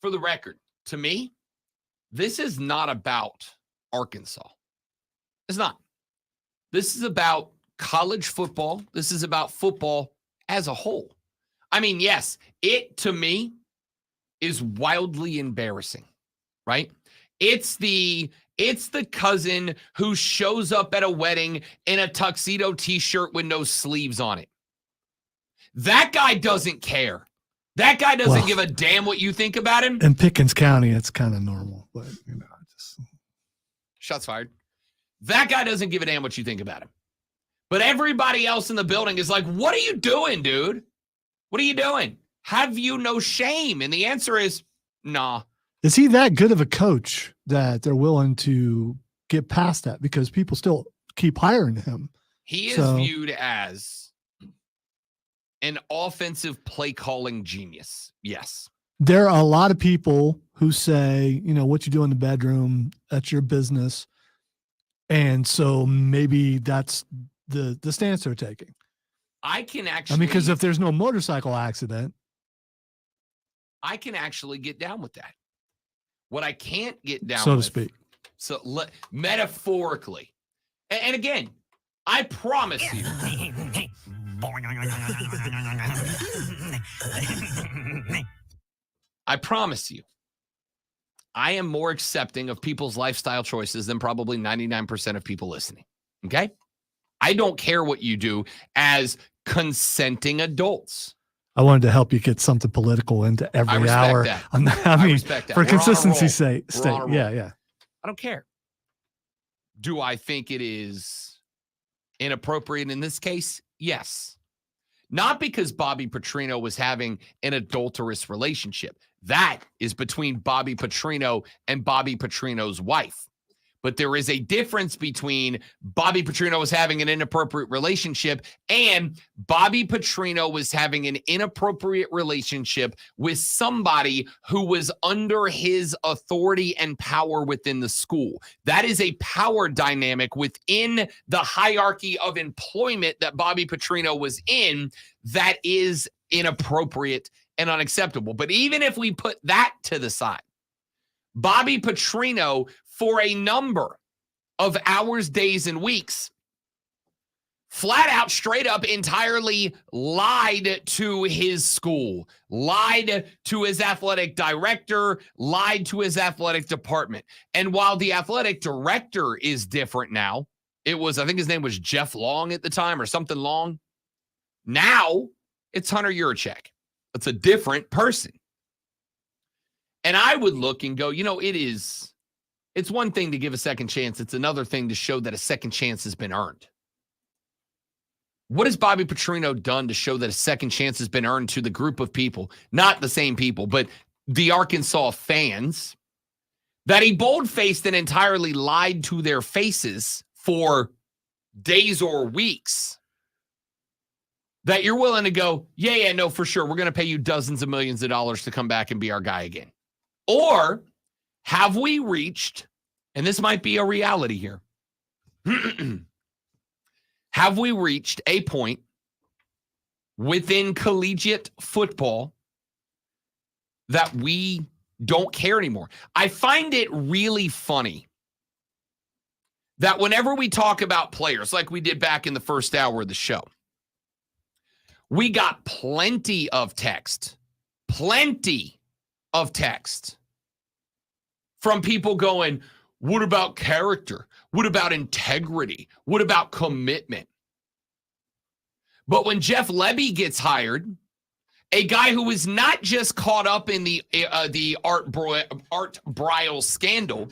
A: For the record, to me, this is not about Arkansas. It's not. This is about college football. This is about football as a whole. I mean, yes, it to me is wildly embarrassing, right? It's the cousin who shows up at a wedding in a tuxedo t-shirt with no sleeves on it. That guy doesn't care. That guy doesn't give a damn what you think about him.
C: In Pickens County, it's kind of normal, but just
A: shots fired. That guy doesn't give a damn what you think about him. But everybody else in the building is like, "What are you doing, dude? What are you doing? Have you no shame?" And the answer is, nah.
C: Is he that good of a coach that they're willing to get past that? Because people still keep hiring him.
A: He is viewed as an offensive play calling genius. Yes.
C: There are a lot of people who say, what you do in the bedroom, that's your business. And so maybe that's the stance they're taking.
A: I can actually.
C: I mean, because if there's no motorcycle accident,
A: I can actually get down with that. What I can't get down
C: so
A: with,
C: to speak.
A: So metaphorically, and again, I promise you. I promise you, I am more accepting of people's lifestyle choices than probably 99% of people listening. Okay? I don't care what you do as consenting adults.
C: I wanted to help you get something political into every hour.
A: That.
C: I mean, for consistency's sake. Yeah.
A: I don't care. Do I think it is inappropriate in this case? Yes. Not because Bobby Petrino was having an adulterous relationship. That is between Bobby Petrino and Bobby Petrino's wife. But there is a difference between Bobby Petrino was having an inappropriate relationship and Bobby Petrino was having an inappropriate relationship with somebody who was under his authority and power within the school. That is a power dynamic within the hierarchy of employment that Bobby Petrino was in that is inappropriate and unacceptable. But even if we put that to the side, Bobby Petrino, for a number of hours, days, and weeks, flat out, straight up, entirely lied to his school, lied to his athletic director, lied to his athletic department. And while the athletic director is different now, it was, I think his name was Jeff Long at the time or something Long. Now it's Hunter Yurachek. It's a different person. And I would look and go, it's one thing to give a second chance. It's another thing to show that a second chance has been earned. What has Bobby Petrino done to show that a second chance has been earned to the group of people, not the same people, but the Arkansas fans, that he bold-faced and entirely lied to their faces for days or weeks, that you're willing to go, yeah, no, for sure, we're going to pay you dozens of millions of dollars to come back and be our guy again? Or have we reached, and this might be a reality here, have we reached a point within collegiate football that we don't care anymore? I find it really funny that whenever we talk about players, like we did back in the first hour of the show, we got plenty of text from people going, what about character? What about integrity? What about commitment? But when Jeff Lebby gets hired, a guy who is not just caught up in the Art Briles scandal,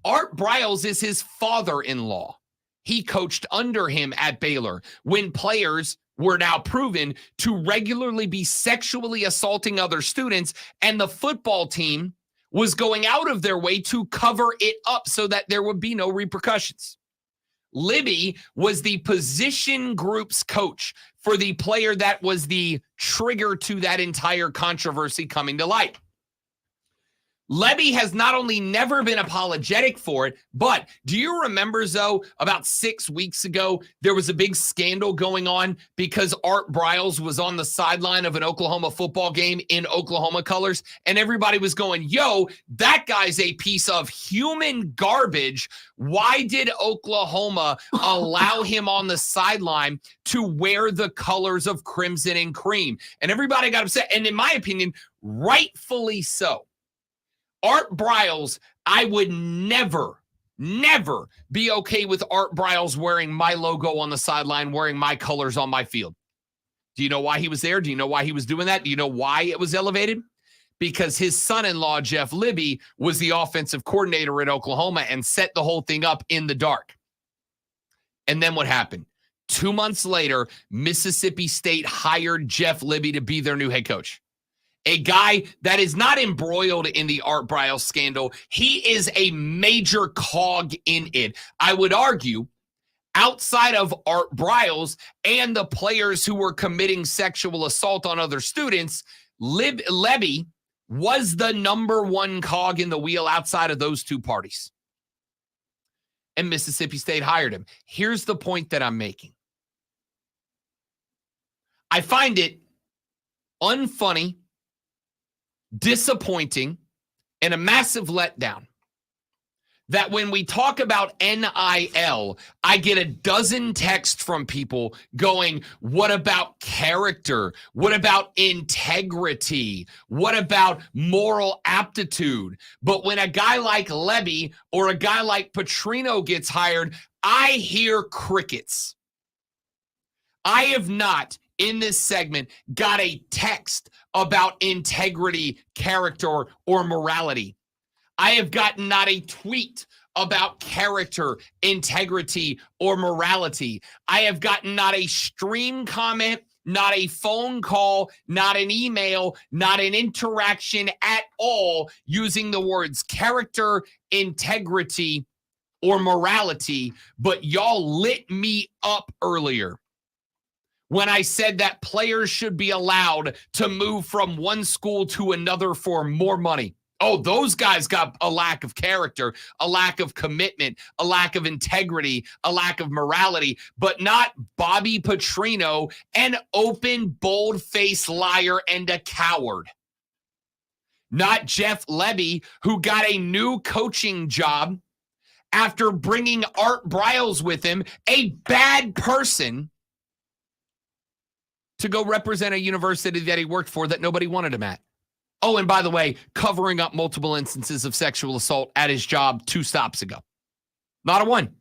A: Art Briles is his father-in-law. He coached under him at Baylor when players were now proven to regularly be sexually assaulting other students, and the football team was going out of their way to cover it up so that there would be no repercussions. Libby was the position group's coach for the player that was the trigger to that entire controversy coming to light. Lebby has not only never been apologetic for it, but do you remember, Zoe, about 6 weeks ago, there was a big scandal going on because Art Briles was on the sideline of an Oklahoma football game in Oklahoma colors, and everybody was going, yo, that guy's a piece of human garbage. Why did Oklahoma allow him on the sideline to wear the colors of crimson and cream? And everybody got upset, and in my opinion, rightfully so. Art Briles, I would never be okay with Art Briles wearing my logo on the sideline, wearing my colors on my field. Do you know why he was there? Do you know why he was doing that? Do you know why it was elevated? Because his son-in-law, Jeff Libby, was the offensive coordinator at Oklahoma and set the whole thing up in the dark. And then what happened? 2 months later, Mississippi State hired Jeff Libby to be their new head coach. A guy that is not embroiled in the Art Briles scandal. He is a major cog in it. I would argue, outside of Art Briles and the players who were committing sexual assault on other students, Lebby was the number one cog in the wheel outside of those two parties. And Mississippi State hired him. Here's the point that I'm making. I find it unfunny, disappointing, and a massive letdown that when we talk about NIL, I get a dozen texts from people going, what about character? What about integrity? What about moral aptitude? But when a guy like Lebby or a guy like Petrino gets hired, I hear crickets. I have not, in this segment, got a text about integrity, character, or morality. I have gotten not a tweet about character, integrity, or morality. I have gotten not a stream comment, not a phone call, not an email, not an interaction at all using the words character, integrity, or morality, but y'all lit me up earlier when I said that players should be allowed to move from one school to another for more money. Oh, those guys got a lack of character, a lack of commitment, a lack of integrity, a lack of morality, but not Bobby Petrino, an open, bold-faced liar and a coward. Not Jeff Lebby, who got a new coaching job after bringing Art Briles with him, a bad person, to go represent a university that he worked for that nobody wanted him at. Oh, and by the way, covering up multiple instances of sexual assault at his job 2 stops ago. Not a one.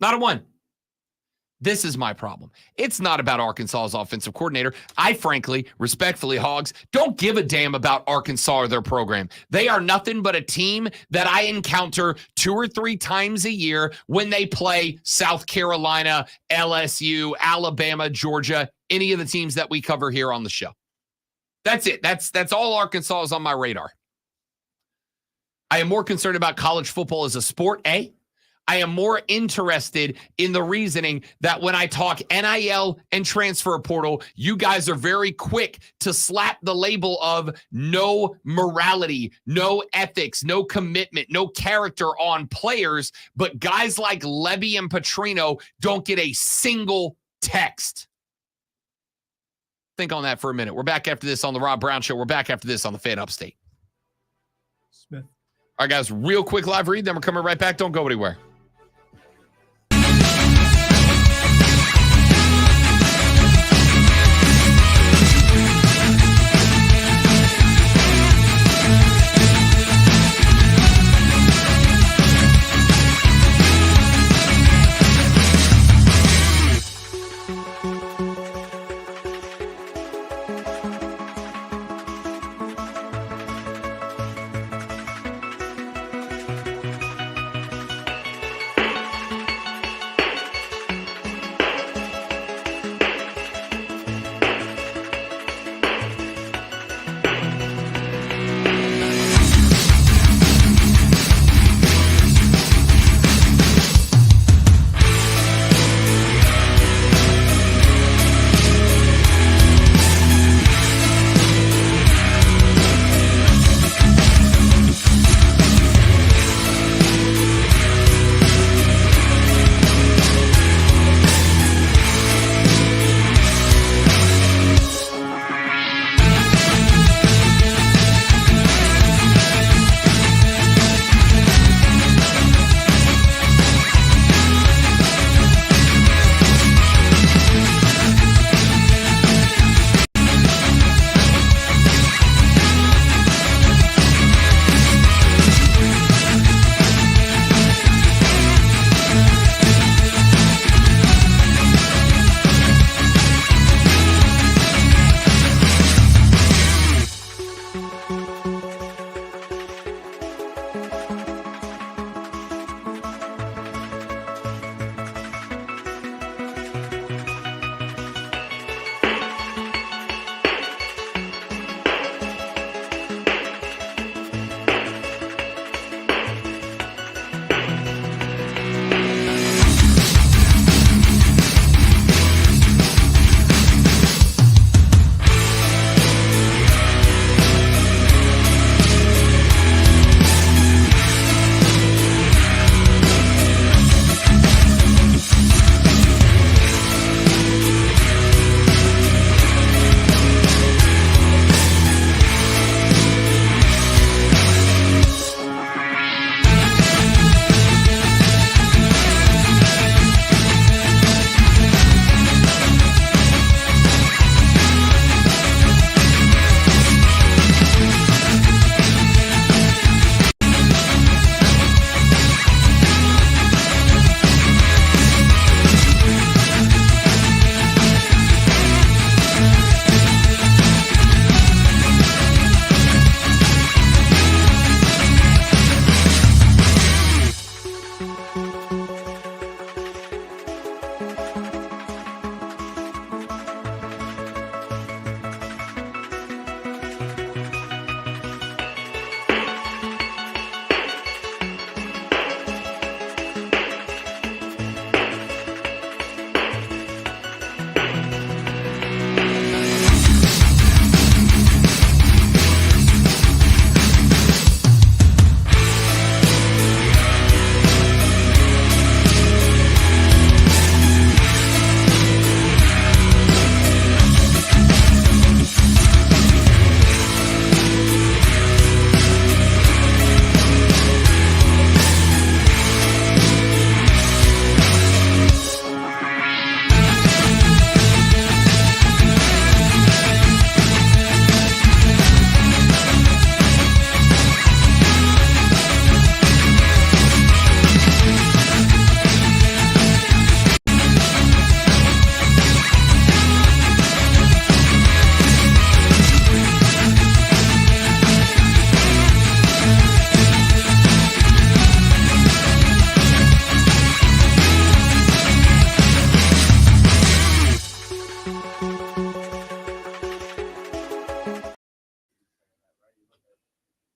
A: Not a one. This is my problem. It's not about Arkansas's offensive coordinator. I frankly, respectfully, Hogs, don't give a damn about Arkansas or their program. They are nothing but a team that I encounter 2 or 3 times a year when they play South Carolina, LSU, Alabama, Georgia, any of the teams that we cover here on the show. That's it. That's all Arkansas is on my radar. I am more concerned about college football as a sport, A. I am more interested in the reasoning that when I talk NIL and transfer portal, you guys are very quick to slap the label of no morality, no ethics, no commitment, no character on players, but guys like Lebby and Petrino don't get a single text. Think on that for a minute. We're back after this on the Rob Brown Show. We're back after this on the Fan Upstate.
C: Smith.
A: All right, guys, real quick live read, then we're coming right back. Don't go anywhere.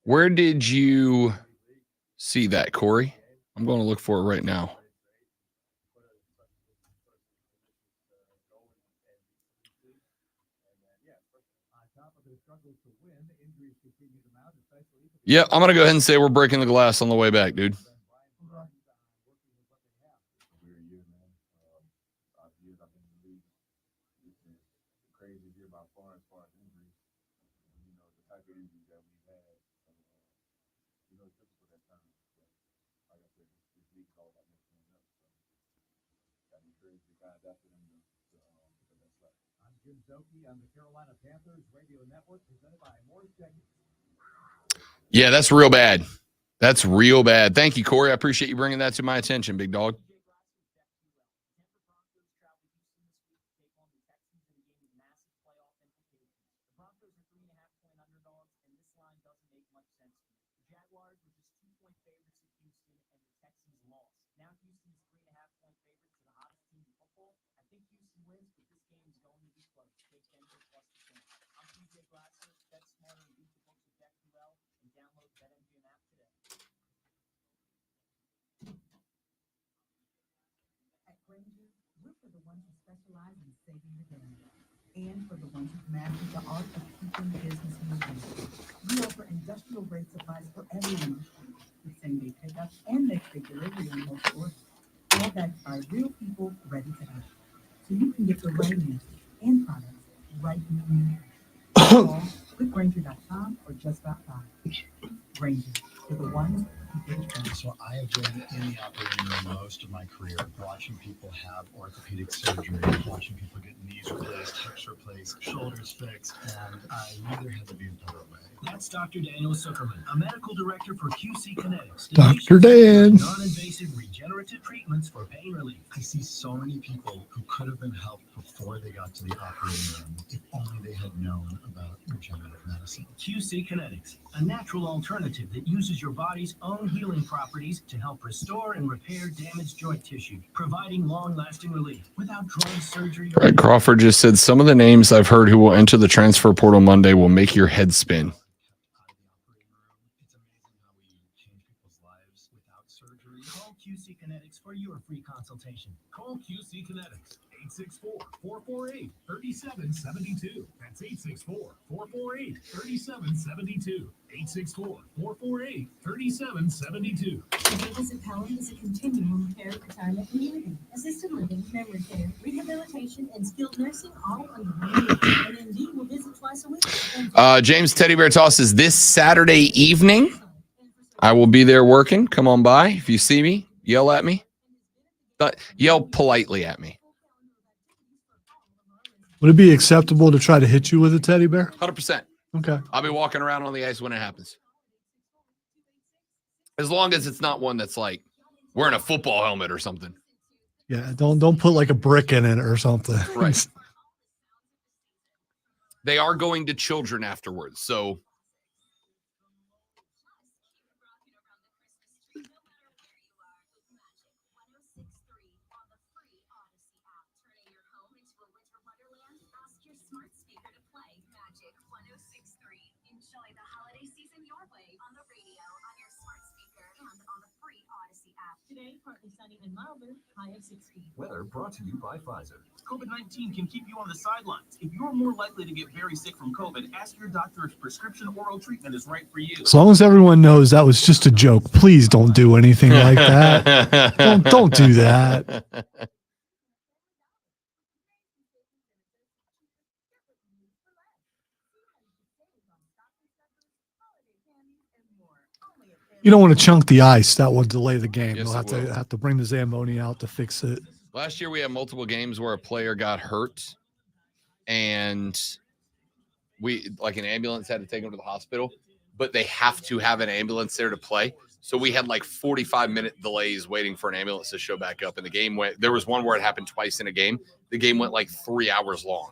A: Where did you see that, Corey? I'm going to look for it right now. Yeah, I'm going to go ahead and say we're breaking the glass on the way back, dude. Yeah, that's real bad. That's real bad. Thank you, Corey. I appreciate you bringing that to my attention, big dog.
K: We're for the ones who specialize in saving the day, and for the ones who master the art of keeping business moving. We offer industrial grade supplies for every industry, with same-day pickup and next-day delivery on most orders, all backed by real people ready to help. So you can get the right answers and products right when you need them. Call quickgranger.com or just stop by. Granger, for the ones who get it done.
M: So I have been in the operating room most of my career, watching people have orthopedic surgery, watching people get knees replaced, hips replaced, shoulders fixed, and I knew there had to be a better way.
I: That's Dr. Daniel Zuckerman, a medical director for QC Kinetics.
C: Dr. Dan.
I: Non-invasive regenerative treatments for pain relief.
M: I see so many people who could have been helped before they got to the operating room if only they had known about regenerative medicine.
I: QC Kinetics, a natural alternative that uses your body's own healing properties to help restore and repair damaged joint tissue, providing long-lasting relief without drawing surgery.
A: Brad Crawford just said some of the names I've heard who will enter the transfer portal Monday will make your head spin.
I: Call QC Kinetics for your free consultation. Call QC Kinetics, 864-448-3772. That's 864-448-3772. 864-448-3772.
K: Davis Empowerment is a continuum of care retirement community. Assisted living, memory care, rehabilitation, and skilled nursing all under one roof. And MD will visit twice a week.
A: James Teddy Bear Toss is this Saturday evening. I will be there working. Come on by. If you see me, yell at me. But yell politely at me.
C: Would it be acceptable to try to hit you with a teddy bear?
A: 100%.
C: Okay.
A: I'll be walking around on the ice when it happens. As long as it's not one that's like wearing a football helmet or something.
C: Yeah, don't put like a brick in it or something.
A: Right. They are going to children afterwards, so
E: Enjoy the holiday season your way on the radio, on your smart speaker, and on the free Odyssey app.
K: Today, partly sunny and milder, high of 60.
I: Weather brought to you by Pfizer. COVID-19 can keep you on the sidelines. If you're more likely to get very sick from COVID, ask your doctor if prescription oral treatment is right for you.
C: As long as everyone knows that was just a joke, please don't do anything like that. don't do that. You don't want to chunk the ice. That will delay the game.
A: Yes,
C: You'll have to bring the Zamboni out to fix it.
A: last year we had multiple games where a player got hurt and an ambulance had to take him to the hospital, but they have to have an ambulance there to play. So we had like 45-minute delays waiting for an ambulance to show back up. And the game there was one where it happened twice in a game. The game went like 3 hours long.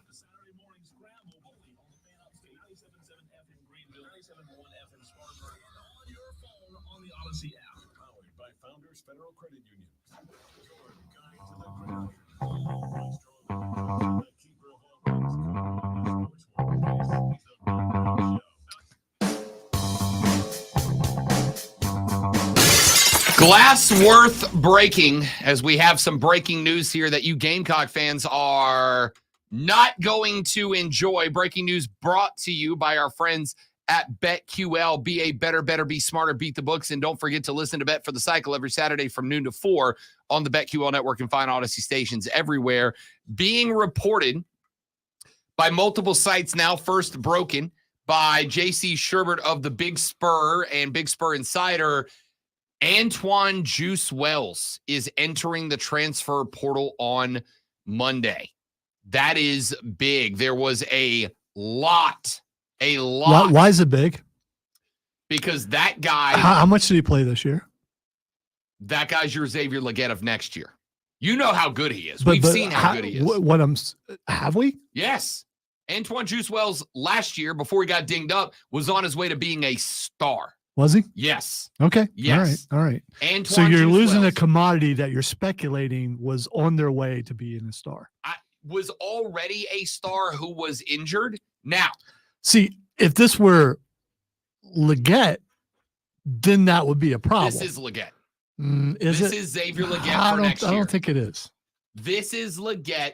A: Glass worth breaking, as we have some breaking news here that you Gamecock fans are not going to enjoy. Breaking news brought to you by our friends at BetQL. Be a better, be smarter, beat the books. And don't forget to listen to Bet for the Cycle every Saturday from noon to 4 on the BetQL network and Fine Odyssey stations everywhere. Being reported by multiple sites now, first broken by J.C. Sherbert of the Big Spur and Big Spur Insider. Antoine Juice Wells is entering the transfer portal on Monday. That is big. There was a lot.
C: Why is it big?
A: Because that guy.
C: How much did he play this year?
A: That guy's your Xavier Legette of next year. You know how good he is. We've seen how good he is.
C: Have we?
A: Yes. Antoine Juice Wells last year, before he got dinged up, was on his way to being a star.
C: Was he?
A: Yes.
C: Okay.
A: Yes.
C: All right.
A: Antoine
C: so you're
A: Juice
C: losing
A: Wells
C: a commodity that you're speculating was on their way to being a star.
A: was already a star who was injured. Now,
C: see, if this were Legette, then that would be a problem.
A: this is Legette.
C: This
A: is Xavier Legette for next year.
C: I don't think it is.
A: This is Legette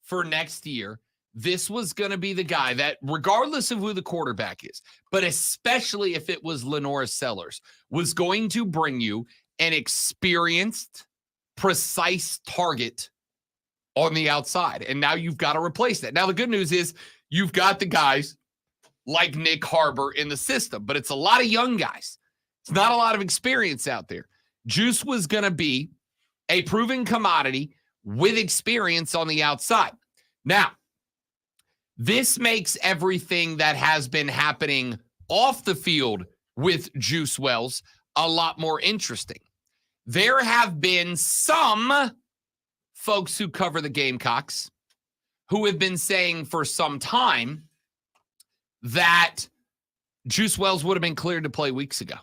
A: for next year. This was going to be the guy that, regardless of who the quarterback is, but especially if it was Lenora Sellers, was going to bring you an experienced, precise target on the outside. And now you've got to replace that. Now, the good news is you've got the guys like Nick Harbor in the system, but it's a lot of young guys. It's not a lot of experience out there. Juice was going to be a proven commodity with experience on the outside. Now, this makes everything that has been happening off the field with Juice Wells a lot more interesting. There have been some folks who cover the Gamecocks who have been saying for some time that Juice Wells would have been cleared to play weeks ago,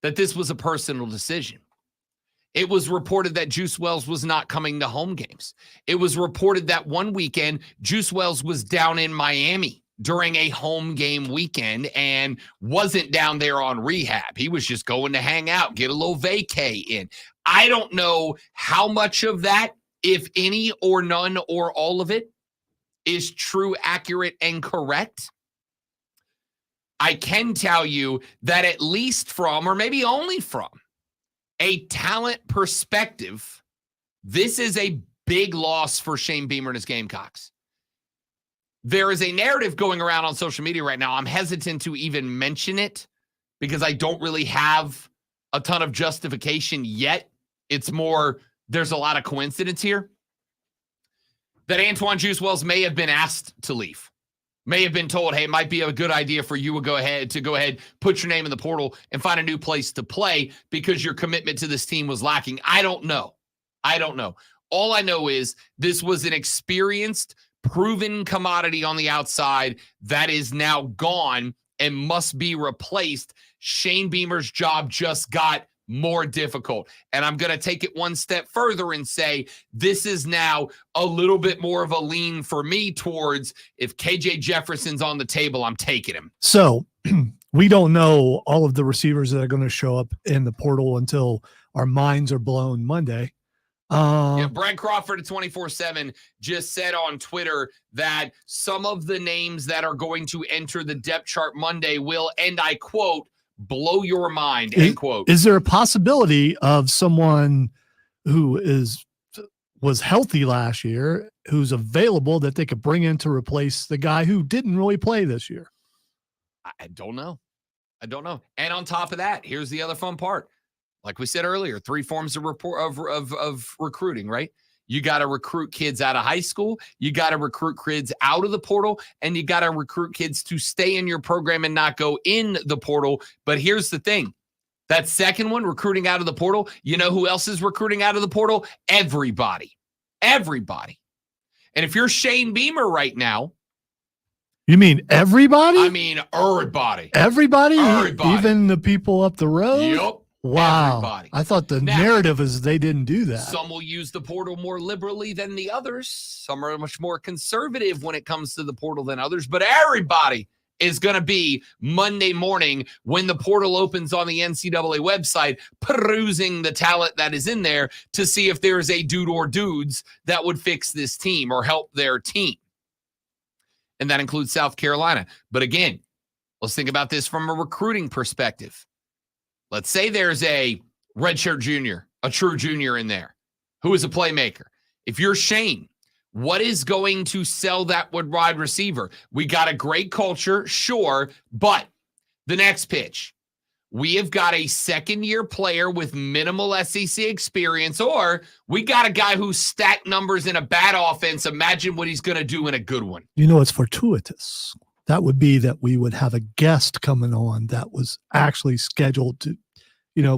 A: that this was a personal decision. It was reported that Juice Wells was not coming to home games. It was reported that one weekend, Juice Wells was down in Miami during a home game weekend and wasn't down there on rehab. He was just going to hang out, get a little vacay in. I don't know how much of that, if any or none or all of it, is true, accurate, and correct. I can tell you that at least from, or maybe only from, a talent perspective, this is a big loss for Shane Beamer and his Gamecocks. There is a narrative going around on social media right now. I'm hesitant to even mention it because I don't really have a ton of justification yet. It's more, there's a lot of coincidence here. That Antoine Juice Wells may have been asked to leave. May have been told, hey, it might be a good idea for you to go ahead, put your name in the portal and find a new place to play because your commitment to this team was lacking. I don't know. All I know is this was an experienced, proven commodity on the outside that is now gone and must be replaced. Shane Beamer's job just got more difficult. And I'm going to take it one step further and say this is now a little bit more of a lean for me towards if KJ Jefferson's on the table, I'm taking him.
C: So we don't know all of the receivers that are going to show up in the portal until our minds are blown Monday.
A: Brad Crawford at 24/7 just said on Twitter that some of the names that are going to enter the depth chart Monday will, and I quote, blow your mind, end quote.
C: Is there a possibility of someone who was healthy last year, who's available that they could bring in to replace the guy who didn't really play this year?
A: I don't know. And on top of that, here's the other fun part. Like we said earlier, 3 forms of recruiting, right? You got to recruit kids out of high school. You got to recruit kids out of the portal, and you got to recruit kids to stay in your program and not go in the portal. But here's the thing. That second one, recruiting out of the portal, you know who else is recruiting out of the portal? Everybody. And if you're Shane Beamer right now.
C: You mean everybody?
A: I mean everybody.
C: Everybody? Even the people up the road?
A: Yep.
C: Wow.
A: Everybody.
C: I thought the narrative is they didn't do that.
A: Some will use the portal more liberally than the others. Some are much more conservative when it comes to the portal than others. But everybody is going to be Monday morning when the portal opens on the NCAA website, perusing the talent that is in there to see if there's a dude or dudes that would fix this team or help their team. And that includes South Carolina. But again, let's think about this from a recruiting perspective. Let's say there's a redshirt junior, a true junior in there who is a playmaker. If you're Shane, what is going to sell that wide receiver? We got a great culture, sure, but the next pitch, we have got a second-year player with minimal SEC experience, or we got a guy who stacked numbers in a bad offense. Imagine what he's going to do in a good one.
C: You know, it's fortuitous. That would be that we would have a guest coming on that was actually scheduled to,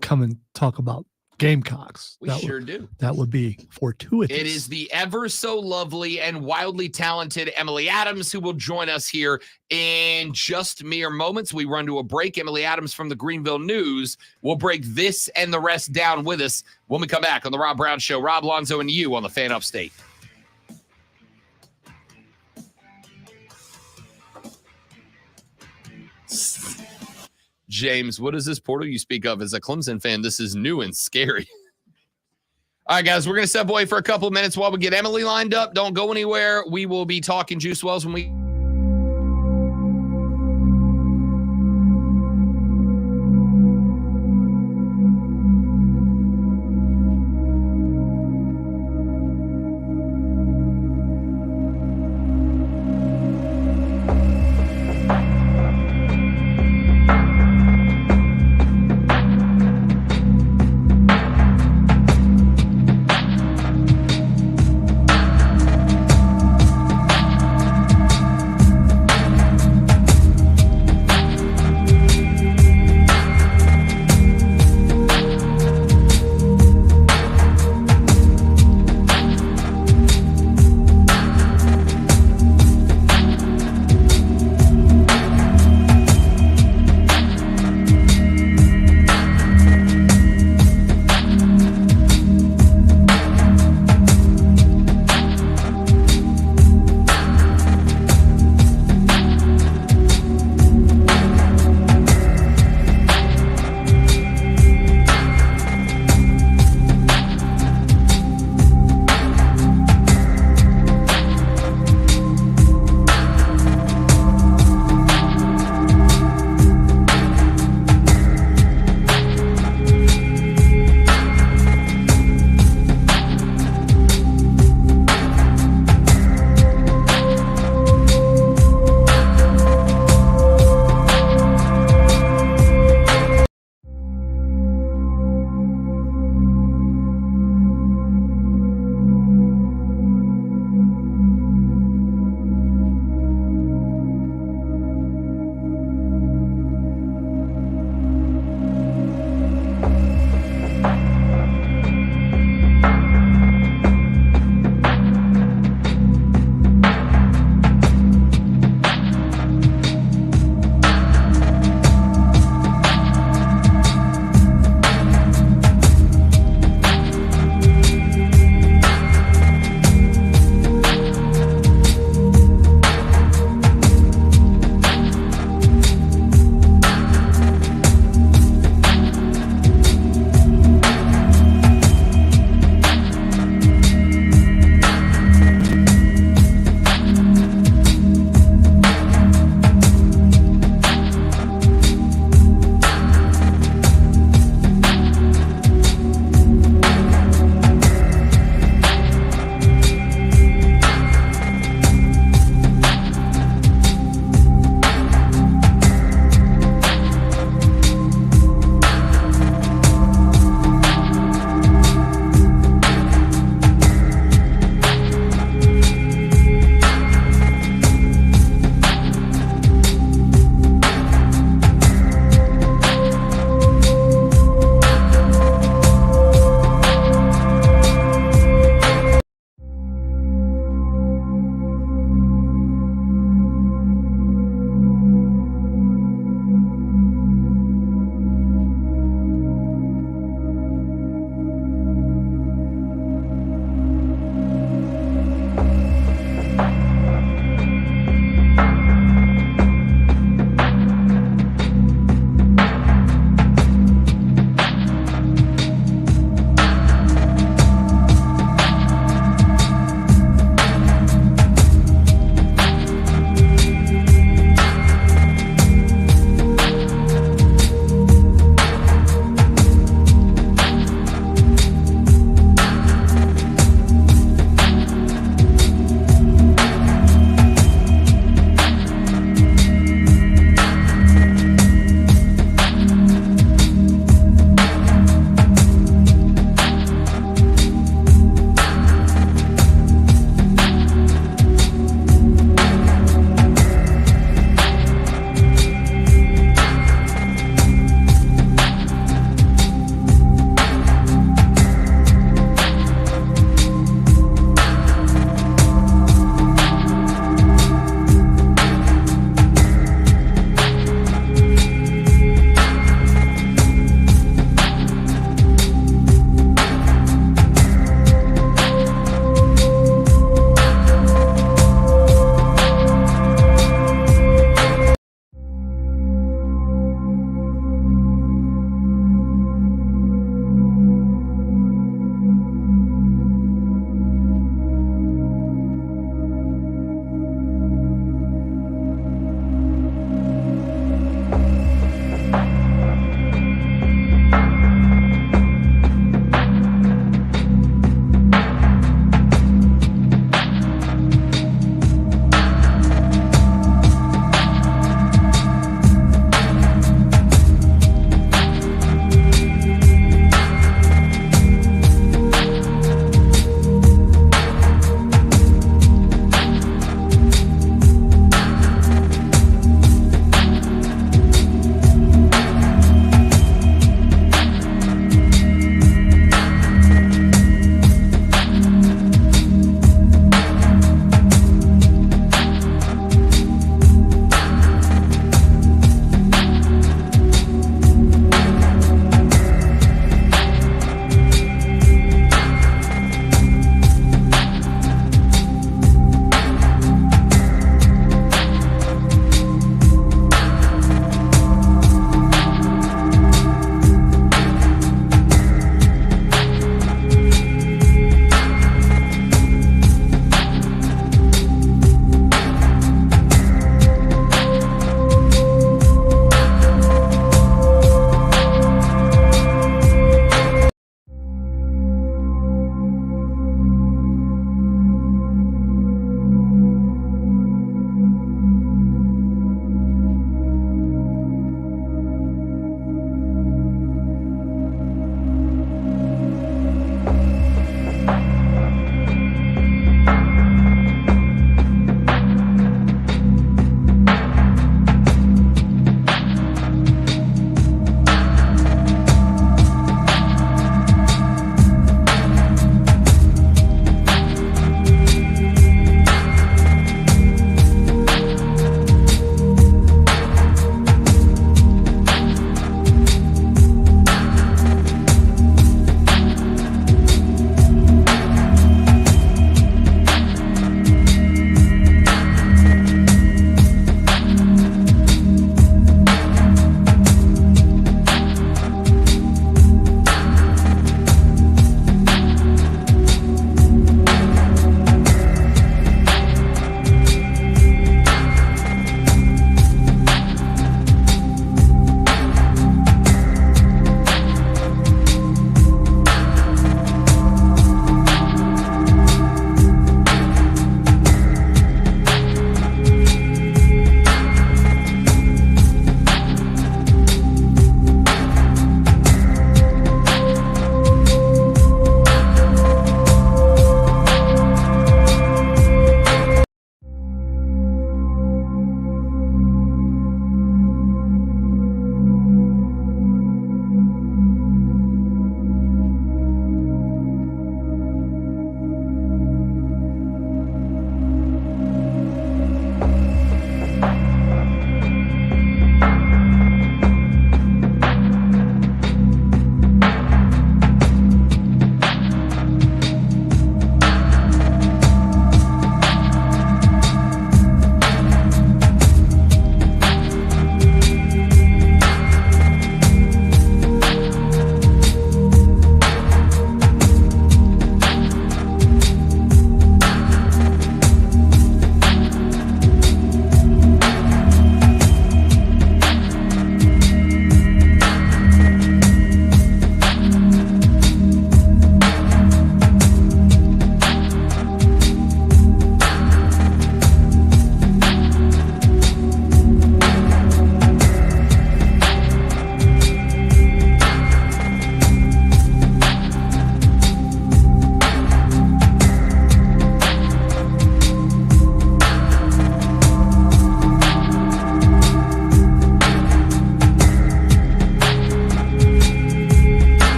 C: come and talk about Gamecocks.
A: We sure do.
C: That would be fortuitous.
A: It is the ever so lovely and wildly talented Emily Adams who will join us here in just mere moments. We run to a break. Emily Adams from the Greenville News will break this and the rest down with us when we come back on the Rob Brown Show. Rob Lonzo and you on the Fan Upstate. James, what is this portal you speak of? As a Clemson fan, this is new and scary. All right, guys, we're going to step away for a couple of minutes while we get Emily lined up. Don't go anywhere. We will be talking Juice Wells when we...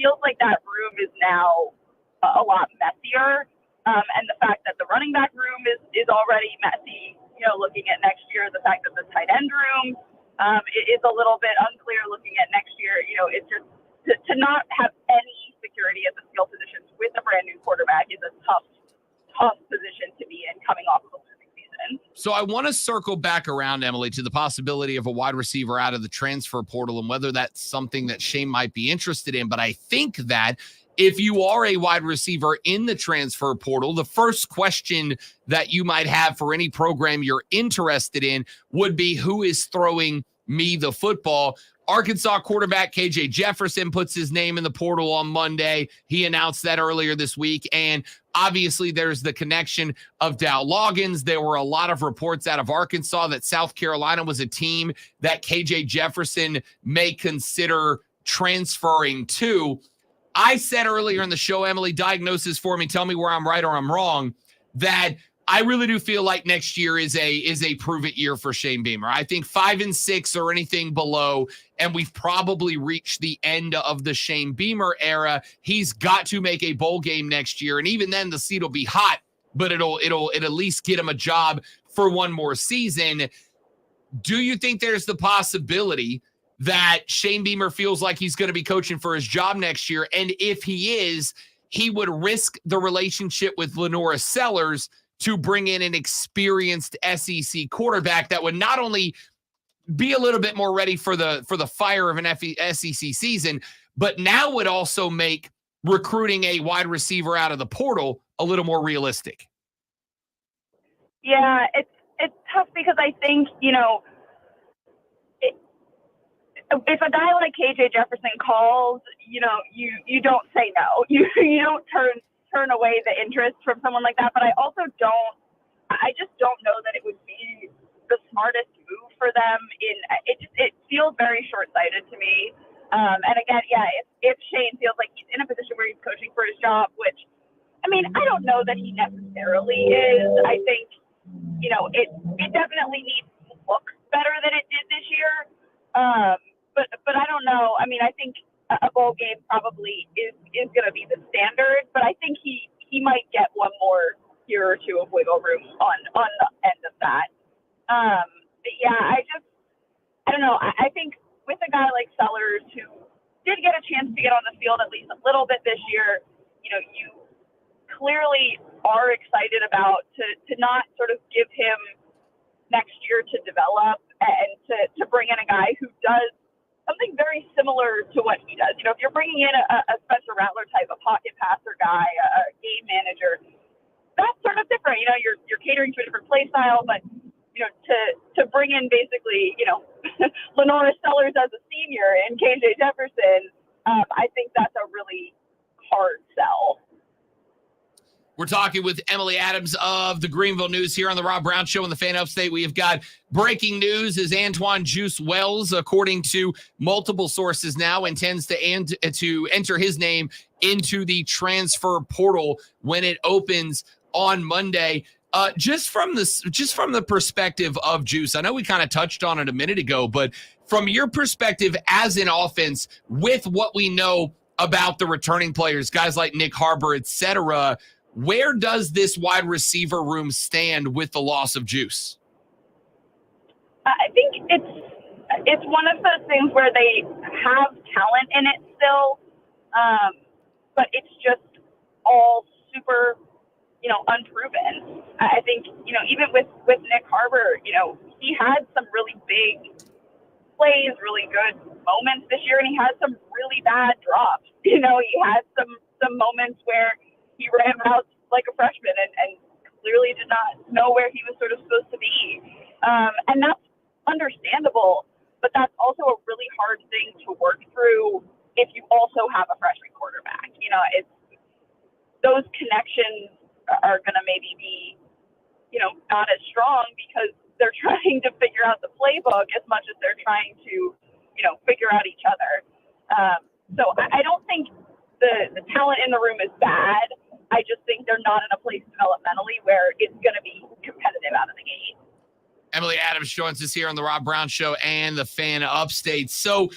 N: feels like that room is now a lot messier. And the fact that the running back room is already messy, looking at next year, the fact that the tight end room is a little bit unclear looking at next year. It's just to not have any security at the skill positions with a brand new quarterback is a tough position to be in coming off of a losing season.
A: So I want to circle back around, Emily, to the possibility of a wide receiver out of the transfer portal and whether that's something that Shane might be interested in. But I think that if you are a wide receiver in the transfer portal, the first question that you might have for any program you're interested in would be, who is throwing me the football? Arkansas quarterback KJ Jefferson puts his name in the portal on Monday. He announced that earlier this week. And obviously there's the connection of Dow Loggins. There were a lot of reports out of Arkansas that South Carolina was a team that KJ Jefferson may consider transferring to. I said earlier in the show, Emily, diagnosis for me, tell me where I'm right or I'm wrong, that I really do feel like next year is a prove-it year for Shane Beamer. I think 5-6 or anything below, and we've probably reached the end of the Shane Beamer era. He's got to make a bowl game next year, and even then the seat will be hot, but it'll at least get him a job for one more season. Do you think there's the possibility that Shane Beamer feels like he's going to be coaching for his job next year? And if he is, he would risk the relationship with Lenora Sellers to bring in an experienced SEC quarterback that would not only be a little bit more ready for the fire of an SEC season, but now would also make recruiting a wide receiver out of the portal a little more realistic.
N: Yeah, it's tough because I think, if a guy like KJ Jefferson calls, you don't say no. You don't turn away the interest from someone like that. But I just don't know that it would be the smartest move for them. It feels very short-sighted to me. And again, if Shane feels like he's in a position where he's coaching for his job, which, I don't know that he necessarily is. I think, it definitely needs to look better than it did this year. But I don't know. I think a bowl game probably is going to be the standard, but I think he might get one more year or two of wiggle room on the end of that. But yeah, I don't know. I think with a guy like Sellers, who did get a chance to get on the field at least a little bit this year, you clearly are excited about to not sort of give him next year to develop and to bring in a guy who does something very similar to what he does. If you're bringing in a Spencer Rattler type of pocket passer guy, a game manager, that's sort of different. You're catering to a different play style, but to bring in basically, Lenora Sellers as a senior and KJ Jefferson, I think that's a really hard sell.
A: We're talking with Emily Adams of the Greenville News here on the Rob Brown Show in the Fan Upstate. We have got breaking news as Antoine Juice Wells, according to multiple sources now, intends to enter his name into the transfer portal when it opens on Monday. Just from the perspective of Juice, I know we kind of touched on it a minute ago, but from your perspective as an offense, with what we know about the returning players, guys like Nick Harbor, etc., where does this wide receiver room stand with the loss of Juice?
N: I think it's one of those things where they have talent in it still, but it's just all super, unproven. I think, even with Nick Harbor, he had some really big plays, really good moments this year, and he had some really bad drops. He had some moments where he ran routes like a freshman and clearly did not know where he was sort of supposed to be. And that's understandable, but that's also a really hard thing to work through if you also have a freshman quarterback. It's those connections are going to maybe be, not as strong because they're trying to figure out the playbook as much as they're trying to, figure out each other. So I don't think the talent in the room is bad. I just think they're not in a place developmentally where it's going to be competitive out of the gate.
A: Emily Adams joins us here on the Rob Brown Show and the Fan Upstate. So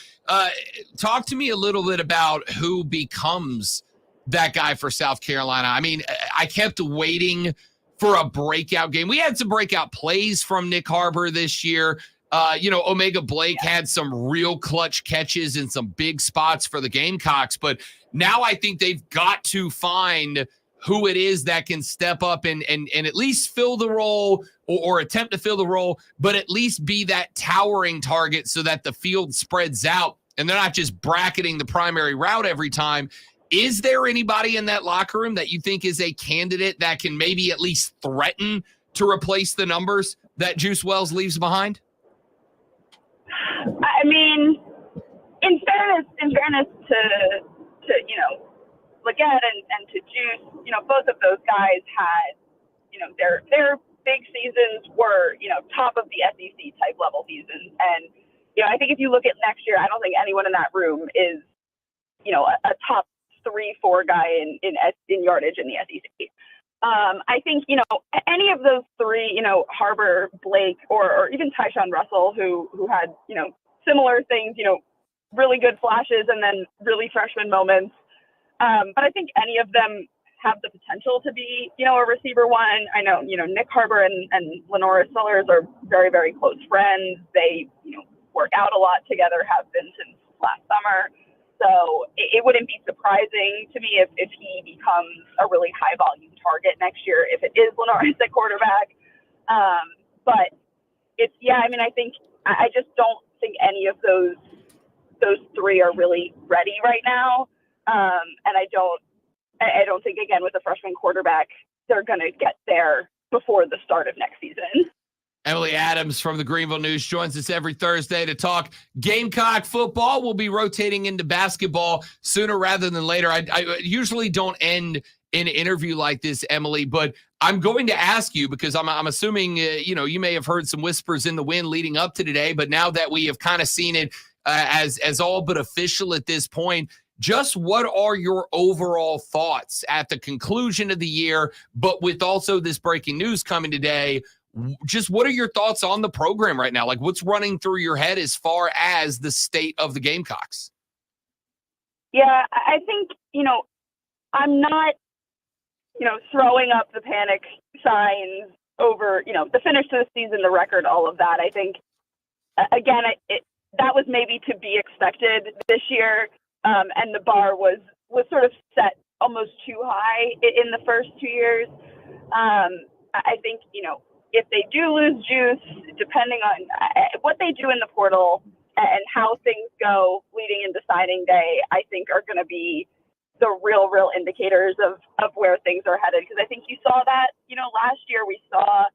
A: talk to me a little bit about who becomes that guy for South Carolina. I mean, I kept waiting for a breakout game. We had some breakout plays from Nick Harbor this year. Omega Blake had some real clutch catches in some big spots for the Gamecocks. But now I think they've got to find who it is that can step up and at least fill the role or attempt to fill the role, but at least be that towering target so that the field spreads out and they're not just bracketing the primary route every time. Is there anybody in that locker room that you think is a candidate that can maybe at least threaten to replace the numbers that Juice Wells leaves behind?
N: I mean, in fairness to Leggett and to Juice, both of those guys had, their big seasons were, top of the SEC type level seasons. And, I think if you look at next year, I don't think anyone in that room is, a top 3-4 guy in yardage in the SEC. I think, any of those three, Harbor, Blake, or even Tyshawn Russell, who had, similar things, really good flashes and then really freshman moments. But I think any of them have the potential to be, a receiver one. I know, Nick Harbor and Lenora Sellers are very, very close friends. They, work out a lot together, have been since last summer. So it wouldn't be surprising to me if he becomes a really high volume target next year, if it is Lenora at quarterback. But it's, I just don't think any of those three are really ready right now. And I don't think, again, with a freshman quarterback, they're going to get there before the start of next season.
A: Emily Adams from the Greenville News joins us every Thursday to talk Gamecock football. We'll be rotating into basketball sooner rather than later. I usually don't end an interview like this, Emily, but I'm going to ask you because I'm assuming, you may have heard some whispers in the wind leading up to today, but now that we have kind of seen it as all but official at this point, just what are your overall thoughts at the conclusion of the year, but with also this breaking news coming today? Just what are your thoughts on the program right now? Like, what's running through your head as far as the state of the Gamecocks?
N: Yeah, I think, I'm not, throwing up the panic signs over, the finish to the season, the record, all of that. I think, again, that was maybe to be expected this year. And the bar was sort of set almost too high in the first 2 years. I think, if they do lose Juice, depending on what they do in the portal and how things go leading into signing day, I think are going to be the real indicators of where things are headed. Because I think you saw that, last year we saw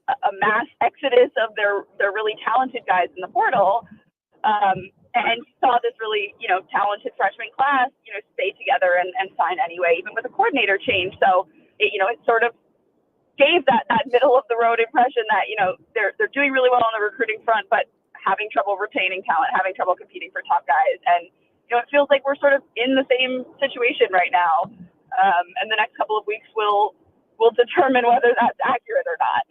N: a mass exodus of their really talented guys in the portal. And saw this really, talented freshman class, stay together and sign anyway, even with a coordinator change. So, it sort of gave that middle of the road impression that, they're doing really well on the recruiting front, but having trouble retaining talent, having trouble competing for top guys. And, it feels like we're sort of in the same situation right now. And the next couple of weeks will determine whether that's accurate or not.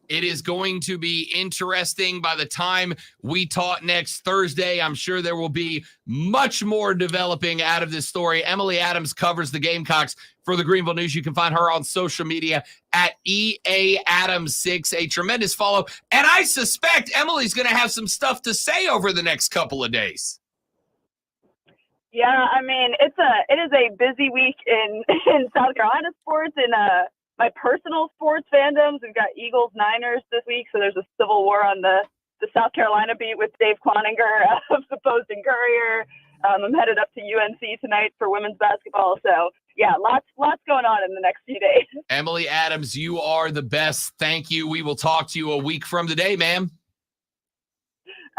A: It is going to be interesting. By the time we talk next Thursday, I'm sure there will be much more developing out of this story. Emily Adams covers the Gamecocks for the Greenville News. You can find her on social media at EAAdams6, a tremendous follow. And I suspect Emily's going to have some stuff to say over the next couple of days.
N: Yeah, I mean, it is a busy week in South Carolina sports and my personal sports fandoms. We've got Eagles, Niners this week, so there's a civil war on the South Carolina beat with Dave Cloninger of the Post and Courier. I'm headed up to UNC tonight for women's basketball. So, yeah, lots going on in the next few days.
A: Emily Adams, you are the best. Thank you. We will talk to you a week from today, ma'am.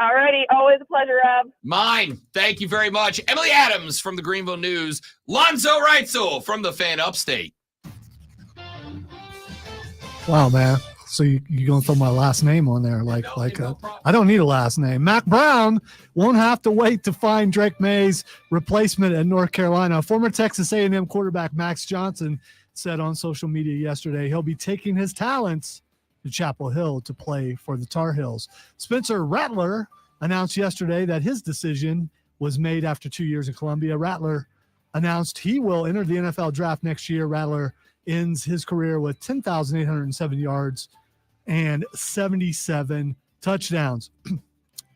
N: All righty. Always a pleasure, Rob.
A: Mine. Thank you very much. Emily Adams from the Greenville News. Lonzo Reitzel from the Fan Upstate.
C: Wow, man. So you're going to throw my last name on there. I don't need a last name. Mac Brown won't have to wait to find Drake May's replacement at North Carolina. Former Texas A&M quarterback Max Johnson said on social media yesterday he'll be taking his talents to Chapel Hill to play for the Tar Heels. Spencer Rattler announced yesterday that his decision was made after 2 years in Columbia. Rattler announced he will enter the NFL draft next year. Rattler ends his career with 10,807 yards and 77 touchdowns.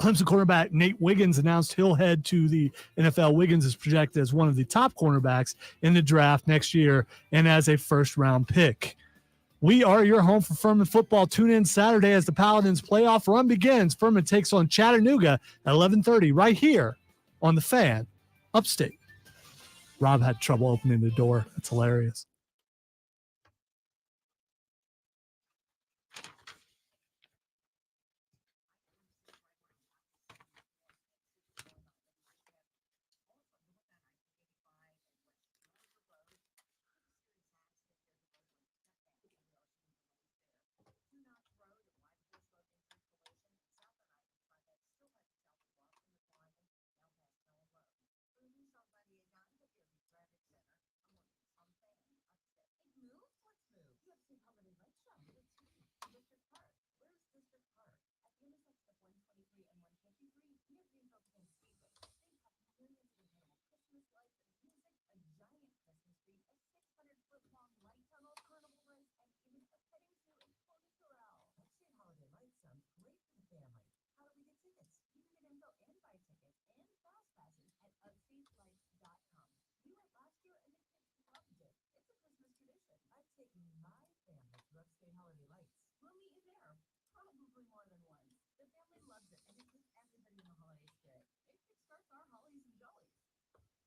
C: Clemson cornerback Nate Wiggins announced he'll head to the NFL. Wiggins is projected as one of the top cornerbacks in the draft next year and as a first-round pick. We are your home for Furman football. Tune in Saturday as the Paladins playoff run begins. Furman takes on Chattanooga at 11:30 right here on the Fan, upstate. Rob had trouble opening the door. That's hilarious.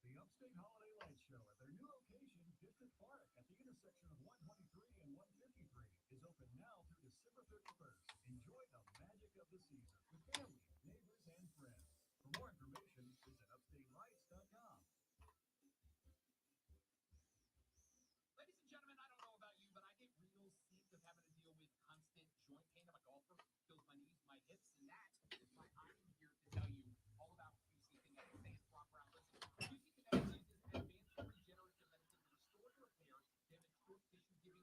I: The Upstate Holiday Light Show at their new location, District Park, at the intersection of 123 and 153, is open now through December 31st. Enjoy the magic of the season with family, neighbors, and friends. For more information, visit upstatelights.com.
A: Ladies and gentlemen, I don't know about you, but I get real sick of having to deal with constant joint pain. I'm a golfer, feels my knees, my hips, and that is why I'm here to tell you all about QC Kinetics and proper outlets. QC Kinetics uses advanced regenerative medicine to restore and repair damaged core tissue, giving you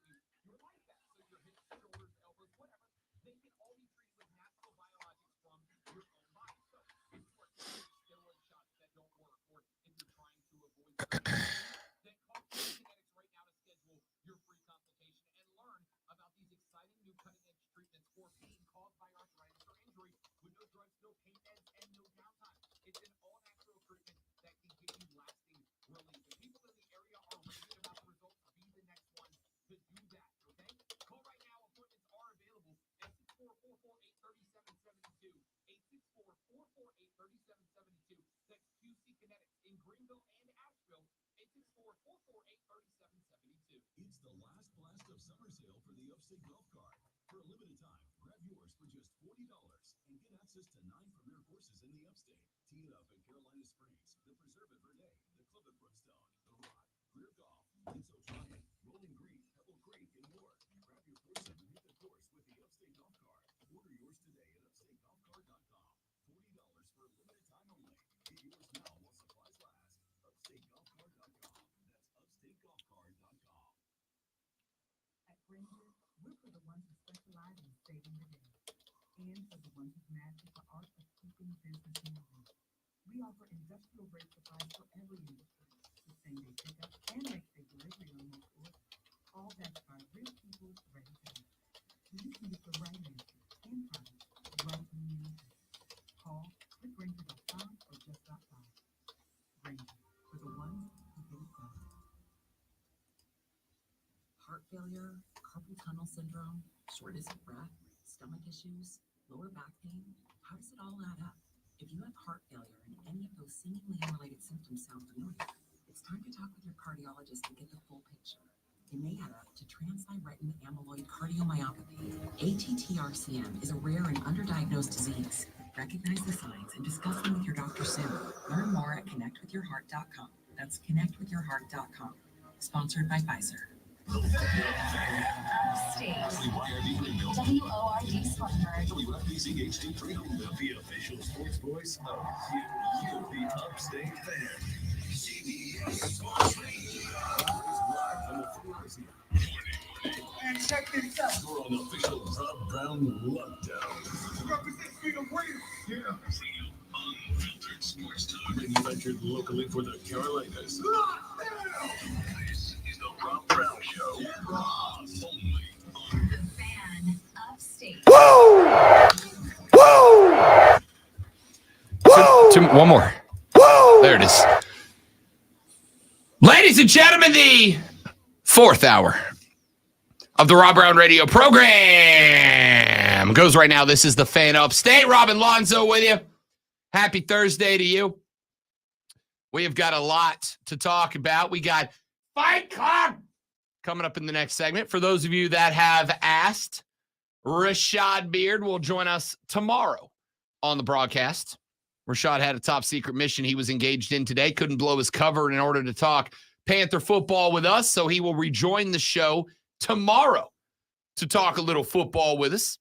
A: your life back. So your hips, shoulders, elbows, whatever, they can all be treated with natural biologics from your own body. So if you are taking steroid shots that don't work, or if you're trying to avoid surgery, then call QC Kinetics right now to schedule your free consultation and learn about these exciting new cutting-edge treatments for pain caused by arthritis or injury with no drugs, no pain meds, and no downtime. It's an all-natural treatment that can give you lasting relief. And people in the area are raving about the results. Be the next one to do that, okay? Call right now. Appointments are available at 864-448-3772. 864-448-3772. That's QC Kinetics in Greenville and Asheville. 864-448-3772.
D: It's the last blast of summer sale for the Upstate Golf Cart. For a limited time, grab yours for just $40 and get access to 9 premier courses in the Upstate. Tee it up at Carolina Springs, the Preserve at Verde, the Club at Brookstone, the Rock, Greer Golf, Windsor Triangle, Rolling Green, Pebble Creek, and more. Grab your foursome and hit the course with the Upstate Golf Cart. Order yours today at upstategolfcart.com. $40 for a limited time only. Get yours now while supplies last. Upstategolfcart.com. That's upstategolfcart.com.
K: At Granger, we're for the ones who specialize in saving the day, and for the ones who've mastered the art of keeping business moving. We offer industrial grade supplies for every industry, with same-day pickup and next-day delivery on most orders. All backed by real people ready to help. You can get the right answer and product right when you need it. Call clickgranger.com or just stop by. Granger, for the ones who get it done. Heart failure, carpal tunnel syndrome, shortness of breath, stomach issues, lower back pain. How does it all add up? If you have heart failure and any of those seemingly unrelated symptoms sound familiar, it's time to talk with your cardiologist to get the full picture. It may add up to transthyretin amyloid cardiomyopathy. ATTRCM is a rare and underdiagnosed disease. Recognize the signs and discuss them with your doctor soon. Learn more at connectwithyourheart.com. That's connectwithyourheart.com. Sponsored by Pfizer.
E: WORD Spartanburg.
D: WFBC HD3, the official sports voice of you, the Upstate Fan. CBS Sports Radio. Always live from the Philadelphia.
G: And check this out.
D: You're on the official Rob Brown Lockdown. Unfiltered sports talk. Manufactured locally for the Carolinas. This is the Rob Brown Show. Only on
E: The Fan Upstate.
A: One more. There it is. Ladies and gentlemen, the fourth hour of the Rob Brown Radio program goes right now. This is the Fan Upstate. Robin Lonzo with you. Happy Thursday to you. We have got a lot to talk about. We got Fight Club coming up in the next segment. For those of you that have asked, Rashad Beard will join us tomorrow on the broadcast. Rashad had a top secret mission he was engaged in today. Couldn't blow his cover in order to talk Panther football with us, so he will rejoin the show tomorrow to talk a little football with us.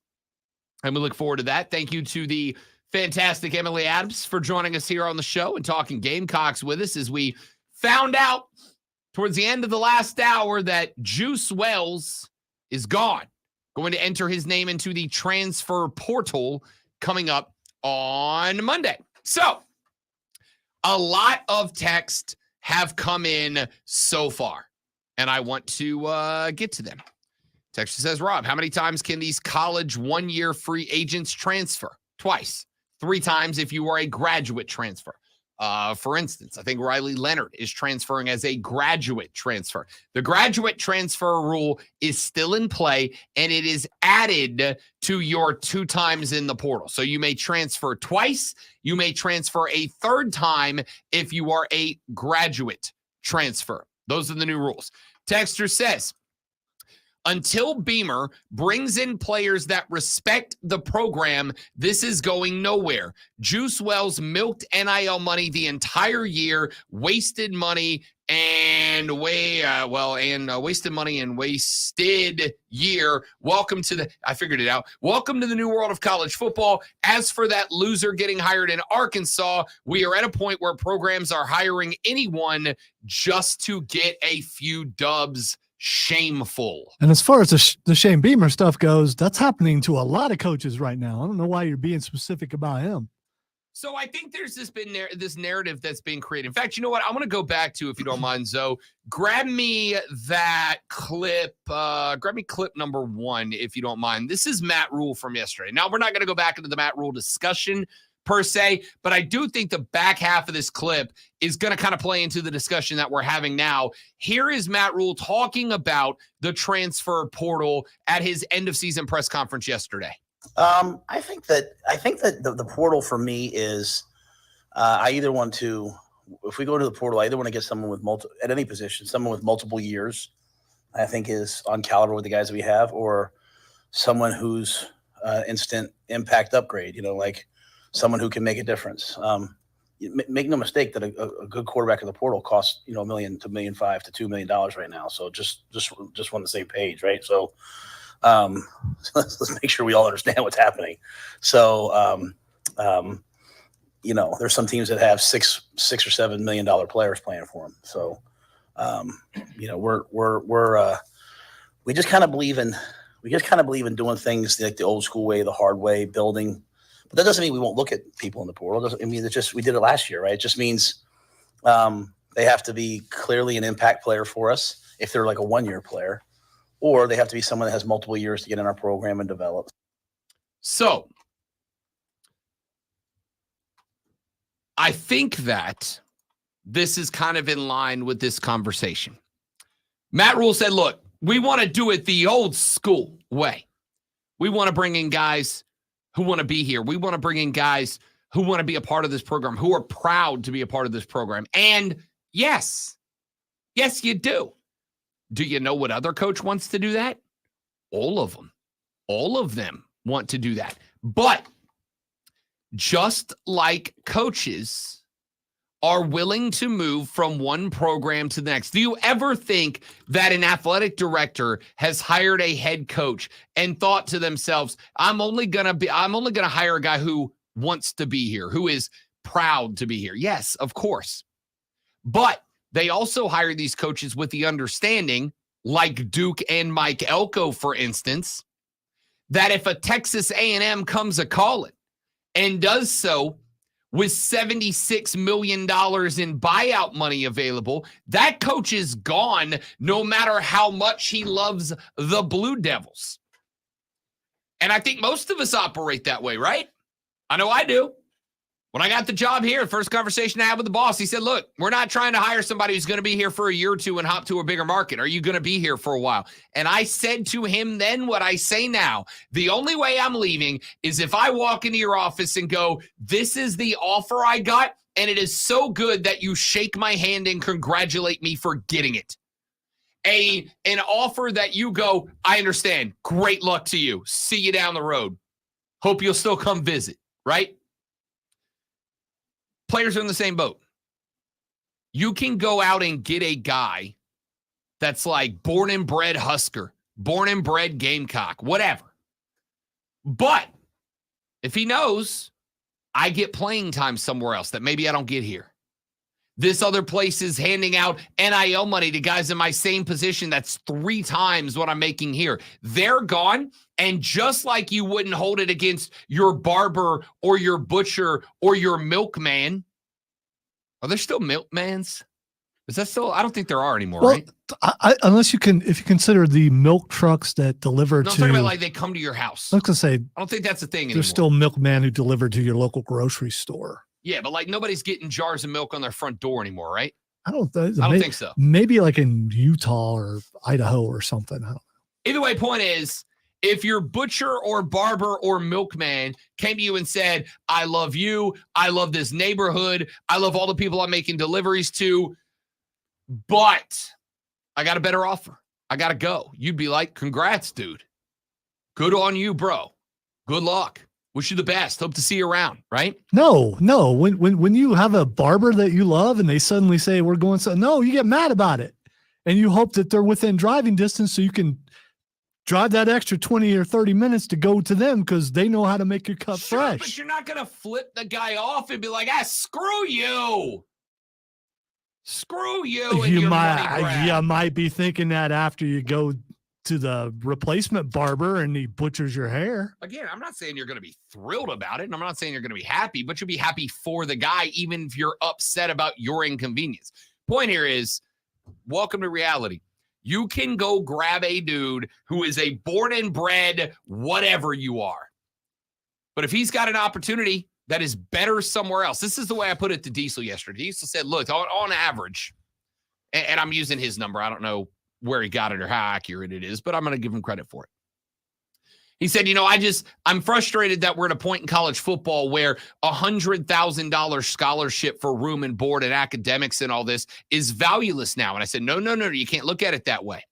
A: And we look forward to that. Thank you to the fantastic Emily Adams for joining us here on the show and talking Gamecocks with us as we found out towards the end of the last hour that Juice Wells is gone. Going to enter his name into the transfer portal coming up on Monday. So, a lot of text have come in so far, and I want to get to them. Texter says, Rob, how many times can these college one-year free agents transfer? Twice. 3 times if you are a graduate transfer. For instance, I think Riley Leonard is transferring as a graduate transfer. The graduate transfer rule is still in play, and it is added to your 2 times in the portal. So you may transfer twice. You may transfer a 3rd time if you are a graduate transfer. Those are the new rules. Texter says, until Beamer brings in players that respect the program, this is going nowhere. Juice Wells milked NIL money the entire year, wasted money and wasted money and wasted year. Welcome to I figured it out. Welcome to the new world of college football. As for that loser getting hired in Arkansas, we are at a point where programs are hiring anyone just to get a few dubs. Shameful.
C: And as far as the Shane Beamer stuff goes, that's happening to a lot of coaches right now. I don't know why you're being specific about him.
A: So I think there's this narrative that's being created. In fact, you know what? I want to go back to, if you don't mind, Zoe. Grab me that clip. Grab me clip number 1, if you don't mind. This is Matt Rule from yesterday. Now, we're not going to go back into the Matt Rule discussion per se, but I do think the back half of this clip is going to kind of play into the discussion that we're having now. Here is Matt Rule talking about the transfer portal at his end of season press conference yesterday.
F: I think that the portal for me is I either want to, if we go to the portal, I either want to get someone with at any position, someone with multiple years, I think is on caliber with the guys that we have, or someone who's instant impact upgrade, like someone who can make a difference. Make no mistake that a good quarterback in the portal costs, $1 million to $1.5 million to $2 million right now. So just on the same page, right? So let's make sure we all understand what's happening. So there's some teams that have $6 or $7 million players playing for them. So we just kind of believe in doing things like the old school way, the hard way, building. But that doesn't mean we won't look at people in the portal. We did it last year, right? It just means they have to be clearly an impact player for us if they're like a 1-year player, or they have to be someone that has multiple years to get in our program and develop.
A: So I think that this is kind of in line with this conversation. Matt Rule said, look, we want to do it the old school way. We want to bring in guys who want to be here. We want to bring in guys who want to be a part of this program, who are proud to be a part of this program. And yes, you do. Do you know what other coach wants to do that? All of them. All of them want to do that. But just like coaches are willing to move from one program to the next. Do you ever think that an athletic director has hired a head coach and thought to themselves, I'm only going to hire a guy who wants to be here, who is proud to be here? Yes, of course. But they also hire these coaches with the understanding, like Duke and Mike Elko, for instance, that if a Texas A&M comes a-calling and does so with $76 million in buyout money available, that coach is gone no matter how much he loves the Blue Devils. And I think most of us operate that way, right? I know I do. When I got the job here, the first conversation I had with the boss, he said, look, we're not trying to hire somebody who's going to be here for a year or two and hop to a bigger market. Are you going to be here for a while? And I said to him then what I say now. The only way I'm leaving is if I walk into your office and go, this is the offer I got, and it is so good that you shake my hand and congratulate me for getting it. An offer that you go, I understand. Great luck to you. See you down the road. Hope you'll still come visit, right? Players are in the same boat. You can go out and get a guy that's like born and bred Husker, born and bred Gamecock, whatever. But if he knows I get playing time somewhere else that maybe I don't get here, this other place is handing out NIL money to guys in my same position that's 3 times what I'm making here. They're gone, and just like you wouldn't hold it against your barber or your butcher or your milkman. Are there still milkmans? Is that still? I don't think there are anymore,
C: Well,
A: right?
C: Unless if you consider the milk trucks that deliver
A: No, I'm
C: to.
A: talking about like they come to your house.
C: I was gonna say
A: I don't think that's a thing anymore.
C: there's still milkman who deliver to your local grocery store.
A: Yeah, but like nobody's getting jars of milk on their front door anymore, right?
C: I don't
A: think so.
C: Maybe like in Utah or Idaho or something. I don't know.
A: Either way, point is, if your butcher or barber or milkman came to you and said, I love you, I love this neighborhood, I love all the people I'm making deliveries to, but I got a better offer. I got to go. You'd be like, congrats, dude. Good on you, bro. Good luck. Wish you the best. Hope to see you around, right?
C: No. When you have a barber that you love and they suddenly say we're going, no, you get mad about it, and you hope that they're within driving distance so you can drive that extra 20 or 30 minutes to go to them because they know how to make your cut fresh.
A: But you're not going to flip the guy off and be like, screw you. Screw you and your money grab.
C: You might be thinking that after you go to the replacement barber and he butchers your hair.
A: Again, I'm not saying you're going to be thrilled about it, and I'm not saying you're going to be happy, but you'll be happy for the guy, even if you're upset about your inconvenience. Point here is, welcome to reality. You can go grab a dude who is a born and bred whatever you are. But if he's got an opportunity that is better somewhere else, this is the way I put it to Diesel yesterday. Diesel said, look, on average, and I'm using his number. I don't know where he got it or how accurate it is, but I'm going to give him credit for it. He said, I'm frustrated that we're at a point in college football where $100,000 scholarship for room and board and academics and all this is valueless now. And I said, no, you can't look at it that way.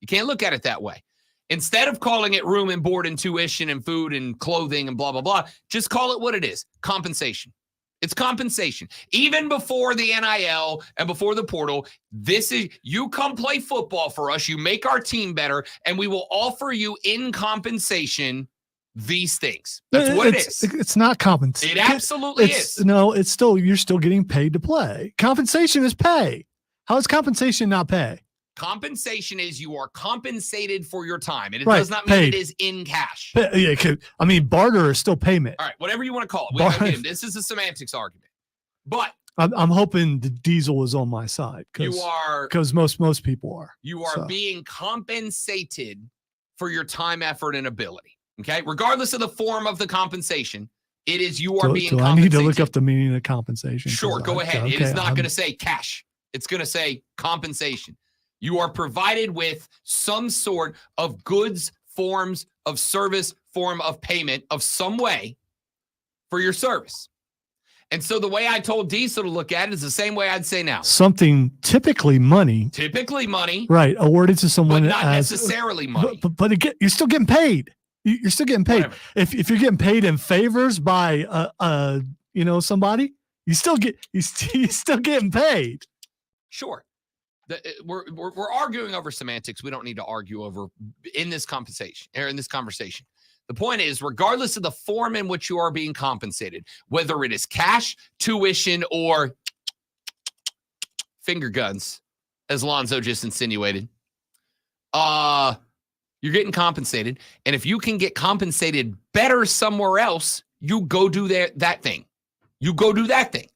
A: You can't look at it that way. Instead of calling it room and board and tuition and food and clothing and blah, blah, blah, just call it what it is, compensation. It's compensation. Even before the NIL and before the portal, this is, you come play football for us, you make our team better, and we will offer you in compensation these things. That's what it is.
C: It's not compensation.
A: It absolutely is.
C: No, it's still, you're still getting paid to play. Compensation is pay. How is compensation not pay?
A: Compensation is you are compensated for your time, and it
C: Right,
A: does not mean
C: paid.
A: it is in cash.
C: I mean, barter is still payment.
A: All right, whatever you want to call it.
C: Barter.
A: This is a semantics argument. But
C: I'm hoping the Diesel is on my side because most people are.
A: You are being compensated for your time, effort, and ability. Okay, regardless of the form of the compensation, it is you are being compensated.
C: I need to look up the meaning of compensation.
A: Sure, go ahead. It is not going to say cash. It's going to say compensation. You are provided with some sort of goods, forms of service, form of payment of some way for your service. And so the way I told Diesel to look at it is the same way I'd say now.
C: Something typically money. Right, awarded to someone.
A: But not necessarily money.
C: But again, you're still getting paid. You're still getting paid.
A: Whatever.
C: If you're getting paid in favors by somebody, you're still getting paid.
A: Sure. We're arguing over semantics. We don't need to argue over in this conversation. The point is, regardless of the form in which you are being compensated, whether it is cash, tuition, or finger guns, as Lonzo just insinuated, You're getting compensated. And if you can get compensated better somewhere else, you go do that thing. You go do that thing.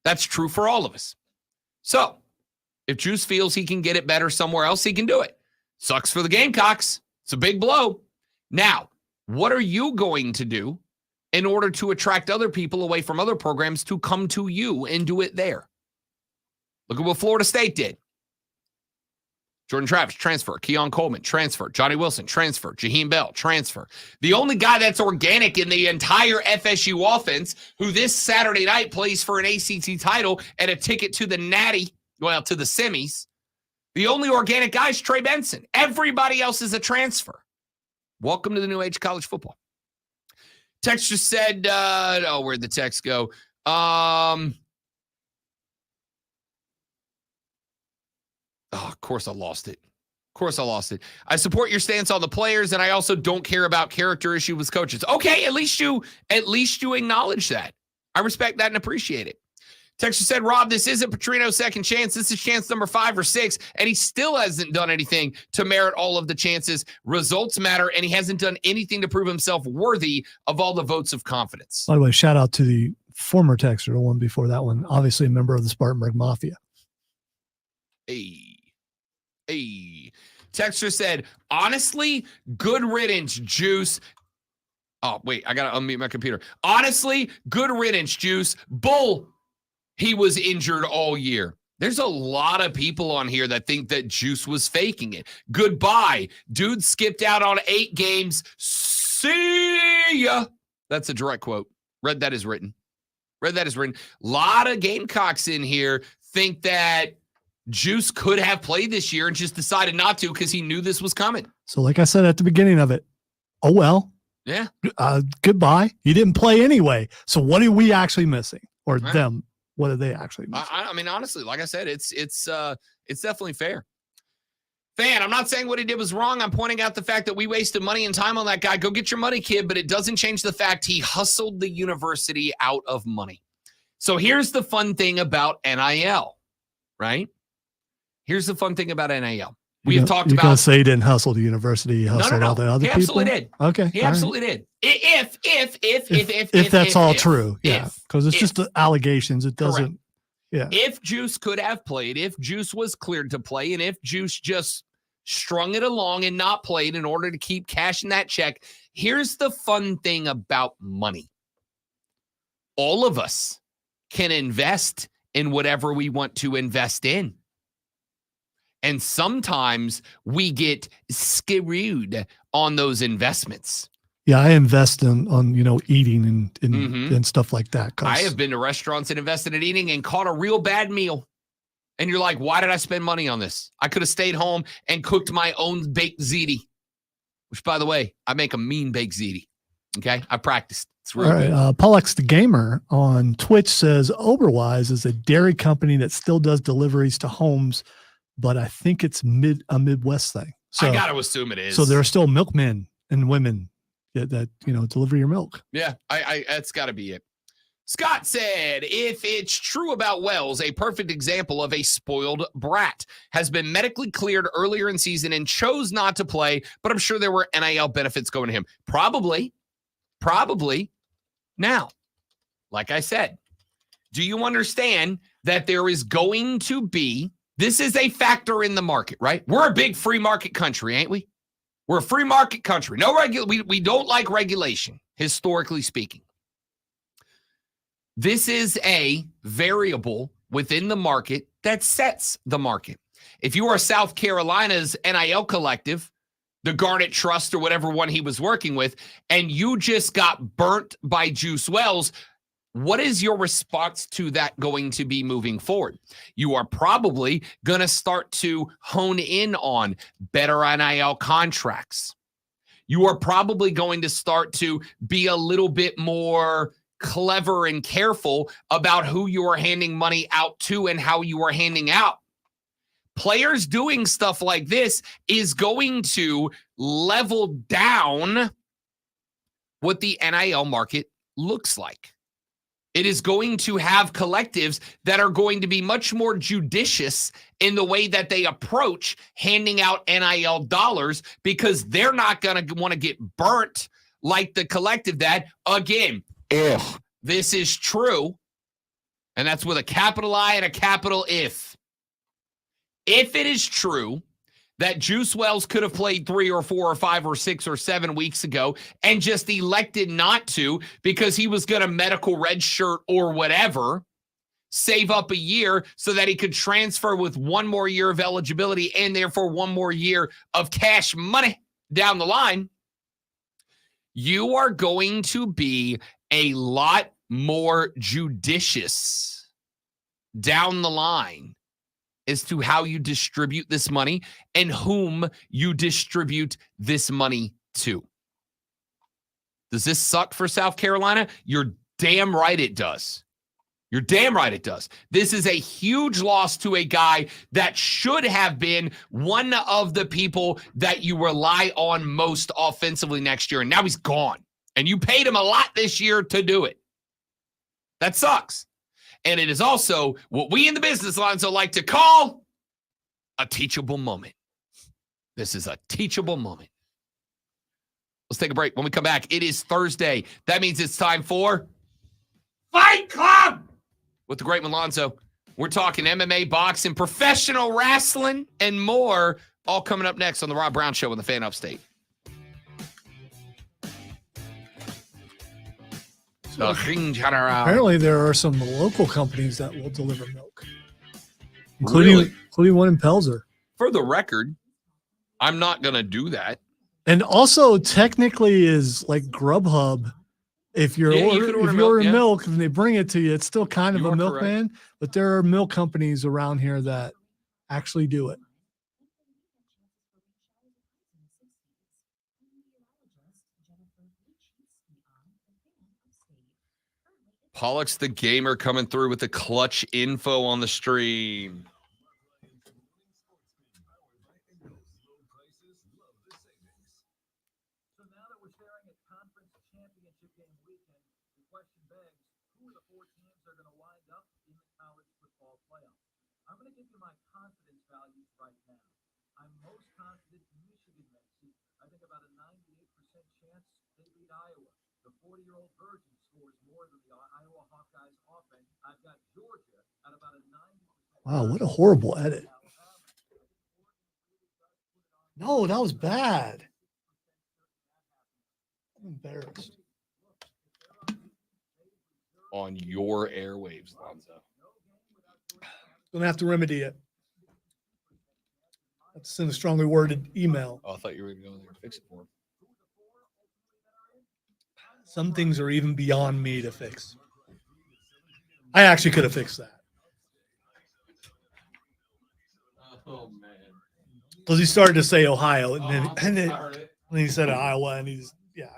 A: That's true for all of us. So if Juice feels he can get it better somewhere else, he can do it. Sucks for the Gamecocks. It's a big blow. Now, what are you going to do in order to attract other people away from other programs to come to you and do it there? Look at what Florida State did. Jordan Travis, transfer. Keon Coleman, transfer. Johnny Wilson, transfer. Jaheim Bell, transfer. The only guy that's organic in the entire FSU offense who this Saturday night plays for an ACT title and a ticket to the Natty, well, to the semis, the only organic guy is Trey Benson. Everybody else is a transfer. Welcome to the new age of college football. Text just said, where'd the text go? Of course I lost it. I support your stance on the players, and I also don't care about character issue with coaches. Okay, at least you acknowledge that. I respect that and appreciate it. Texture said, Rob, this isn't Petrino's second chance. This is chance number 5 or 6, and he still hasn't done anything to merit all of the chances. Results matter, and he hasn't done anything to prove himself worthy of all the votes of confidence.
C: By the way, shout out to the former texter, the one before that one, obviously a member of the Spartanburg Mafia.
A: Hey. Texture said, honestly, good riddance, Juice. Oh, wait, I got to unmute my computer. Honestly, good riddance, Juice. Bull, he was injured all year. There's a lot of people on here that think that Juice was faking it. Goodbye. Dude skipped out on 8 games. See ya. That's a direct quote. Read that as written. A lot of Gamecocks in here think that Juice could have played this year and just decided not to because he knew this was coming.
C: So like I said at the beginning of it, oh well.
A: Yeah.
C: Goodbye. He didn't play anyway. So what are we actually missing? Or them? What are they actually missing?
A: I mean, honestly, like I said, it's definitely fair. Fan, I'm not saying what he did was wrong. I'm pointing out the fact that we wasted money and time on that guy. Go get your money, kid. But it doesn't change the fact he hustled the university out of money. So here's the fun thing about NIL, right? Here's the fun thing about NIL. We have talked about.
C: You're going to say he didn't hustle the university. He hustled all the other people?
A: He absolutely did.
C: Okay.
A: He absolutely did.
C: If that's all true. Yeah. Because it's just the allegations. It doesn't. Yeah.
A: If Juice could have played, if Juice was cleared to play, and if Juice just strung it along and not played in order to keep cashing that check, here's the fun thing about money. All of us can invest in whatever we want to invest in. And sometimes we get screwed on those investments.
C: Yeah, I invest on eating and stuff like that.
A: I have been to restaurants and invested in eating and caught a real bad meal. And you're like, why did I spend money on this? I could have stayed home and cooked my own baked ziti, which, by the way, I make a mean baked ziti. Okay, I practiced. It's real good.
C: Pollex the Gamer on Twitch says Oberwise is a dairy company that still does deliveries to homes, but I think it's a Midwest thing. So
A: I got to assume it is.
C: So there are still milkmen and women that deliver your milk.
A: Yeah, I that's got to be it. Scott said, if it's true about Wells, a perfect example of a spoiled brat, has been medically cleared earlier in season and chose not to play, but I'm sure there were NIL benefits going to him. Probably. Now, like I said, do you understand that there is going to be, this is a factor in the market, right? We're a big free market country, ain't we? We're a free market country. No we don't like regulation, historically speaking. This is a variable within the market that sets the market. If you are South Carolina's NIL collective, the Garnet Trust or whatever one he was working with, and you just got burnt by Juice Wells, what is your response to that going to be moving forward? You are probably going to start to hone in on better NIL contracts. You are probably going to start to be a little bit more clever and careful about who you are handing money out to and how you are handing out. Players doing stuff like this is going to level down what the NIL market looks like. It is going to have collectives that are going to be much more judicious in the way that they approach handing out NIL dollars because they're not going to want to get burnt like the collective that, again, if this is true, and that's with a capital I and a capital if it is true that Juice Wells could have played 3 or 4 or 5 or 6 or 7 weeks ago and just elected not to because he was going to medical red shirt or whatever, save up a year so that he could transfer with 1 more year of eligibility and therefore 1 more year of cash money down the line, you are going to be a lot more judicious down the line as to how you distribute this money and whom you distribute this money to. Does this suck for South Carolina? You're damn right it does. You're damn right it does. This is a huge loss to a guy that should have been one of the people that you rely on most offensively next year, and now he's gone. And you paid him a lot this year to do it. That sucks. And it is also what we in the business lines like to call a teachable moment. This is a teachable moment. Let's take a break. When we come back, it is Thursday. That means it's time for Fight Club with the great Malonzo. We're talking MMA, boxing, professional wrestling, and more, all coming up next on the Rob Brown Show on the Fan Upstate.
C: Apparently, there are some local companies that will deliver milk, including one in Pelzer.
A: For the record, I'm not going to do that.
C: And also, technically, is like Grubhub. If you're ordering milk and they bring it to you, it's still kind of a milkman. But there are milk companies around here that actually do it.
A: Pollux the Gamer coming through with the clutch info on the stream.
I: So now that we're staring at conference championship game weekend, the question begs, who of the 4 teams are going to wind up in the college football playoff? I'm going to give you my confidence values right now. I'm most confident Michigan makes it. I think about a 98% chance they beat Iowa. The 40-year-old virgin scores more than the Iowa Hawkeyes offense. I've got Georgia at about a 90%.
C: Wow, what a horrible edit. No, that was bad. I'm embarrassed.
A: On your airwaves, Lonzo.
C: Gonna have to remedy it. I have to send a strongly worded email.
A: Oh, I thought you were going to go in there and fix it for him.
C: Some things are even beyond me to fix. I actually could have fixed that.
A: Oh, man.
C: Because he started to say Ohio, and then he said Iowa, and he's, yeah.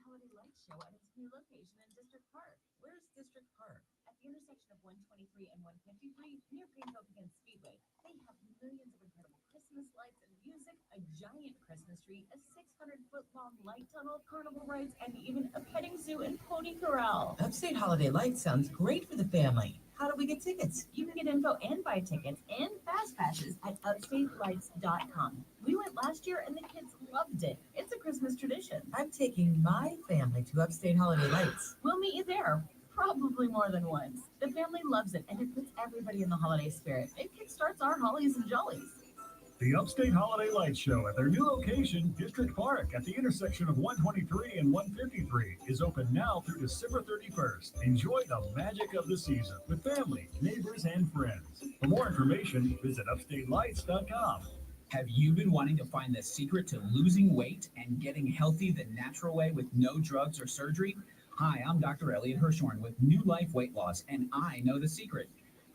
K: Holiday Light Show at its new location in District Park. Where's District Park? At the intersection of 123 and 153 near Greenville Begins Speedway. They have millions of incredible Christmas lights and music, a giant Christmas tree, a 600-foot-long light tunnel, carnival rides, and even a petting zoo and pony corral.
O: Upstate Holiday Lights sounds great for the family. How do we get tickets?
K: You can get info and buy tickets and fast passes at upstatelights.com. We went last year and the kids loved it. It's a Christmas tradition.
O: I'm taking my family to Upstate Holiday Lights.
K: We'll meet you there, probably more than once. The family loves it and it puts everybody in the holiday spirit. It kickstarts our hollies and jollies.
I: The Upstate Holiday Lights Show at their new location, District Park, at the intersection of 123 and 153, is open now through December 31st. Enjoy the magic of the season with family, neighbors, and friends. For more information, visit upstatelights.com.
J: Have you been wanting to find the secret to losing weight and getting healthy the natural way with no drugs or surgery? Hi, I'm Dr. Elliot Hirschhorn with New Life Weight Loss, and I know the secret.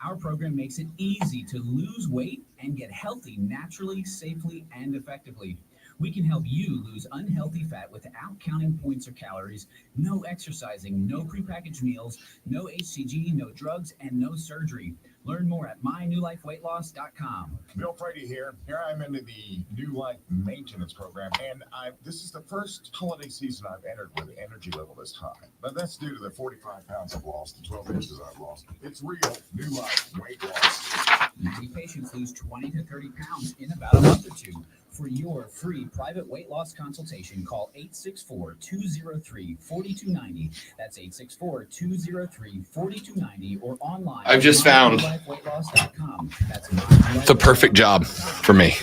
J: Our program makes it easy to lose weight and get healthy naturally, safely, and effectively. We can help you lose unhealthy fat without counting points or calories, no exercising, no prepackaged meals, no HCG, no drugs, and no surgery. Learn more at mynewlifeweightloss.com.
P: Bill Brady here. Here I am into the New Life Maintenance Program, and this is the first holiday season I've entered with energy level this high. But that's due to the 45 pounds I've lost, the 12 inches I've lost. It's real New Life weight loss.
J: Many patients lose 20 to 30 pounds in about a month or two. For your free private weight loss consultation, call 864-203-4290. That's 864-203-4290 or online.
A: I've just found the perfect job for me.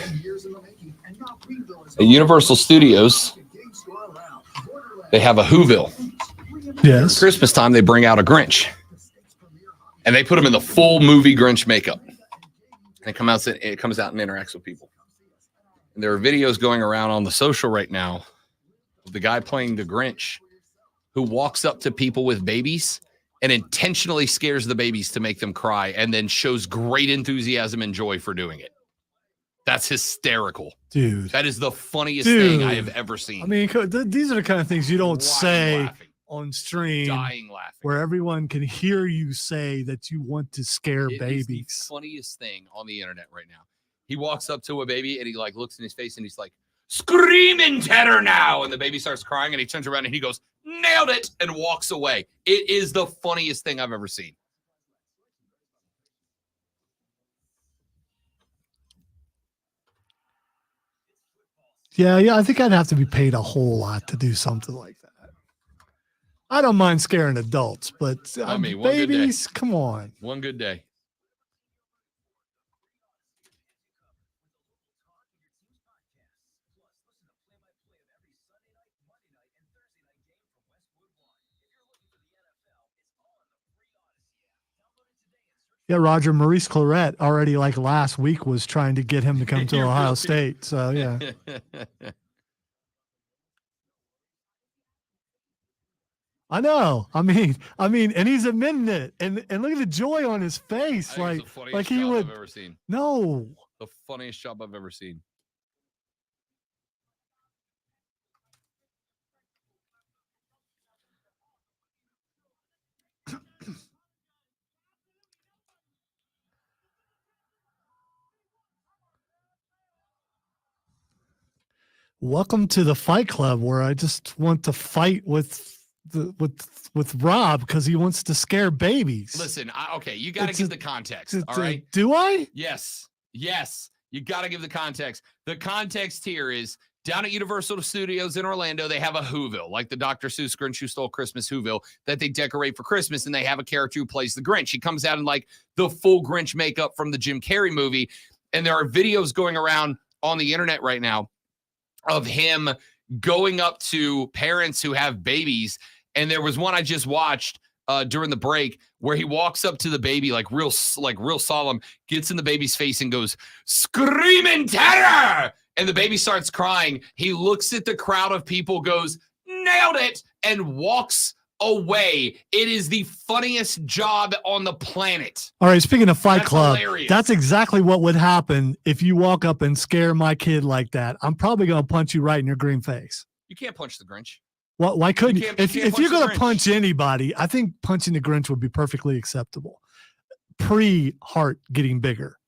A: At Universal Studios, they have a Whoville.
C: Yes.
A: Christmas time, they bring out a Grinch. And they put him in the full movie Grinch makeup. And it comes out and interacts with people. And there are videos going around on the social right now of the guy playing the Grinch who walks up to people with babies and intentionally scares the babies to make them cry and then shows great enthusiasm and joy for doing it. That's hysterical.
C: Dude.
A: That is the funniest thing I have ever seen.
C: I mean, these are the kind of things you don't say
A: laughing.
C: On stream
A: Dying laughing.
C: where everyone can hear you say that you want to scare
A: It is
C: babies.
A: the funniest thing on the internet right now. He walks up to a baby and he like looks in his face and he's like, screaming terror now. And the baby starts crying and he turns around and he goes, nailed it, and walks away. It is the funniest thing I've ever seen.
C: Yeah, I think I'd have to be paid a whole lot to do something like that. I don't mind scaring adults, but
A: I mean, one good day.
C: babies, come on.
A: One good day.
C: Yeah, Roger, Maurice Claret already like last week was trying to get him to come to Ohio State. So yeah. I know. I mean, and he's admitting it. And look at the joy on his face. Like he would.
A: I've ever seen.
C: No.
A: The funniest job I've ever seen.
C: Welcome to the Fight Club, where I just want to fight with Rob because he wants to scare babies.
A: Listen, okay, you got to give the context. All right.
C: Do I?
A: Yes. You got to give the context. The context here is down at Universal Studios in Orlando, they have a Whoville, like the Dr. Seuss Grinch Who Stole Christmas Whoville that they decorate for Christmas, and they have a character who plays the Grinch. He comes out in like the full Grinch makeup from the Jim Carrey movie, and there are videos going around on the internet right now of him going up to parents who have babies. And there was one I just watched during the break where he walks up to the baby, like real solemn, gets in the baby's face and goes, screaming terror. And the baby starts crying. He looks at the crowd of people, goes, nailed it, and walks away. It is the funniest job on the planet.
C: All right, speaking of Fight Club,
A: hilarious.
C: That's exactly what would happen if you walk up and scare my kid like that. I'm probably going to punch you right in your green face.
A: You can't punch the Grinch.
C: Well, why couldn't you? If you're going to
A: Grinch.
C: punch anybody, I think punching the Grinch would be perfectly acceptable. Pre-heart getting bigger.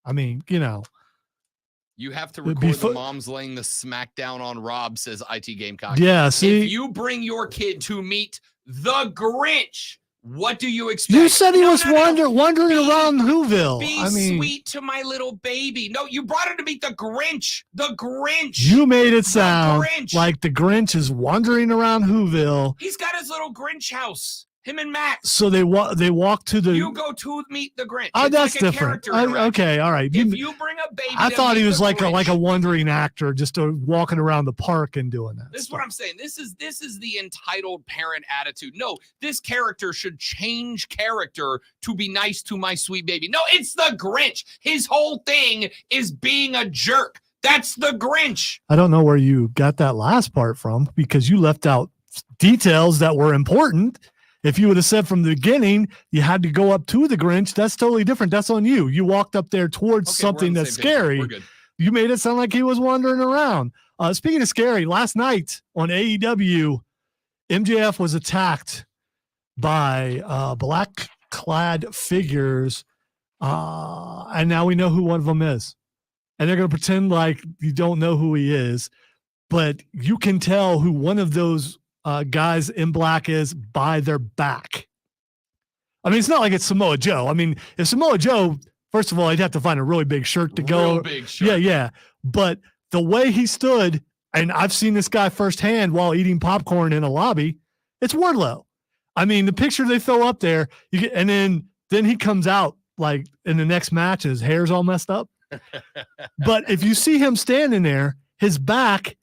C: I mean,
A: You have to record the moms laying the smackdown on Rob, says IT Gamecock.
C: Yeah, see?
A: If you bring your kid to meet the Grinch, what do you expect?
C: You said he was wandering around Whoville.
A: Be sweet to my little baby. No, you brought him to meet the Grinch. The Grinch.
C: You made it sound like the Grinch is wandering around Whoville.
A: He's got his little Grinch house. Him and Max.
C: So they walk to the.
A: You go to meet the Grinch.
C: Oh,
A: It's
C: that's
A: like a
C: different.
A: character interaction.
C: Okay, all right.
A: If you bring a baby,
C: I
A: to
C: thought he
A: meet
C: was
A: the
C: like
A: Grinch,
C: a wandering actor, just walking around the park and doing that.
A: This is what I'm saying. This is the entitled parent attitude. No, this character should change character to be nice to my sweet baby. No, it's the Grinch. His whole thing is being a jerk. That's the Grinch.
C: I don't know where you got that last part from because you left out details that were important. If you would have said from the beginning you had to go up to the Grinch, that's totally different. That's on you. You walked up there towards something that's scary.
A: We're good.
C: You made it sound like he was wandering around. Speaking of scary, last night on AEW, MJF was attacked by black-clad figures, and now we know who one of them is. And they're going to pretend like you don't know who he is, but you can tell who one of those guys in black is by their back. I mean, it's not like it's Samoa Joe. I mean, if Samoa Joe, first of all, he'd have to find a really big shirt to go.
A: Real big shirt.
C: Yeah. But the way he stood, and I've seen this guy firsthand while eating popcorn in a lobby, it's Wardlow. I mean, the picture they throw up there, and then he comes out like in the next match, and his hair's all messed up. But if you see him standing there, his back,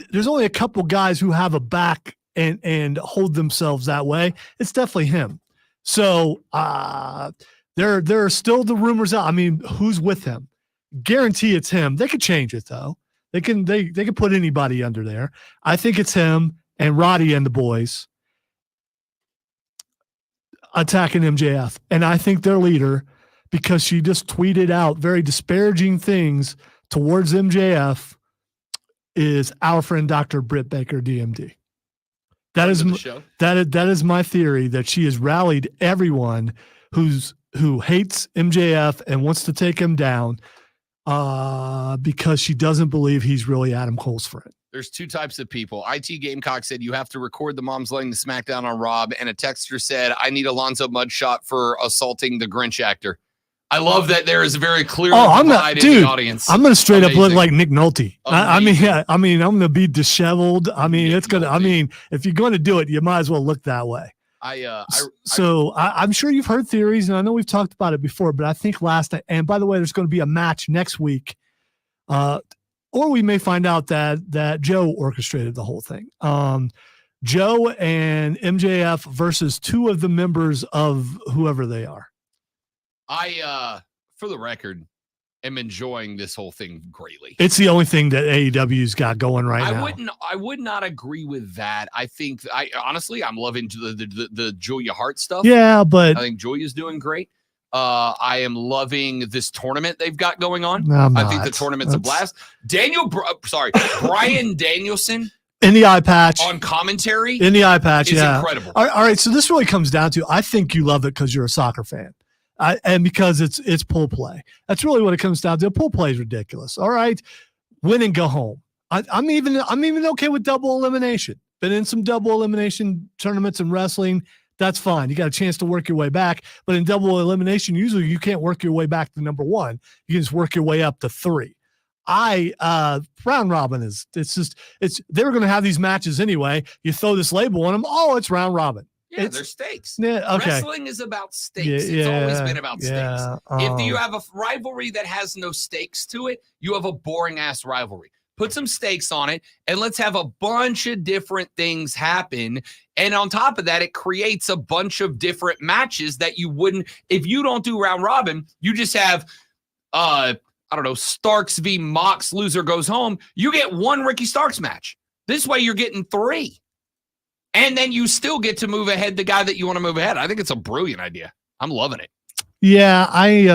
C: there's only a couple guys who have a back and hold themselves that way. It's definitely him. So there are still the rumors out. I mean, who's with him? Guarantee it's him. They could change it though. They can put anybody under there. I think it's him and Roddy and the boys attacking MJF. And I think their leader, because she just tweeted out very disparaging things towards MJF, is our friend Dr. Britt Baker, DMD. That is my theory, that she has rallied everyone who hates MJF and wants to take him down because she doesn't believe he's really Adam Cole's friend.
A: There's two types of people. IT Gamecock said you have to record the mom's laying the smackdown on Rob, and a texter said I need Alonzo Mudshot for assaulting the Grinch actor. I love that there is a very clear divide in the audience.
C: I'm gonna straight up look like Nick Nolte. I mean, I'm gonna be disheveled. I mean, it's gonna. I mean, if you're going to do it, you might as well look that way. I'm sure you've heard theories, and I know we've talked about it before, but I think last night, and by the way, there's going to be a match next week, or we may find out that Joe orchestrated the whole thing. Joe and MJF versus two of the members of whoever they are.
A: For the record, am enjoying this whole thing greatly.
C: It's the only thing that AEW's got going right now.
A: I would not agree with that. I think honestly, I'm loving the Julia Hart stuff.
C: Yeah, but
A: I think Julia's doing great. I am loving this tournament they've got going on.
C: No,
A: I think the tournament's a blast. Brian Danielson
C: in the eye patch
A: on commentary
C: is
A: incredible.
C: All right, so this really comes down to, I think you love it because you're a soccer fan. And because it's pool play. That's really what it comes down to. Pool play is ridiculous. All right. Win and go home. I'm even okay with double elimination. Been in some double elimination tournaments in wrestling. That's fine. You got a chance to work your way back. But in double elimination, usually you can't work your way back to number one. You can just work your way up to three. Round robin they were going to have these matches anyway. You throw this label on them. Oh, it's round robin.
A: Yeah, there's stakes.
C: Yeah, okay.
A: Wrestling is about stakes. It's always been about stakes. If you have a rivalry that has no stakes to it, you have a boring ass rivalry. Put some stakes on it, and let's have a bunch of different things happen. And on top of that, it creates a bunch of different matches that you wouldn't, if you don't do round robin, you just have, I don't know, Starks v. Mox, loser goes home. You get one Ricky Starks match. This way you're getting three. And then you still get to move ahead the guy that you want to move ahead. I think it's a brilliant idea. I'm loving it.
C: Yeah, I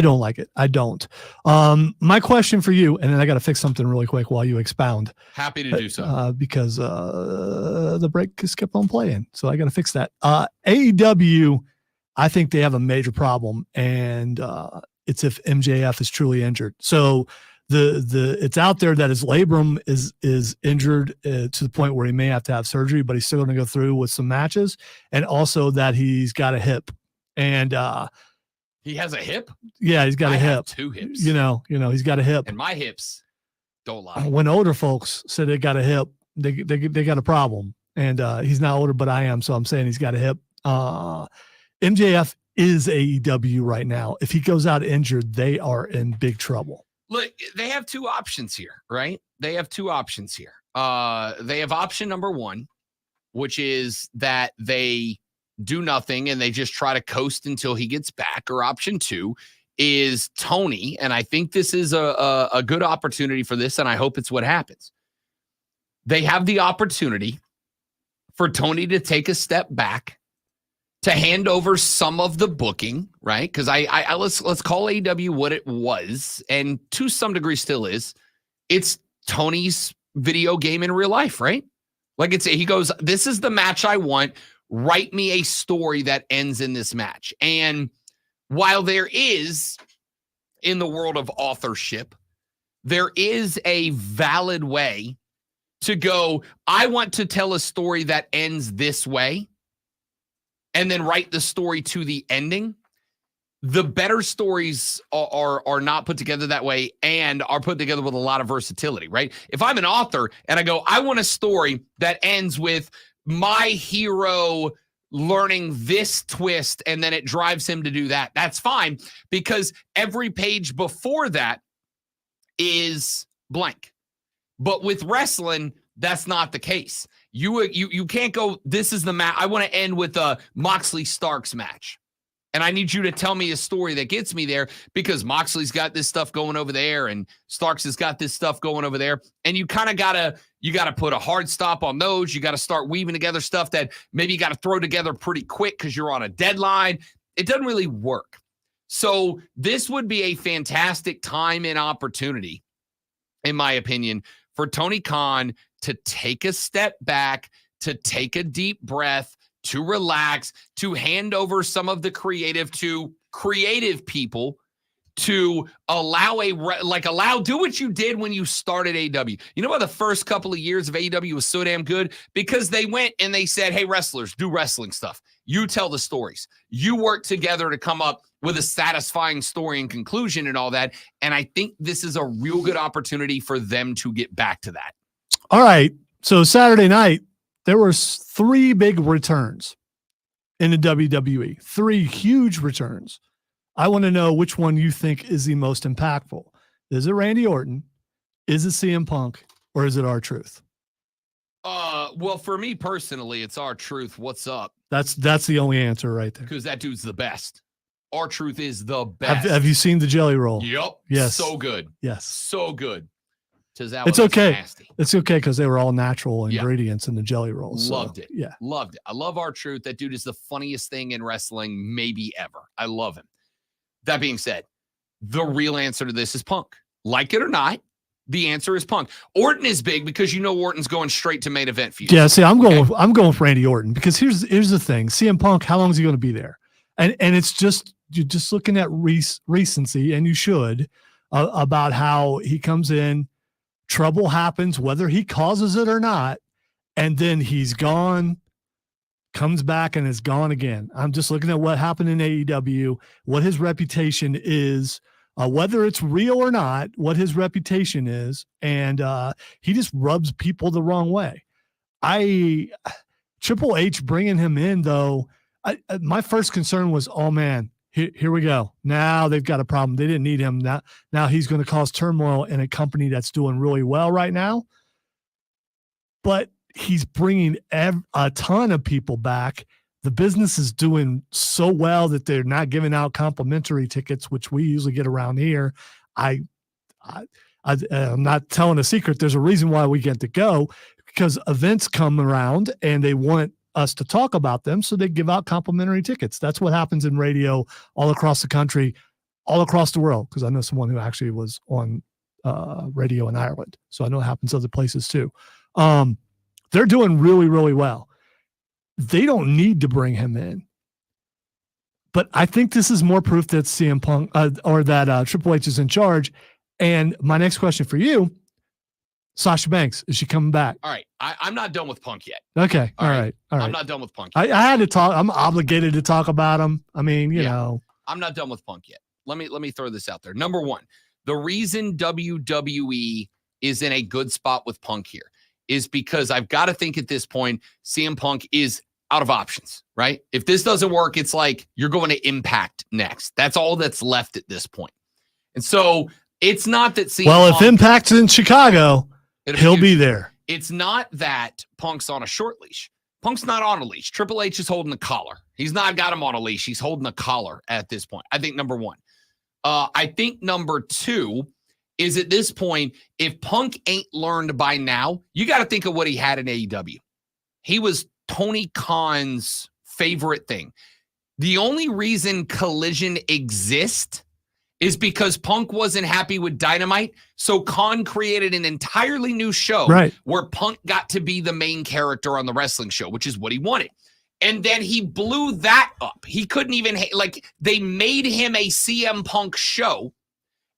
C: don't like it. I don't. My question for you, and then I got to fix something really quick while you expound.
A: Happy to do so.
C: Because the break just kept on playing, so I got to fix that. AEW, I think they have a major problem, and it's if MJF is truly injured. So it's out there that his labrum is injured to the point where he may have to have surgery, but he's still going to go through with some matches, and also that he's got a hip, and
A: he has a hip.
C: Yeah, he's got a hip.
A: 2 hips.
C: You know, he's got a hip.
A: And my hips don't lie.
C: When older folks say they got a hip, they got a problem, and he's not older, but I am, so I'm saying he's got a hip. MJF is AEW right now. If he goes out injured, they are in big trouble.
A: Look, they have 2 options here, right? They have 2 options here. They have option number 1, which is that they do nothing and they just try to coast until he gets back. Or option 2 is Tony, and I think this is a good opportunity for this, and I hope it's what happens. They have the opportunity for Tony to take a step back, to hand over some of the booking, right? Because let's call AEW what it was, and to some degree still is. It's Tony's video game in real life, right? Like he goes, this is the match I want. Write me a story that ends in this match. And while there is, in the world of authorship, there is a valid way to go, I want to tell a story that ends this way, and then write the story to the ending. The better stories are not put together that way and are put together with a lot of versatility, right? If I'm an author and I go, I want a story that ends with my hero learning this twist and then it drives him to do that, that's fine, because every page before that is blank. But with wrestling, that's not the case. You can't go, this is the match. I want to end with a Moxley Starks match. And I need you to tell me a story that gets me there, because Moxley's got this stuff going over there and Starks has got this stuff going over there. And you kind of gotta put a hard stop on those. You got to start weaving together stuff that maybe you got to throw together pretty quick because you're on a deadline. It doesn't really work. So this would be a fantastic time and opportunity, in my opinion, for Tony Khan to take a step back, to take a deep breath, to relax, to hand over some of the creative to creative people, to do what you did when you started AEW. You know why the first couple of years of AEW was so damn good? Because they went and they said, hey, wrestlers, do wrestling stuff. You tell the stories. You work together to come up with a satisfying story and conclusion and all that. And I think this is a real good opportunity for them to get back to that.
C: All right. So Saturday night, there were 3 big returns in the WWE, 3 huge returns. I want to know which one you think is the most impactful. Is it Randy Orton? Is it CM Punk? Or is it R-Truth?
A: Well, for me personally, it's R-Truth. What's up?
C: That's the only answer right there.
A: Because that dude's the best. R-Truth is the best.
C: Have you seen the Jelly Roll?
A: Yep.
C: Yes.
A: So good.
C: Yes.
A: So good.
C: It's okay. Nasty. It's okay because they were all natural ingredients in the Jelly Roll.
A: Loved it.
C: Yeah.
A: Loved it. I love R-Truth. That dude is the funniest thing in wrestling maybe ever. I love him. That being said, the real answer to this is Punk. Like it or not, the answer is Punk. Orton is big because you know Orton's going straight to main event feud.
C: Yeah, see, I'm going with Randy Orton because here's the thing. CM Punk, how long is he going to be there? And it's just you're just looking at recency, and you should, about how he comes in, trouble happens, whether he causes it or not, and then he's gone, comes back, and is gone again. I'm just looking at what happened in AEW, what his reputation is, whether it's real or not, what his reputation is, and he just rubs people the wrong way. Triple H bringing him in, though, my first concern was, oh, man, here we go. Now they've got a problem. They didn't need him. Now he's going to cause turmoil in a company that's doing really well right now. But he's bringing a ton of people back. The business is doing so well that they're not giving out complimentary tickets, which we usually get around here. I'm not telling a secret. There's a reason why we get to go, because events come around and they want us to talk about them, so they give out complimentary tickets. That's what happens in radio all across the country, all across the world, because I know someone who actually was on radio in Ireland, so I know it happens other places too. They're doing really, really well. They don't need to bring him in, but I think this is more proof that CM Punk or that Triple H is in charge. And my next question for you, Sasha Banks, is she coming back?
A: All right. I'm not done with Punk yet.
C: Okay. All right.
A: I'm not done with Punk
C: yet. I had to talk. I'm obligated to talk about him. I mean, you know.
A: I'm not done with Punk yet. Let me throw this out there. Number one, the reason WWE is in a good spot with Punk here is because I've got to think at this point, CM Punk is out of options, right? If this doesn't work, it's like you're going to Impact next. That's all that's left at this point. And so it's not that CM Punk,
C: if Impact's in Chicago, he'll be there.
A: It's not that Punk's on a short leash. Punk's not on a leash. Triple H is holding the collar. He's not got him on a leash. He's holding the collar at this point. I think number one. I think number two is at this point, if Punk ain't learned by now, you got to think of what he had in AEW. He was Tony Khan's favorite thing. The only reason Collision exists is because Punk wasn't happy with Dynamite. So Khan created an entirely new show where Punk got to be the main character on the wrestling show, which is what he wanted. And then he blew that up. He couldn't even, they made him a CM Punk show,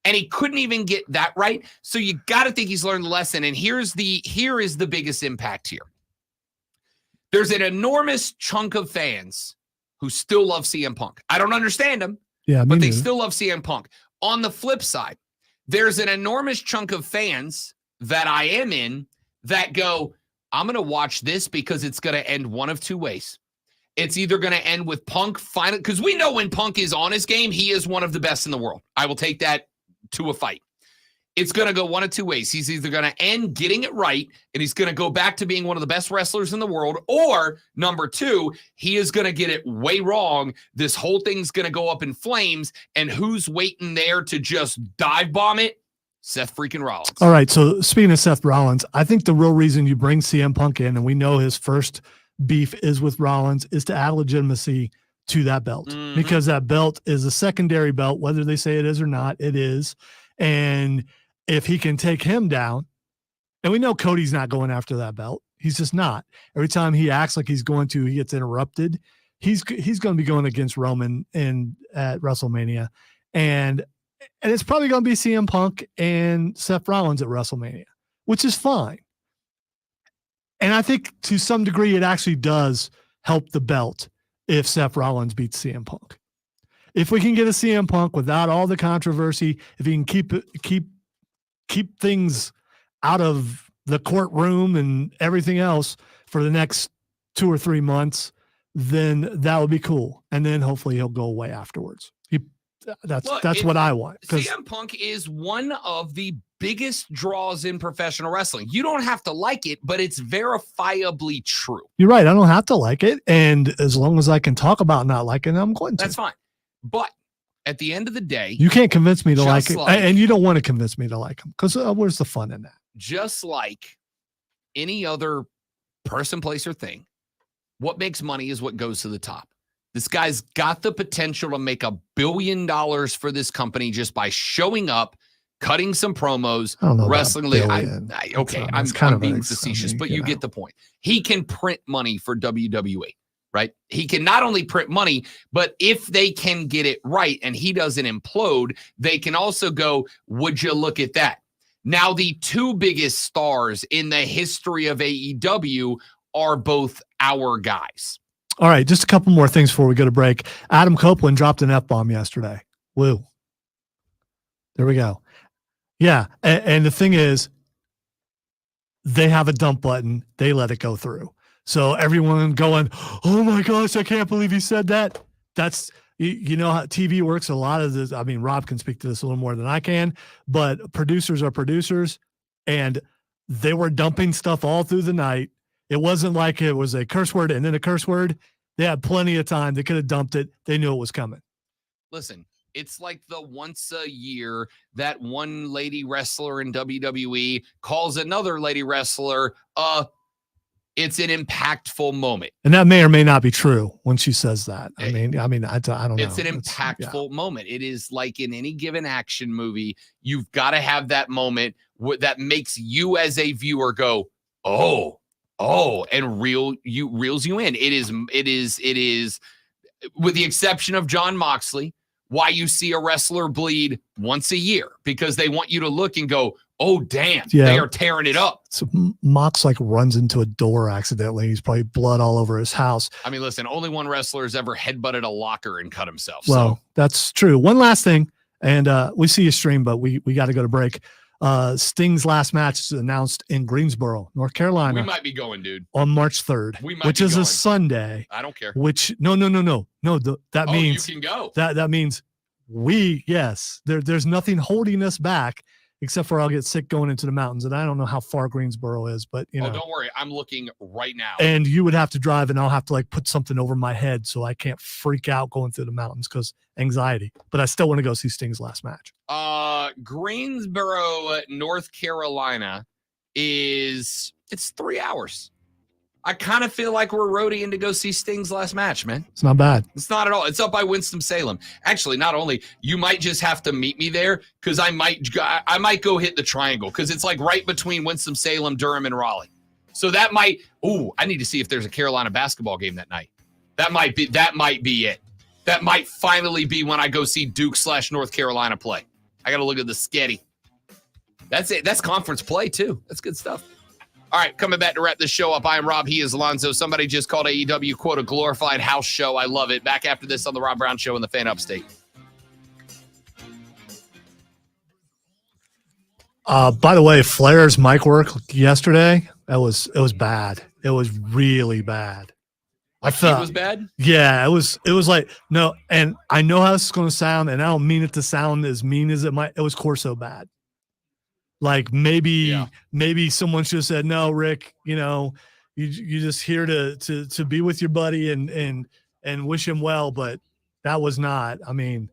A: and he couldn't even get that right. So you got to think he's learned the lesson. And here is the biggest impact here. There's an enormous chunk of fans who still love CM Punk. I don't understand them, but they still love CM Punk. On the flip side, there's an enormous chunk of fans that I am in that go, I'm going to watch this because it's going to end one of two ways. It's either going to end with Punk finally, because we know when Punk is on his game, he is one of the best in the world. I will take that to a fight. It's going to go one of two ways. He's either going to end getting it right, and he's going to go back to being one of the best wrestlers in the world, or number two, he is going to get it way wrong. This whole thing's going to go up in flames, and who's waiting there to just dive bomb it? Seth freaking Rollins.
C: All right, so speaking of Seth Rollins, I think the real reason you bring CM Punk in, and we know his first beef is with Rollins, is to add legitimacy to that belt, because that belt is a secondary belt, whether they say it is or not, it is. And if he can take him down, and we know Cody's not going after that belt, he's just not. Every time he acts like he's going to, he gets interrupted. He's going to be going against Roman at WrestleMania, and it's probably going to be CM Punk and Seth Rollins at WrestleMania, which is fine. And I think to some degree it actually does help the belt if Seth Rollins beats CM Punk. If we can get a CM Punk without all the controversy, if he can keep things out of the courtroom and everything else for the next 2 or 3 months, then that would be cool. And then hopefully he'll go away afterwards. That's what I want.
A: CM Punk is one of the biggest draws in professional wrestling. You don't have to like it, but it's verifiably true.
C: You're right. I don't have to like it. And as long as I can talk about not liking it, I'm going to.
A: That's fine. But at the end of the day,
C: you can't convince me to like it. And you don't want to convince me to like him, because where's the fun in that?
A: Just like any other person, place, or thing, what makes money is what goes to the top. This guy's got the potential to make $1 billion for this company just by showing up, cutting some promos, wrestling. I'm being facetious, but you get the point. He can print money for WWE, right? He can not only print money, but if they can get it right and he doesn't implode, they can also go, would you look at that? Now, the two biggest stars in the history of AEW are both our guys.
C: All right, just a couple more things before we go to break. Adam Copeland dropped an F-bomb yesterday. Woo. There we go. Yeah, and the thing is, they have a dump button. They let it go through. So everyone going, oh my gosh, I can't believe he said that. That's, you know how TV works. A lot of this, I mean, Rob can speak to this a little more than I can, but producers are producers, and they were dumping stuff all through the night. It wasn't like it was a curse word and then a curse word. They had plenty of time. They could have dumped it. They knew it was coming.
A: Listen, it's like the once a year that one lady wrestler in WWE calls another lady wrestler, it's an impactful moment.
C: And that may or may not be true when she says that. I mean, I don't know.
A: It's an impactful moment. It is like in any given action movie, you've got to have that moment that makes you as a viewer go, and reels you in. It is, with the exception of Jon Moxley, why you see a wrestler bleed once a year, because they want you to look and go, oh, damn, they are tearing it up.
C: So Mox runs into a door accidentally. He's probably blood all over his house.
A: I mean, listen, only one wrestler has ever headbutted a locker and cut himself.
C: Well, that's true. One last thing, and we see you stream, but we got to go to break. Sting's last match is announced in Greensboro, North Carolina.
A: We might be going, dude.
C: On March 3rd, which is a Sunday.
A: I don't care.
C: Which no. That means
A: you can go.
C: That means there's nothing holding us back except for I'll get sick going into the mountains, and I don't know how far Greensboro is, but you know.
A: Don't worry, I'm looking right now.
C: And you would have to drive, and I'll have to put something over my head so I can't freak out going through the mountains because anxiety. But I still want to go see Sting's last match.
A: Greensboro, North Carolina it's 3 hours. I kind of feel like we're roadieing to go see Sting's last match, man.
C: It's not bad.
A: It's not at all. It's up by Winston-Salem. Actually, not only, you might just have to meet me there because I might go hit the Triangle because it's like right between Winston-Salem, Durham, and Raleigh. So that might, I need to see if there's a Carolina basketball game that night. That might be it. That might finally be when I go see Duke/North Carolina play. I got to look at the sketty. That's it. That's conference play, too. That's good stuff. All right, coming back to wrap this show up. I am Rob. He is Alonzo. Somebody just called AEW, quote, a glorified house show. I love it. Back after this on the Rob Brown Show in the Fan Upstate.
C: By the way, Flair's mic work yesterday, it was bad. It was really bad. I felt
A: it was bad?
C: Yeah, it was like, no, and I know how this is going to sound, and I don't mean it to sound as mean as it might. It was Corso bad. Like maybe someone should have said, no, Rick, you're just here to be with your buddy and wish him well. But that was not, I mean.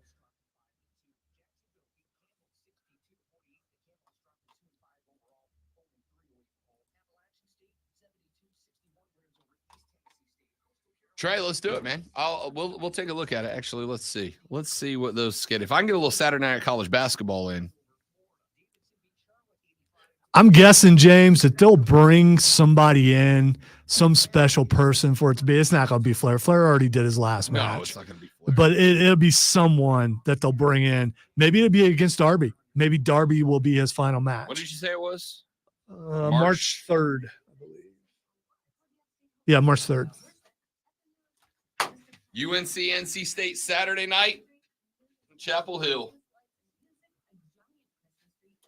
A: Trey, let's do it, man. We'll take a look at it. Actually, let's see. Let's see what those get. If I can get a little Saturday night college basketball in.
C: I'm guessing, James, that they'll bring somebody in, some special person for it to be. It's not going to be Flair. Flair already did his last match.
A: No, it's not going to be Flair.
C: But it'll be someone that they'll bring in. Maybe it'll be against Darby. Maybe Darby will be his final match.
A: What did you say it was?
C: March 3rd, I believe. Yeah, March 3rd.
A: UNC, NC State, Saturday night, Chapel Hill.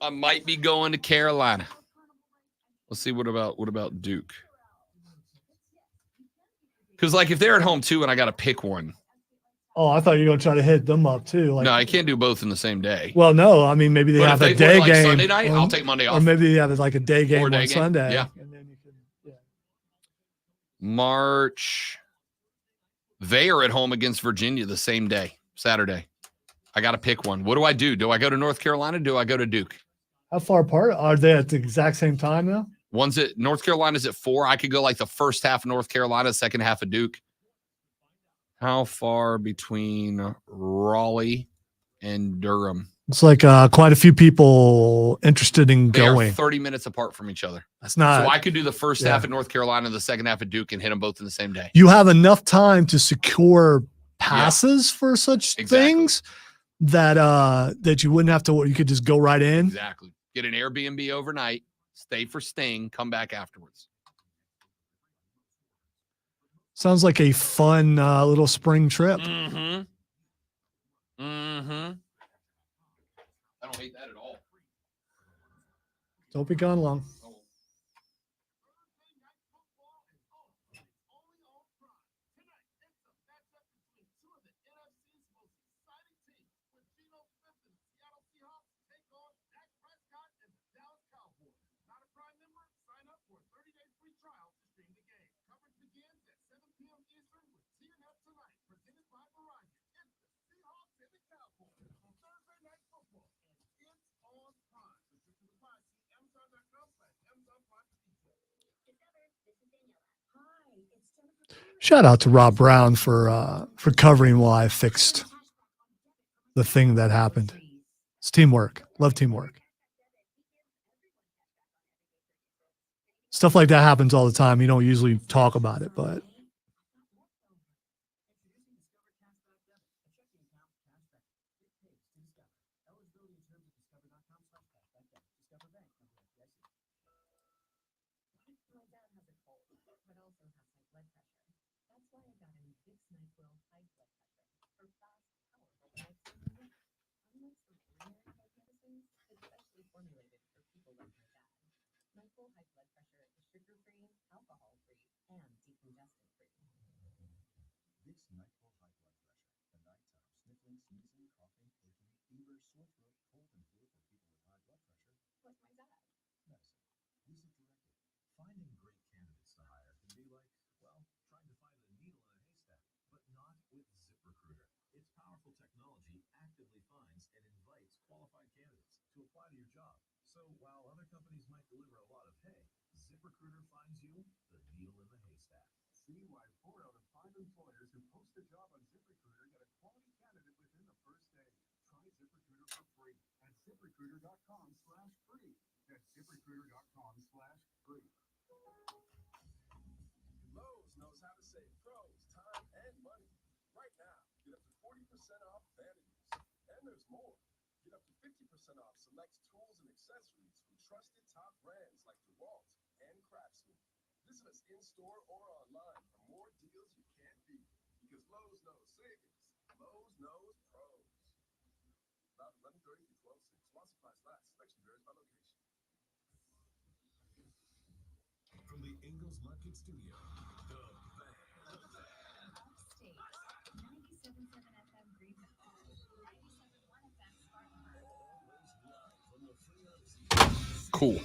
A: I might be going to Carolina. Let's see. What about Duke? Because if they're at home too, and I got to pick one.
C: Oh, I thought you were going to try to hit them up too.
A: No, I can't do both in the same day.
C: Well, no, I mean maybe they have a day game
A: Sunday night. I'll take Monday off.
C: Or maybe they have a day game on Sunday.
A: Yeah.
C: And then you can,
A: March. They are at home against Virginia the same day, Saturday. I got to pick one. What do I do? Do I go to North Carolina? Do I go to Duke?
C: How far apart are they at the exact same time now?
A: One's at North Carolina's at 4. I could go the first half of North Carolina, second half of Duke. How far between Raleigh and Durham?
C: It's quite a few people interested in
A: They
C: going.
A: are 30 minutes apart from each other.
C: That's not.
A: So I could do the first half at North Carolina and the second half at Duke and hit them both in the same day.
C: You have enough time to secure passes for such things that you wouldn't have to. You could just go right in.
A: Exactly. Get an Airbnb overnight, stay for Sting, come back afterwards.
C: Sounds like a fun little spring trip.
A: Mm-hmm. Mm-hmm. I don't hate that at all.
C: Don't be gone long. Shout out to Rob Brown for covering while I fixed the thing that happened. It's teamwork. Love teamwork. Stuff like that happens all the time. You don't usually talk about it, but
I: So while other companies might deliver a lot of hay, ZipRecruiter finds you the needle in the haystack. ZipRecruiter.com/free. That's ZipRecruiter.com/free.
Q: Lowe's knows how to save pros time and money. Right now, get up to 40% off vanities. And there's more. Get up to 50% off select tools and accessories from trusted top brands like DeWalt and Craftsman. Visit us in-store or online for more deals you can't beat. Because Lowe's knows savings. Lowe's knows pros. About 11:30 through 12/6. While supplies last. Selection varies by location.
D: From the Ingalls Market Studio, the
E: Upstate, 97.7 FM Greenville, 97.1 FM Spartanburg.
A: Cool.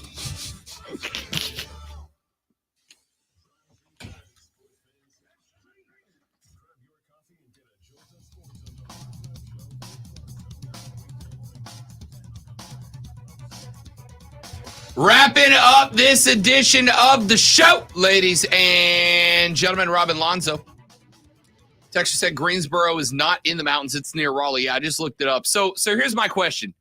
A: Wrapping up this edition of the show, ladies and gentlemen. Robin Lonzo. Texas said Greensboro is not in the mountains. It's near Raleigh. Yeah, I just looked it up. So here's my question.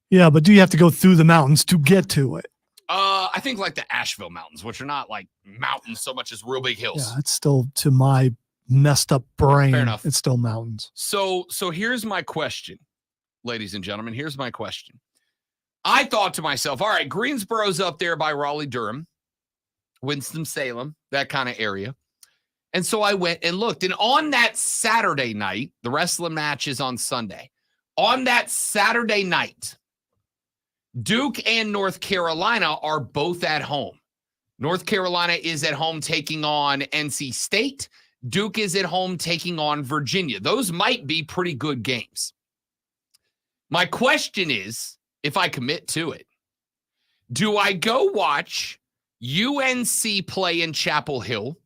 C: Yeah, but do you have to go through the mountains to get to it?
A: I think like the Asheville Mountains, which are not like mountains so much as real big hills.
C: Yeah, it's still, to my messed up brain,
A: Fair enough.
C: it's still mountains.
A: So here's my question, ladies and gentlemen. Here's my question. I thought to myself, all right, Greensboro's up there by Raleigh-Durham, Winston-Salem, that kind of area. And so I went and looked. And on that Saturday night, the wrestling match is on Sunday. On that Saturday night, Duke and North Carolina are both at home. North Carolina is at home taking on NC State. Duke is at home taking on Virginia. Those might be pretty good games. My question is, if I commit to it, do I go watch UNC play in Chapel Hill?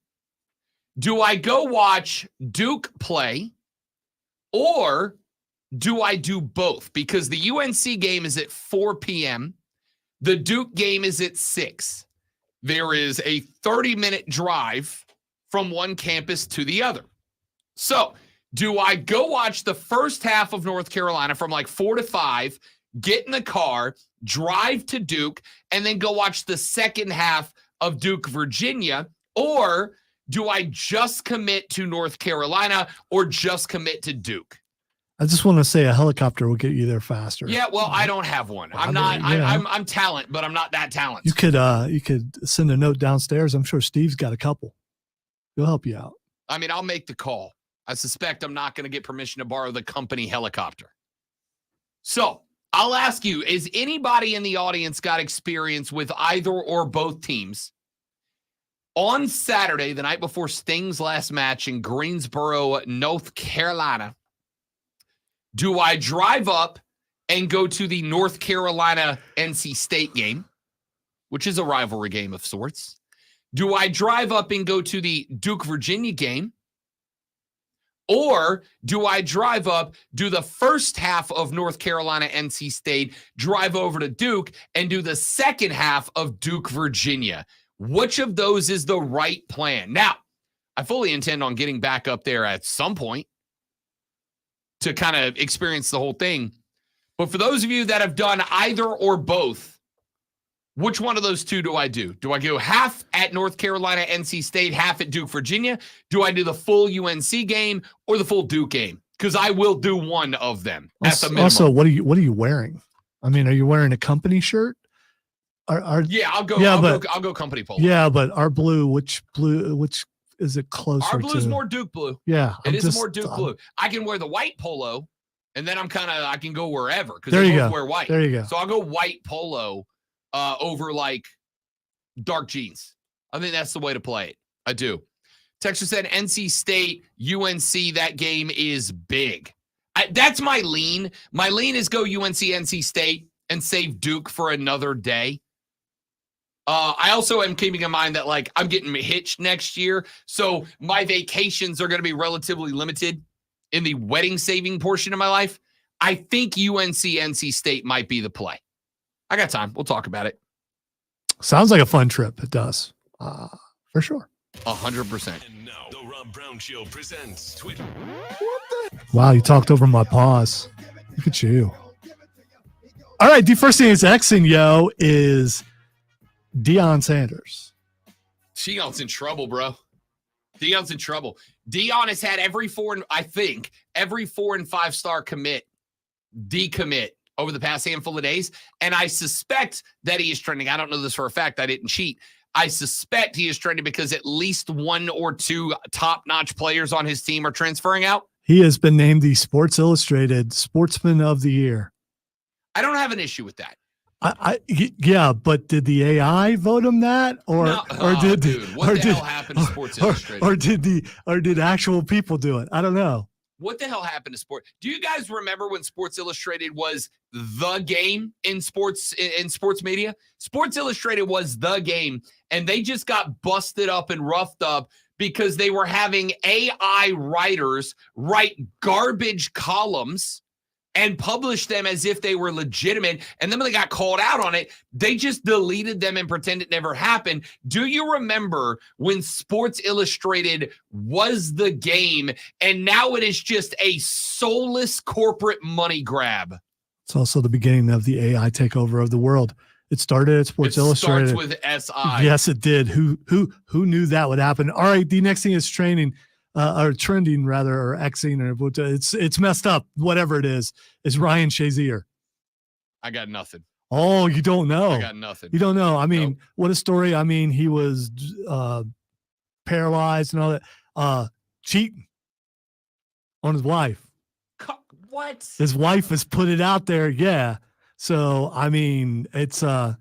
A: Do I go watch Duke play? Or do I do both? Because the UNC game is at 4 p.m. The Duke game is at 6. There is a 30-minute drive from one campus to the other. So do I go watch the first half of North Carolina from like 4 to 5, get in the car, drive to Duke, and then go watch the second half of Duke, Virginia? Or do I just commit to North Carolina or just commit to Duke?
C: I just want to say a helicopter will get you there faster.
A: Yeah, well, I don't have one. I'm talent, but I'm not that talented.
C: You could send a note downstairs. I'm sure Steve's got a couple. He'll help you out.
A: I mean, I'll make the call. I suspect I'm not going to get permission to borrow the company helicopter. So I'll ask you, is anybody in the audience got experience with either or both teams? On Saturday, the night before Sting's last match in Greensboro, North Carolina, do I drive up and go to the North Carolina-NC State game, which is a rivalry game of sorts? Do I drive up and go to the Duke-Virginia game? Or do I drive up, do the first half of North Carolina-NC State, drive over to Duke, and do the second half of Duke-Virginia? Which of those is the right plan? Now, I fully intend on getting back up there at some point to kind of experience the whole thing. But for those of you that have done either or both, which one of those two do I do? Do I go half at North Carolina, NC State, half at Duke, Virginia? Do I do the full UNC game or the full Duke game? Because I will do one of them at the minimum.
C: Also, what are you wearing? I mean, are you wearing a company shirt? I'll
A: go company polo.
C: Yeah, but our blue, which is it closer to?
A: Our blue is more Duke blue.
C: Yeah.
A: It is more Duke blue. I can wear the white polo, and then I can go wherever because
C: they
A: both wear white.
C: There you go.
A: So I'll go white polo over like dark jeans. I think that's the way to play it. I do. Texas said NC State, UNC, that game is big. That's my lean. My lean is go UNC, NC State, and save Duke for another day. I also am keeping in mind that like I'm getting hitched next year, so my vacations are going to be relatively limited in the wedding saving portion of my life. I think UNC, NC State might be the play. I got time. We'll talk about it.
C: Sounds like a fun trip. It does. For sure.
A: 100%.
D: And now, the Rob Brown Show presents Twitter.
C: Wow, you talked over my pause. Look at you. All right, the first thing is Xing, yo, is Deion Sanders.
A: Deion's in trouble, bro. Deion's in trouble. Deion has had every 4 and 5-star commit, decommit over the past handful of days. And I suspect that he is trending. I don't know this for a fact. I didn't cheat. I suspect he is trending because at least 1 or 2 top-notch players on his team are transferring out.
C: He has been named the Sports Illustrated Sportsman of the Year.
A: I don't have an issue with that.
C: Yeah, but did the AI vote him that, or did
A: what the hell happened to Sports Illustrated?
C: or did actual people do it? I don't know.
A: What the hell happened to sports? Do you guys remember when Sports Illustrated was the game in sports media? Sports Illustrated was the game, and they just got busted up and roughed up because they were having AI writers write garbage columns and publish them as if they were legitimate. And then when they got called out on it, they just deleted them and pretend it never happened. Do you remember when Sports Illustrated was the game and now it is just a soulless corporate money grab?
C: It's also the beginning of the AI takeover of the world. It started at Sports Illustrated.
A: Starts with SI.
C: Yes, it did. Who knew that would happen? All right, the next thing is trending, or Xing, or it's messed up. Whatever it is Ryan Shazier.
A: I got nothing.
C: Oh, you don't know?
A: I got nothing.
C: You don't know? I mean,
A: Nope.
C: What a story! I mean, he was paralyzed and all that. Cheating on his wife.
A: What?
C: His wife has put it out there. Yeah. So I mean, it's
A: all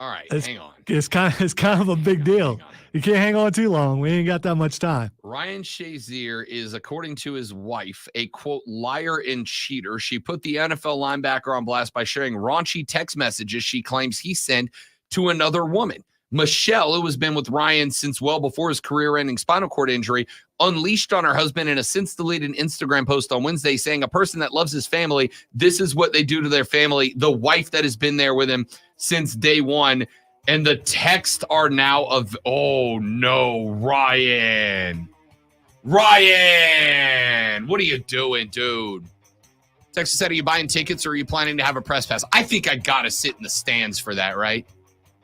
A: right. Hang on.
C: It's kind of a big deal. You can't hang on too long. We ain't got that much time.
A: Ryan Shazier is, according to his wife, a quote liar and cheater. She put the NFL linebacker on blast by sharing raunchy text messages she claims he sent to another woman. Michelle, who has been with Ryan since well before his career-ending spinal cord injury, unleashed on her husband in a since-deleted Instagram post on Wednesday saying a person that loves his family, this is what they do to their family, the wife that has been there with him since day one. And the texts are now oh, no, Ryan. Ryan, what are you doing, dude? Texas said, are you buying tickets or are you planning to have a press pass? I think I got to sit in the stands for that, right?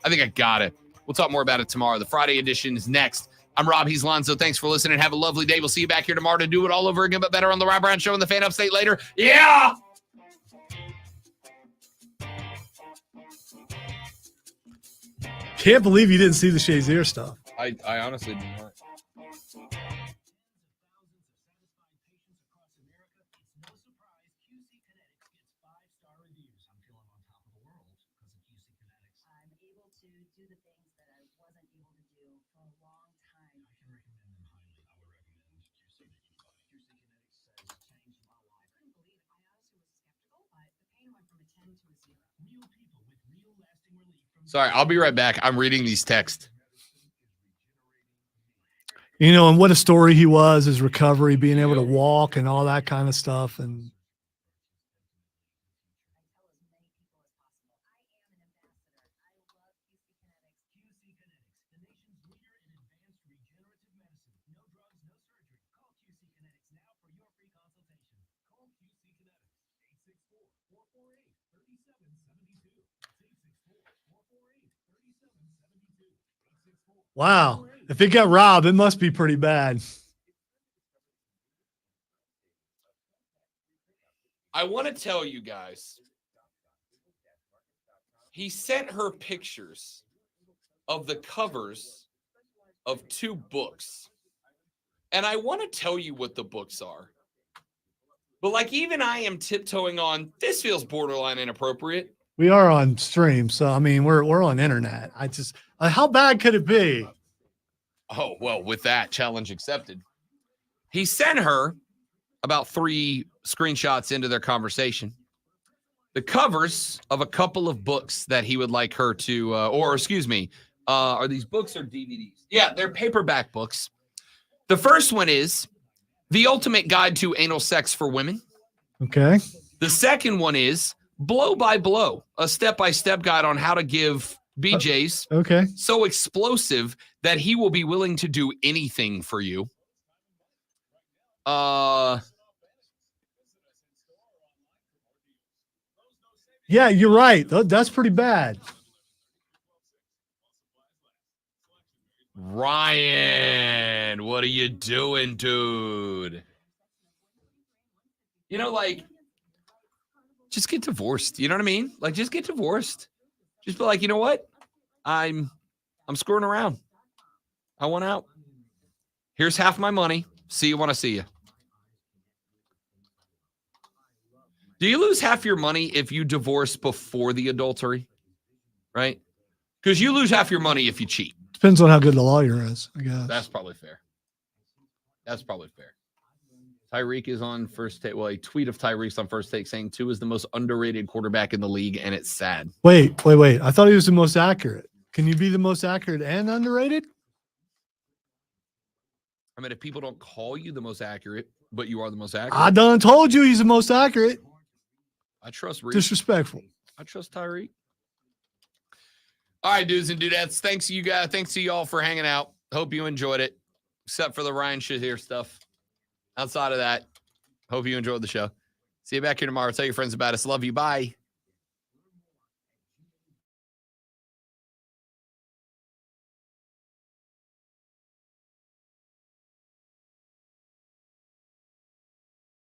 A: I think I got it. We'll talk more about it tomorrow. The Friday edition is next. I'm Rob. He's Lonzo. Thanks for listening. Have a lovely day. We'll see you back here tomorrow to do it all over again, but better on the Rob Brown Show and the Fan Upstate later. Yeah!
C: Can't believe you didn't see the Shazier stuff.
A: I honestly do not. Sorry, I'll be right back. I'm reading these texts.
C: You know, and what a story he was, his recovery, being able to walk and all that kind of stuff. And wow, if it got robbed, it must be pretty bad.
A: I want to tell you guys, he sent her pictures of the covers of 2 books. And I want to tell you what the books are. But like even I am tiptoeing on, this feels borderline inappropriate.
C: We are on stream, so I mean, we're on internet. I just, how bad could it be?
A: Oh, well, with that, challenge accepted. He sent her about 3 screenshots into their conversation, the covers of a couple of books that he would like her to, are these books or DVDs? Yeah, they're paperback books. The first one is The Ultimate Guide to Anal Sex for Women.
C: Okay.
A: The second one is Blow by Blow, a step-by-step guide on how to give BJs
C: okay.
A: so explosive that he will be willing to do anything for you.
C: Yeah, you're right. That's pretty bad.
A: Ryan, what are you doing, dude? You know, like, just get divorced. You know what I mean? Like, just get divorced. Just be like, you know what? I'm screwing around. I want out. Here's half my money. See you when I see you. Do you lose half your money if you divorce before the adultery? Right? Because you lose half your money if you cheat.
C: Depends on how good the lawyer is, I guess.
A: That's probably fair. That's probably fair. Tyreek is on first take. Well, a tweet of Tyreek's on first take saying 2 is the most underrated quarterback in the league, and it's sad.
C: Wait. I thought he was the most accurate. Can you be the most accurate and underrated?
A: I mean, if people don't call you the most accurate, but you are the most accurate.
C: I done told you he's the most accurate.
A: I trust Reed.
C: Disrespectful.
A: I trust Tyreek. All right, dudes and dudettes. Thanks to you guys. Thanks to y'all for hanging out. Hope you enjoyed it, except for the Ryan Shazier stuff. Outside of that, hope you enjoyed the show. See you back here tomorrow. Tell your friends about us. Love you. Bye.